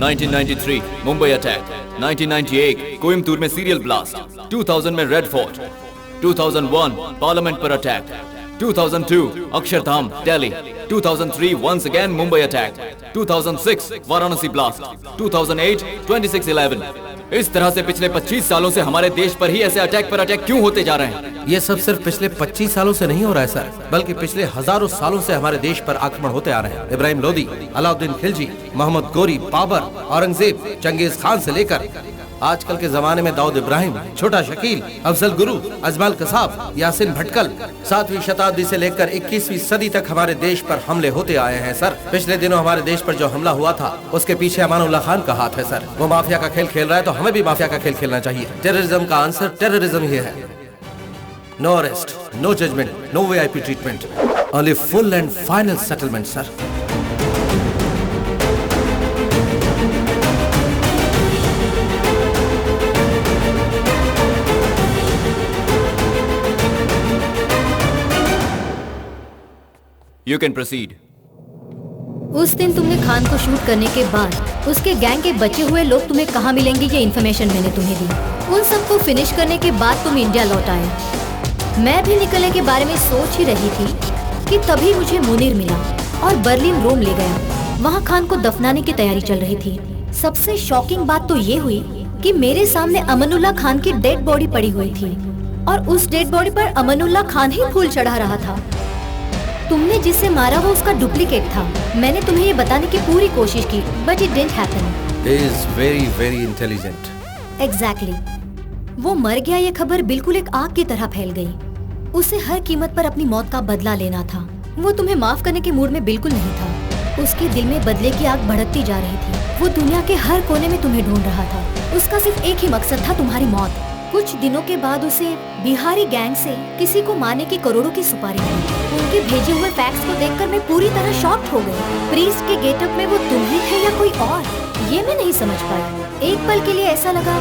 S5: $1993 Mumbai attack, 1998 Coimbatore में सीरियल ब्लास्ट, 2000 में रेड फोर्ट, 2001 पार्लियामेंट पर attack, 2002 Akshardham Delhi, 2003 once again Mumbai attack, 2006 Varanasi blast, 2008 26/11। इस तरह से पिछले 25 सालों से हमारे देश पर ही ऐसे अटैक पर अटैक क्यों होते जा रहे हैं?
S8: ये सब सिर्फ पिछले 25 सालों से नहीं हो रहा है सर, बल्कि पिछले हजारों सालों से हमारे देश पर आक्रमण होते आ रहे हैं। इब्राहिम लोदी, अलाउद्दीन खिलजी, मोहम्मद गोरी, बाबर, औरंगजेब, चंगेज खान से लेकर आजकल के जमाने में दाऊद इब्राहिम, छोटा शकील, अफजल गुरु, अजमल कसाब, यासिन भटकल, 7वीं शताब्दी से लेकर 21वीं सदी तक हमारे देश पर हमले होते आए हैं सर। पिछले दिनों हमारे देश पर जो हमला हुआ था उसके पीछे अमानुल्लाह खान का हाथ है सर। वो माफिया का खेल खेल रहा है तो हमें भी माफिया का खेल खेलना चाहिए। टेररिज्म का आंसर टेररिज्म ही है। No arrest, no judgement, no VIP treatment, only full and final settlement sir.
S5: You can proceed.
S6: उस दिन तुमने खान को शूट करने के बाद उसके गैंग के बचे हुए लोग तुम्हें कहाँ मिलेंगे ये इन्फॉर्मेशन मैंने तुम्हें दी। उन सबको फिनिश करने के बाद तुम इंडिया लौट आए। मैं भी निकलने के बारे में सोच ही रही थी कि तभी मुझे मुनीर मिला और बर्लिन रोम ले गया। वहाँ खान को दफनाने की तैयारी चल रही थी। सबसे शॉकिंग बात तो ये हुई कि मेरे सामने अमनुल्लाह खान की डेड बॉडी पड़ी हुई थी और उस डेड बॉडी पर अमनुल्लाह खान ही फूल चढ़ा रहा था। तुमने जिसे मारा वो उसका डुप्लीकेट था। मैंने तुम्हें ये बताने की पूरी कोशिश की but it didn't happen.
S8: He is very very intelligent.
S6: Exactly वो मर गया ये खबर बिल्कुल एक आग की तरह फैल गई। उसे हर कीमत पर अपनी मौत का बदला लेना था। वो तुम्हें माफ करने के मूड में बिल्कुल नहीं था। उसके दिल में बदले की आग भड़कती जा रही थी। वो दुनिया के हर कोने में तुम्हें ढूंढ रहा था। उसका सिर्फ एक ही मकसद था, तुम्हारी मौत। कुछ दिनों के बाद उसे बिहारी गैंग से किसी को मारने की करोड़ों की सुपारी मिली। उनके भेजे हुए फैक्ट्स को देखकर मैं पूरी तरह शॉक्ड हो गई। प्रीस्ट के गेटअप में वो तुम ही थे या कोई और, ये मैं नहीं समझ पाई। एक पल के लिए ऐसा लगा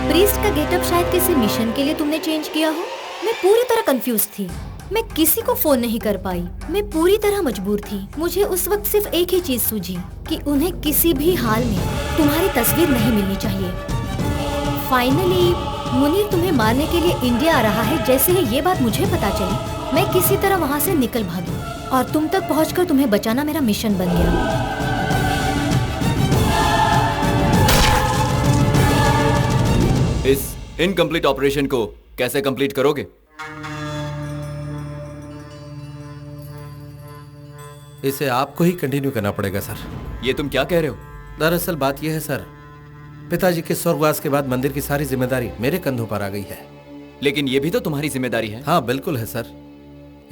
S6: प्रीस्ट का गेटअप शायद किसी मिशन के लिए तुमने चेंज किया हो। मैं पूरी तरह कंफ्यूज थी। मैं किसी को फोन नहीं कर पाई। मैं पूरी तरह मजबूर थी। मुझे उस वक्त सिर्फ एक ही चीज सूझी कि उन्हें किसी भी हाल में तुम्हारी तस्वीर नहीं मिलनी चाहिए। फाइनली मुनीर तुम्हें मारने के लिए इंडिया आ रहा है। जैसे ही ये बात मुझे पता चली मैं किसी तरह वहाँ से निकल भागी और तुम तक पहुँचकर तुम्हें बचाना मेरा मिशन बन गया।
S5: इस इनकम्प्लीट ऑपरेशन को कैसे कंप्लीट करोगे?
S8: इसे आपको ही कंटिन्यू करना पड़ेगा सर।
S5: ये तुम क्या कह रहे हो?
S8: दरअसल बात यह है सर, पिताजी के स्वर्गवास के बाद मंदिर की सारी जिम्मेदारी मेरे कंधों पर आ गई है।
S5: लेकिन ये भी तो तुम्हारी जिम्मेदारी है।
S8: हाँ बिल्कुल है सर।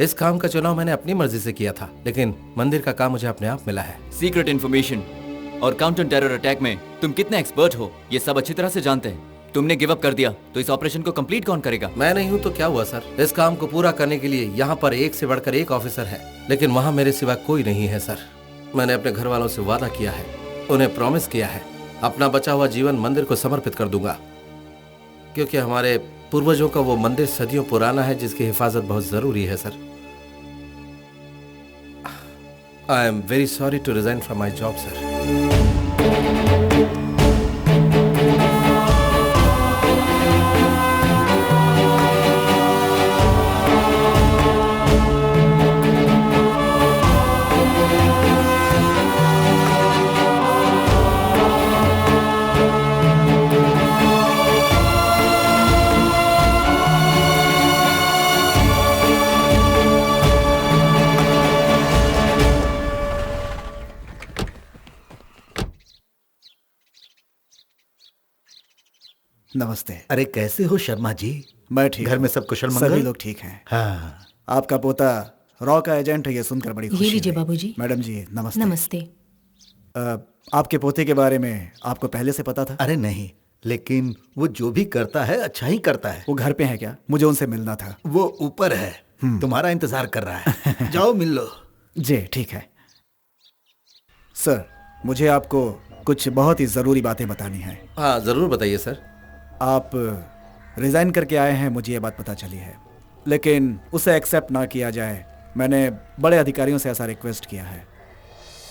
S8: इस काम का चुनाव मैंने अपनी मर्जी से किया था, लेकिन मंदिर का काम मुझे अपने आप मिला है।
S5: सीक्रेट इन्फॉर्मेशन और काउंटर टेरर अटैक में तुम कितने एक्सपर्ट हो ये सब अच्छी तरह से जानते हैं। तुमने गिव अप कर दिया तो इस ऑपरेशन को कंप्लीट कौन करेगा?
S8: मैं नहीं हूँ तो क्या हुआ सर। इस काम को पूरा करने के लिए यहाँ पर एक से बढ़कर एक ऑफिसर है, लेकिन वहाँ मेरे सिवा कोई नहीं है सर। मैंने अपने घर वालों से वादा किया है, उन्हें प्रॉमिस किया है, अपना बचा हुआ जीवन मंदिर को समर्पित कर दूंगा, क्योंकि हमारे पूर्वजों का वो मंदिर सदियों पुराना है जिसकी हिफाजत बहुत जरूरी है sir. I am very sorry to resign from my job sir.
S7: नमस्ते।
S13: अरे कैसे हो शर्मा जी?
S7: मैं ठीक।
S13: घर में सब कुशल मंगल?
S7: सभी लोग ठीक हैं।
S13: हाँ।
S7: आपका पोता रॉ का एजेंट है, ये सुनकर बड़ी खुशी
S6: ये लीजिए
S7: हुई।
S6: बाबूजी।
S7: मैडम जी नमस्ते।
S6: नमस्ते।
S7: आपके पोते के बारे में आपको पहले से पता था?
S13: अरे नहीं, लेकिन वो जो भी करता है अच्छा ही करता है।
S7: वो घर पे है क्या? मुझे उनसे मिलना था।
S13: वो ऊपर है, तुम्हारा इंतजार कर रहा है। जाओ मिल लो।
S7: जी ठीक है। सर मुझे आपको कुछ बहुत ही जरूरी बातें बतानी है।
S8: हाँ जरूर बताइए सर।
S7: आप रिजाइन करके आए हैं, मुझे ये बात पता चली है, लेकिन उसे एक्सेप्ट ना किया जाए। मैंने बड़े अधिकारियों से ऐसा रिक्वेस्ट किया है।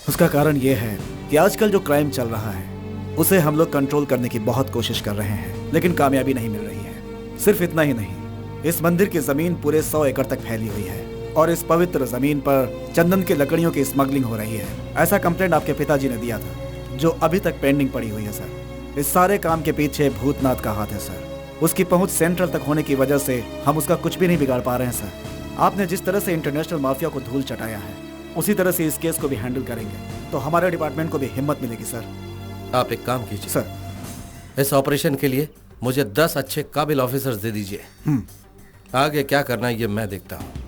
S7: उसका कारण ये है कि आजकल जो क्राइम चल रहा है उसे हम लोग कंट्रोल करने की बहुत कोशिश कर रहे हैं, लेकिन कामयाबी नहीं मिल रही है। सिर्फ इतना ही नहीं, इस मंदिर की जमीन पूरे 100 एकड़ तक फैली हुई है और इस पवित्र जमीन पर चंदन की लकड़ियों की स्मगलिंग हो रही है। ऐसा कंप्लेंट आपके पिताजी ने दिया था, जो अभी तक पेंडिंग पड़ी हुई है सर। इस सारे काम के पीछे भूतनाथ का हाथ है सर। उसकी पहुंच सेंट्रल तक होने की वजह से हम उसका कुछ भी नहीं बिगाड़ पा रहे हैं सर। आपने जिस तरह से इंटरनेशनल माफिया को धूल चटाया है, उसी तरह से इस केस को भी हैंडल करेंगे तो हमारे डिपार्टमेंट को भी हिम्मत मिलेगी सर।
S8: आप एक काम कीजिए
S7: सर,
S8: इस ऑपरेशन के लिए मुझे 10 अच्छे काबिल ऑफिसर्स दे दीजिए। आगे क्या करना है ये मैं देखता हूँ।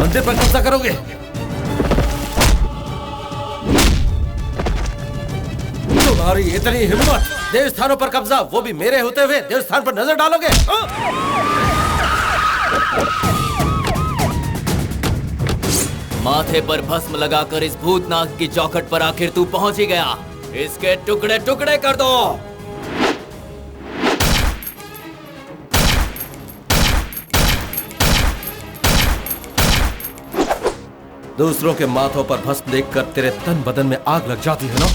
S8: मंदिर पर कब्जा करोगे? तुम्हारी इतनी हिम्मत, देव स्थानों पर कब्जा, वो भी मेरे होते हुए देव स्थान पर नजर डालोगे?
S5: माथे पर भस्म लगाकर इस भूतनाग की चौखट पर आखिर तू पहुंच ही गया। इसके टुकड़े टुकड़े कर दो।
S8: दूसरों के माथों पर भस्म देखकर तेरे तन बदन में आग लग जाती है ना?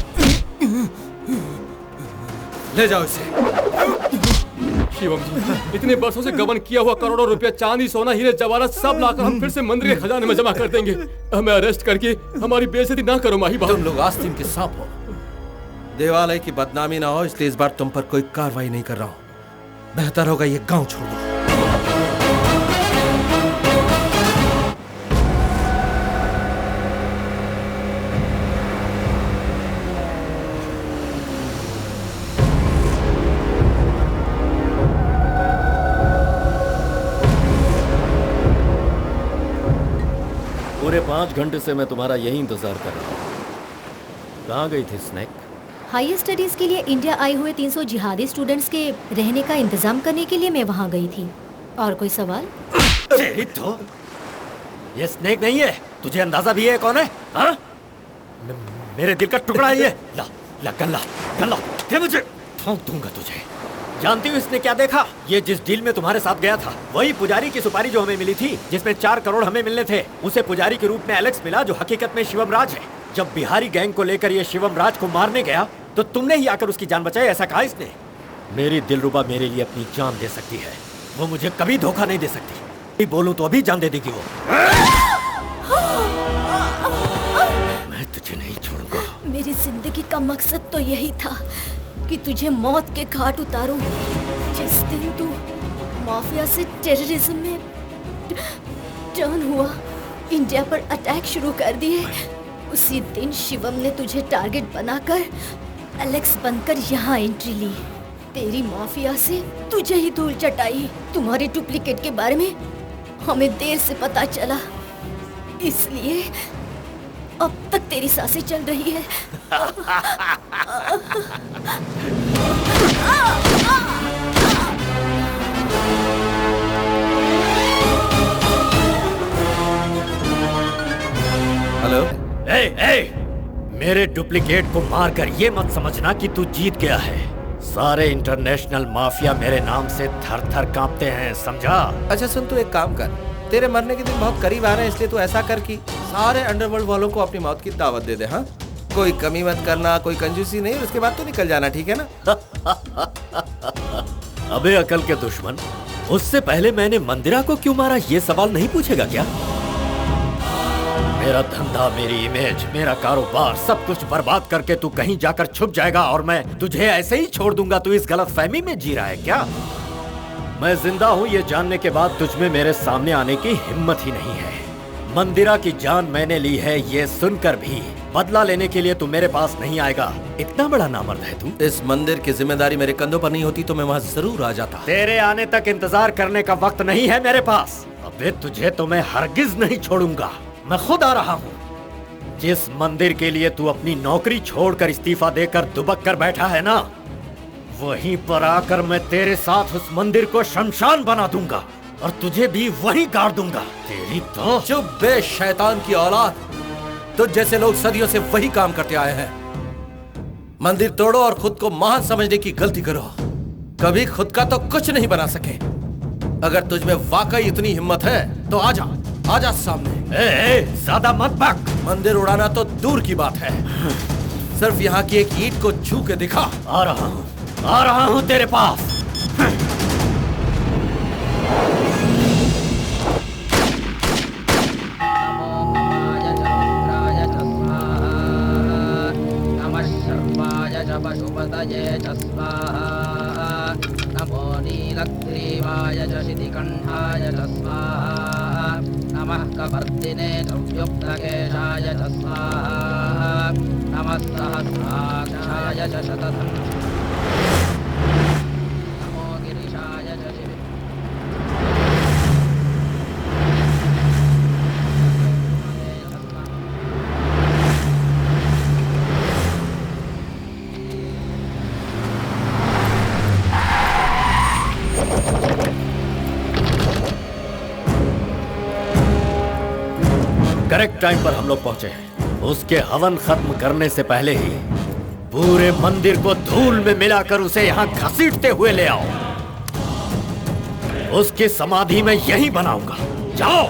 S8: ले जाओ इसे।
S3: शिवम जी, इतने वर्षों से गबन किया हुआ करोड़ों रुपया चांदी सोना हीरे जवाहरात सब लाकर हम फिर से मंदिर के खजाने में जमा कर देंगे। हमें अरेस्ट करके हमारी बेइज्जती ना करो माही बाबू।
S8: तुम लोग आस्तीन के सांप हो, देवालय की बदनामी ना हो, इसलिए इस बार तुम पर कोई कार्रवाई नहीं कर रहा हूं। बेहतर होगा ये गांव छोड़ दो।
S1: पूरे 5 घंटे से मैं तुम्हारा यही इंतजार कर रहा हूँ। कहाँ गई थी स्नेक?
S6: हायर स्टडीज के लिए इंडिया आए हुए 300 जिहादी स्टूडेंट्स के रहने का इंतजाम करने के लिए मैं वहाँ गई थी। और कोई सवाल?
S12: तो ये स्नेक नहीं है, तुझे अंदाजा भी है कौन है? हाँ? मेरे दिल का टुकड़ा है ये। ला गल्ला गल्ला दे मुझे, ठोक दूंगा तुझे। जानती हूँ इसने क्या देखा? ये जिस डील में तुम्हारे साथ गया था, वही पुजारी की सुपारी जो हमें मिली थी, जिसमें 4 करोड़ हमें मिलने थे, उसे पुजारी के रूप में एलेक्स मिला, जो हकीकत में शिवम राज है। जब बिहारी गैंग को लेकर ये शिवम राज को मारने गया, तो तुमने ही आकर उसकी जान बचाई, ऐसा कहा इसने। मेरी दिलरुबा मेरे लिए अपनी जान दे सकती है, वो मुझे कभी धोखा नहीं दे सकती। बोलूं तो अभी जान दे देगी वो। मैं तुझे नहीं छोड़ूंगा।
S6: मेरी जिंदगी का मकसद तो यही था कि तुझे मौत के घाट उतारूं। जिस दिन तू माफिया से टेररिज्म में टर्न हुआ, इंडिया पर अटैक शुरू कर दिए, उसी दिन शिवम ने तुझे टारगेट बनाकर एलेक्स बनकर यहाँ एंट्री ली। तेरी माफिया से तुझे ही धूल चटाई। तुम्हारी डुप्लीकेट के बारे में हमें देर से पता चला, इसलिए अब तक तेरी सांसें चल रही है।
S8: हेलो।
S12: मेरे डुप्लीकेट को मारकर ये मत समझना कि तू जीत गया है। सारे इंटरनेशनल माफिया मेरे नाम से थर थर कांपते हैं, समझा?
S8: अच्छा सुन, तू एक काम कर, तेरे मरने के दिन बहुत करीब आ रहे हैं, इसलिए तू ऐसा कर कि सारे अंडरवर्ल्ड वालों को अपनी मौत की दावत दे दे। हाँ, कोई कमी मत करना, कोई कंजूसी नहीं, उसके बाद तो निकल जाना, ठीक है ना?
S12: अबे अकल के दुश्मन, उससे पहले मैंने मंदिरा को क्यों मारा ये सवाल नहीं पूछेगा क्या? मेरा धंधा, मेरी इमेज, मेरा कारोबार सब कुछ बर्बाद करके तू कहीं जाकर छुप जाएगा और मैं तुझे ऐसे ही छोड़ दूंगा। तू इस गलतफहमी में जी रहा है क्या? मैं जिंदा हूँ ये जानने के बाद तुझमें मेरे सामने आने की हिम्मत ही नहीं है। मंदिरा की जान मैंने ली है ये सुनकर भी बदला लेने के लिए तू मेरे पास नहीं आएगा। इतना बड़ा नामर्द है तू।
S8: इस मंदिर की जिम्मेदारी मेरे कंधों पर नहीं होती तो मैं वहाँ जरूर आ जाता।
S12: तेरे आने तक इंतजार करने का वक्त नहीं है मेरे पास। अबे तुझे तो मैं हरगिज नहीं छोड़ूंगा, मैं खुद आ रहा हूँ। जिस मंदिर के लिए तू अपनी नौकरी छोड़कर इस्तीफा देकर दुबक कर बैठा है ना, वहीं पर आकर मैं तेरे साथ उस मंदिर को शमशान बना दूंगा और तुझे भी वहीं गाड़ दूंगा। तेरी तो
S8: चुप बे शैतान की औलाद, तुझ जैसे लोग सदियों से वही काम करते आए हैं। मंदिर तोड़ो और खुद को महान समझने की गलती करो, कभी खुद का तो कुछ नहीं बना सके। अगर तुझ में वाकई इतनी हिम्मत है तो आजा, आजा सामने।
S12: ज्यादा मत बक।
S8: मंदिर उड़ाना तो दूर की बात है, सिर्फ यहाँ की एक ईंट को छू के दिखा।
S12: आ रहा हूँ तेरे पास।
S16: नमो नीलग्रीवाय च शितिकण्ठाय च स्वाहा। नमः कपर्दिने संयुक्तकेशाय च स्वाहा। नमः सहस्राक्षाय च शतधन्वाय। नमो गिरिशाय च शिवे।
S1: करेक्ट टाइम पर हम लोग पहुंचे हैं। उसके हवन खत्म करने से पहले ही पूरे मंदिर को धूल में मिलाकर उसे यहाँ घसीटते हुए ले आओ। उसकी समाधि में यहीं बनाऊंगा। जाओ।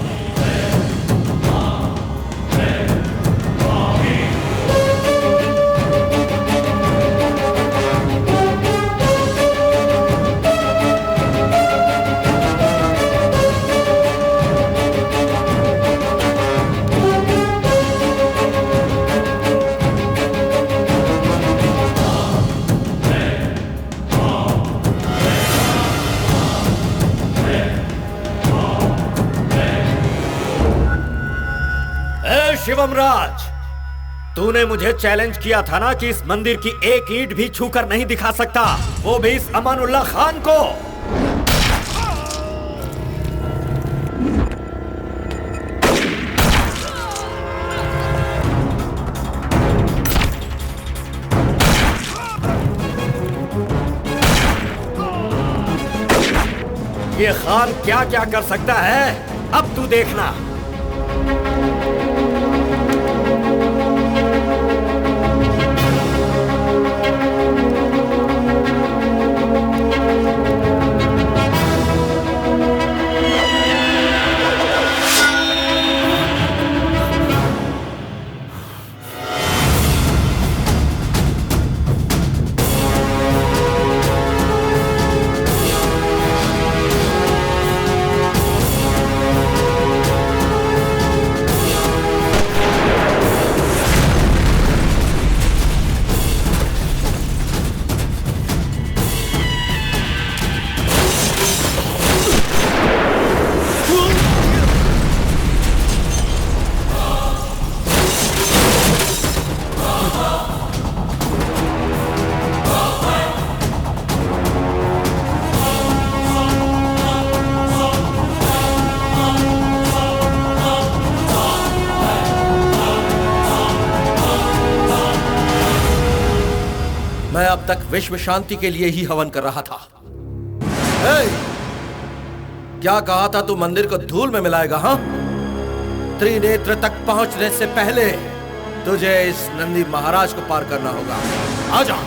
S1: शिवम राज, तूने मुझे चैलेंज किया था ना कि इस मंदिर की एक ईंट भी छूकर नहीं दिखा सकता, वो भी इस अमानुल्लाह खान को। ये खान क्या क्या कर सकता है, अब तू देखना।
S8: मैं अब तक विश्व शांति के लिए ही हवन कर रहा था। क्या कहा था तू मंदिर को धूल में मिलाएगा? हाँ, त्रिनेत्र तक पहुंचने से पहले तुझे इस नंदी महाराज को पार करना होगा। आजा।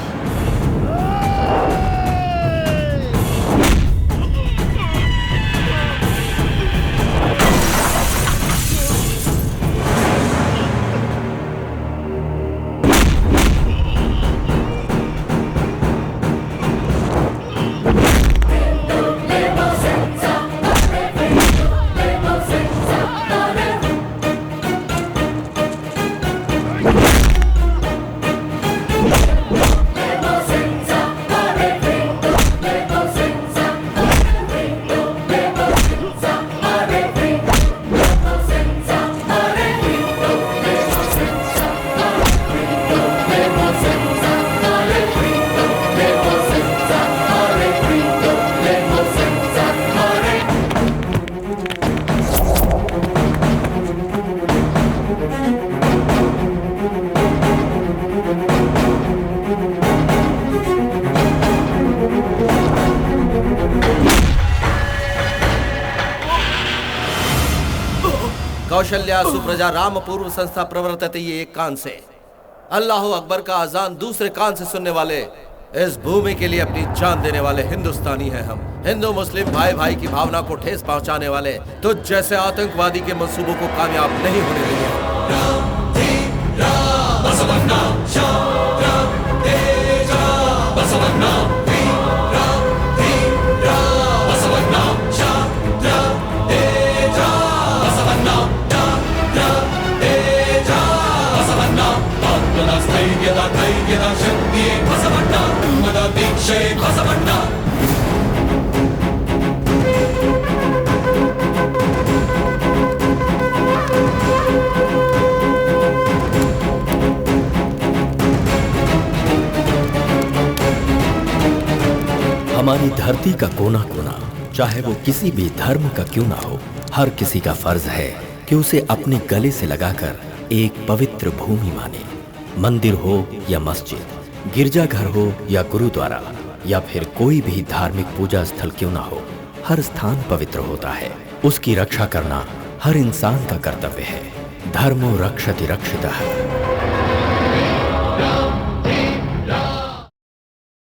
S8: कौशल्या सुप्रजा राम पूर्व संस्था प्रवर्तते, ये एक कान से, अल्लाह अकबर का अजान दूसरे कान से सुनने वाले, इस भूमि के लिए अपनी जान देने वाले हिंदुस्तानी हैं हम। हिंदू मुस्लिम भाई भाई की भावना को ठेस पहुंचाने वाले, तुझ जैसे आतंकवादी के मंसूबों को कामयाब नहीं होने देंगे।
S1: हमारी धरती का कोना कोना, चाहे वो किसी भी धर्म का क्यों ना हो, हर किसी का फर्ज है कि उसे अपने गले से लगाकर एक पवित्र भूमि माने। मंदिर हो या मस्जिद, गिरजाघर हो या गुरुद्वारा, या फिर कोई भी धार्मिक पूजा स्थल क्यों ना हो, हर स्थान पवित्र होता है। उसकी रक्षा करना हर इंसान का कर्तव्य है। धर्मो रक्षति रक्षितः।